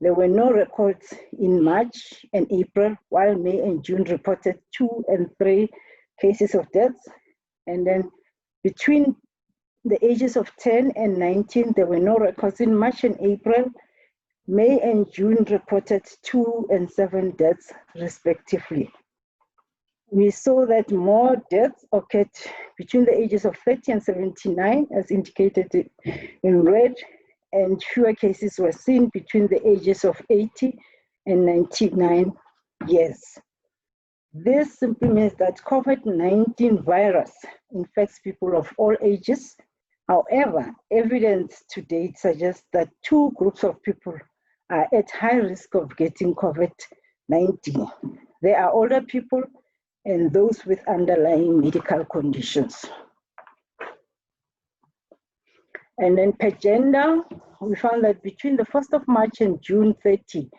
there were no records in March and April, while May and June reported 2 and 3 cases of deaths. And then between the ages of 10 and 19, there were no records in March and April. May and June reported 2 and 7 deaths respectively. We saw that more deaths occurred between the ages of 30 and 79, as indicated in red, and fewer cases were seen between the ages of 80 and 99 years. This simply means that COVID-19 virus infects people of all ages. However, evidence to date suggests that 2 groups of people are at high risk of getting COVID-19. They are older people and those with underlying medical conditions. And then per gender, we found that between the 1st of March and June 30,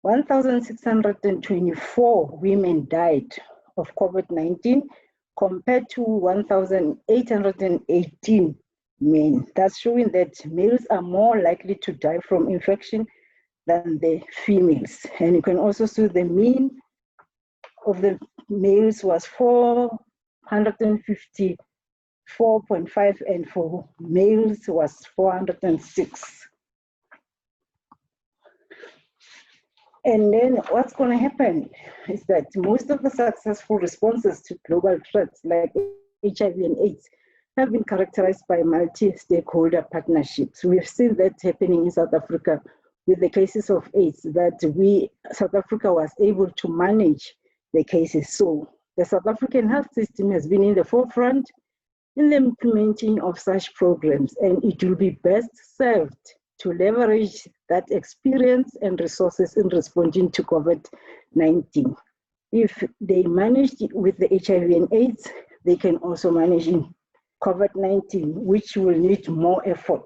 1,624 women died of COVID-19 compared to 1,818 men. That's showing that males are more likely to die from infection than the females. And you can also see the mean of the males was 454.5, and for males was 406. And then what's going to happen is that most of the successful responses to global threats like HIV and AIDS have been characterized by multi-stakeholder partnerships. We've seen that happening in South Africa with the cases of AIDS, that South Africa was able to manage the cases. So the South African health system has been in the forefront, in the implementing of such programs, and it will be best served to leverage that experience and resources in responding to COVID-19. If they managed with the HIV and AIDS, they can also manage in COVID-19, which will need more effort.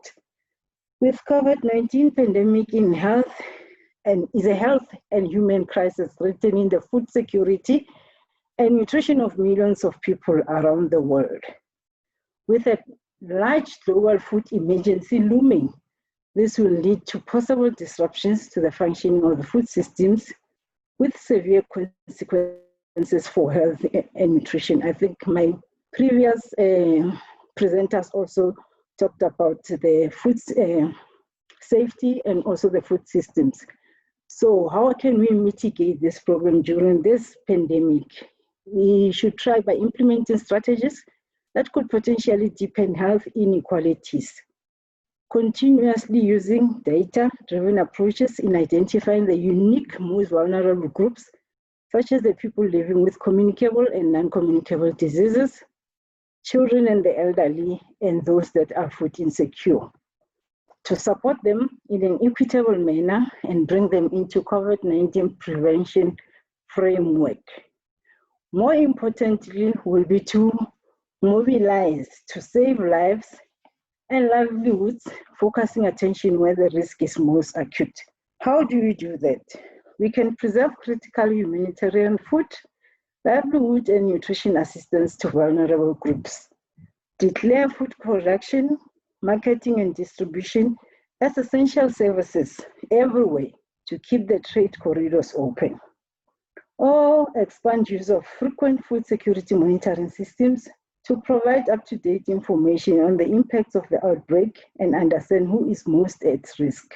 With COVID-19 pandemic in health, and is a health and human crisis threatening the food security and nutrition of millions of people around the world. With a large global food emergency looming, this will lead to possible disruptions to the functioning of the food systems with severe consequences for health and nutrition. I think my previous presenters also talked about the food safety and also the food systems. So how can we mitigate this problem during this pandemic? We should try by implementing strategies that could potentially deepen health inequalities, continuously using data-driven approaches in identifying the unique most vulnerable groups, such as the people living with communicable and non-communicable diseases, children and the elderly, and those that are food insecure, to support them in an equitable manner and bring them into COVID-19 prevention framework. More importantly, will be to mobilize to save lives and livelihoods, focusing attention where the risk is most acute. How do we do that? We can preserve critical humanitarian food, livelihood, and nutrition assistance to vulnerable groups. Declare food production, marketing, and distribution as essential services everywhere to keep the trade corridors open. Or expand use of frequent food security monitoring systems to provide up-to-date information on the impacts of the outbreak and understand who is most at risk.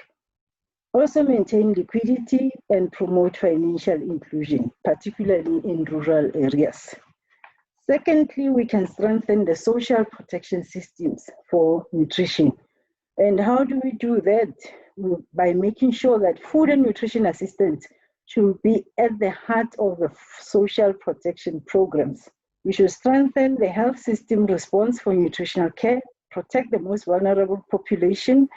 Also maintain liquidity and promote financial inclusion, particularly in rural areas. Secondly, we can strengthen the social protection systems for nutrition. And how do we do that? By making sure that food and nutrition assistance should be at the heart of the social protection programs. We should strengthen the health system response for nutritional care, protect the most vulnerable population,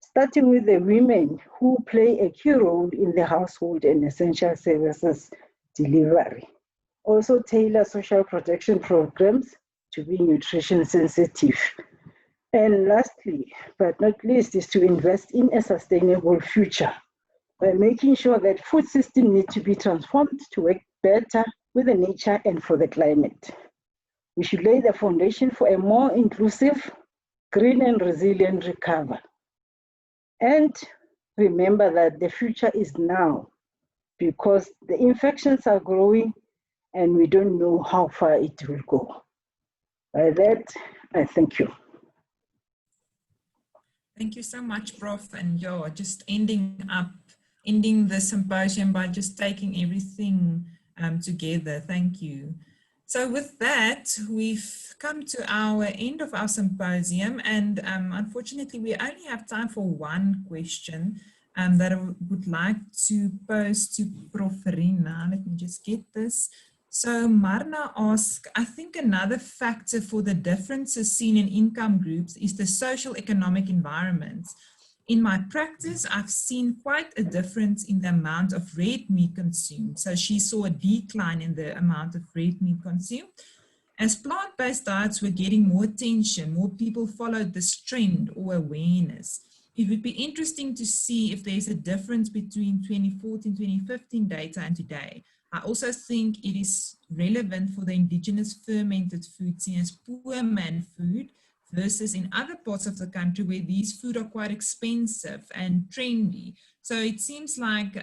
starting with the women who play a key role in the household and essential services delivery. Also tailor social protection programs to be nutrition sensitive. And lastly, but not least, is to invest in a sustainable future by making sure that food systems need to be transformed to work better with the nature and for the climate. We should lay the foundation for a more inclusive, green and resilient recovery. And remember that the future is now, because the infections are growing and we don't know how far it will go. By that, I thank you. Thank you so much, Prof. And you're just ending the symposium by just taking everything together. Thank you. So with that, we've come to our end of our symposium, and unfortunately, we only have time for one question that I would like to pose to Prof. Rina. Let me just get this. So Marna asks, I think another factor for the differences seen in income groups is the social economic environment. In my practice, I've seen quite a difference in the amount of red meat consumed. So she saw a decline in the amount of red meat consumed. As plant-based diets were getting more attention, more people followed this trend or awareness. It would be interesting to see if there's a difference between 2014, 2015 data and today. I also think it is relevant for the indigenous fermented food seen as poor man food versus in other parts of the country where these food are quite expensive and trendy. So it seems like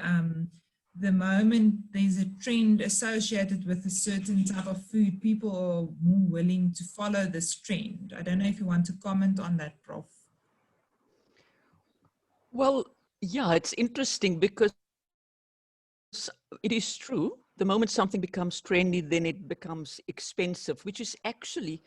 the moment there's a trend associated with a certain type of food, people are more willing to follow this trend. I don't know if you want to comment on that, Prof. Well, yeah, it's interesting because it is true. The moment something becomes trendy, then it becomes expensive, which is actually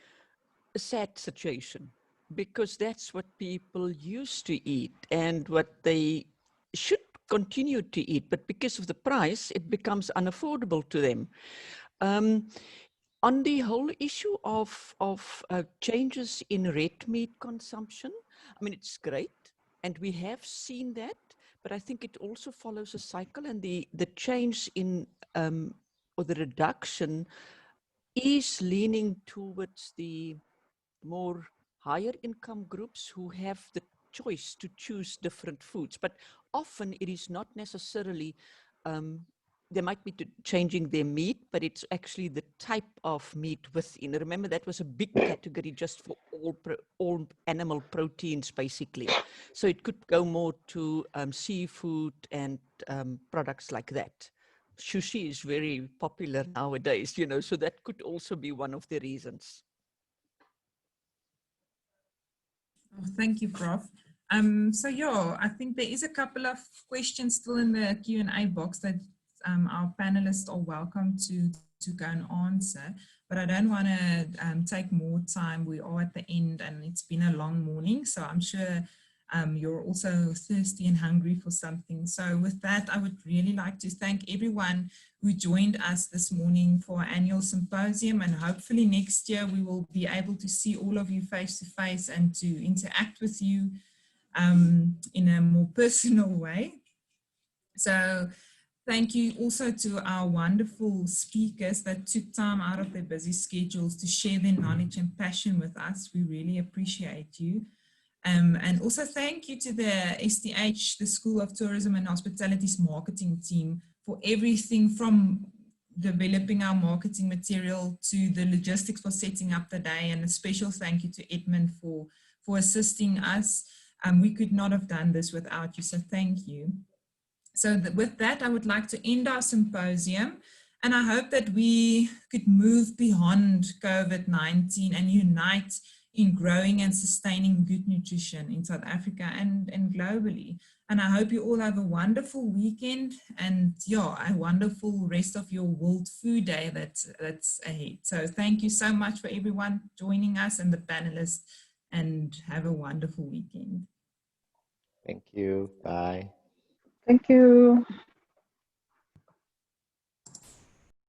a sad situation because that's what people used to eat and what they should continue to eat. But because of the price, it becomes unaffordable to them. On the whole issue of changes in red meat consumption, I mean, it's great, and we have seen that, but I think it also follows a cycle, and the change in or the reduction is leaning towards the more higher income groups who have the choice to choose different foods. But often it is not necessarily, they might be changing their meat, but it's actually the type of meat within. Remember, that was a big category just for all animal proteins, basically. So it could go more to seafood and products like that. Sushi is very popular nowadays, you know, so that could also be one of the reasons. Oh, thank you, Prof. So yeah, I think there is a couple of questions still in the Q&A box that our panelists are welcome to go and answer, but I don't want to take more time. We are at the end and it's been a long morning, so I'm sure you're also thirsty and hungry for something. So with that, I would really like to thank everyone who joined us this morning for our annual symposium, and hopefully next year we will be able to see all of you face to face and to interact with you in a more personal way. So thank you also to our wonderful speakers that took time out of their busy schedules to share their knowledge and passion with us. We really appreciate you. And also thank you to the STH, the School of Tourism and Hospitality's marketing team, for everything from developing our marketing material to the logistics for setting up the day, and a special thank you to Edmund for assisting us. We could not have done this without you, so thank you. So with that, I would like to end our symposium, and I hope that we could move beyond COVID-19 and unite in growing and sustaining good nutrition in South Africa and globally. And I hope you all have a wonderful weekend and yeah, a wonderful rest of your World Food Day that's ahead. So thank you so much for everyone joining us and the panelists, and have a wonderful weekend. Thank you. Bye. Thank you.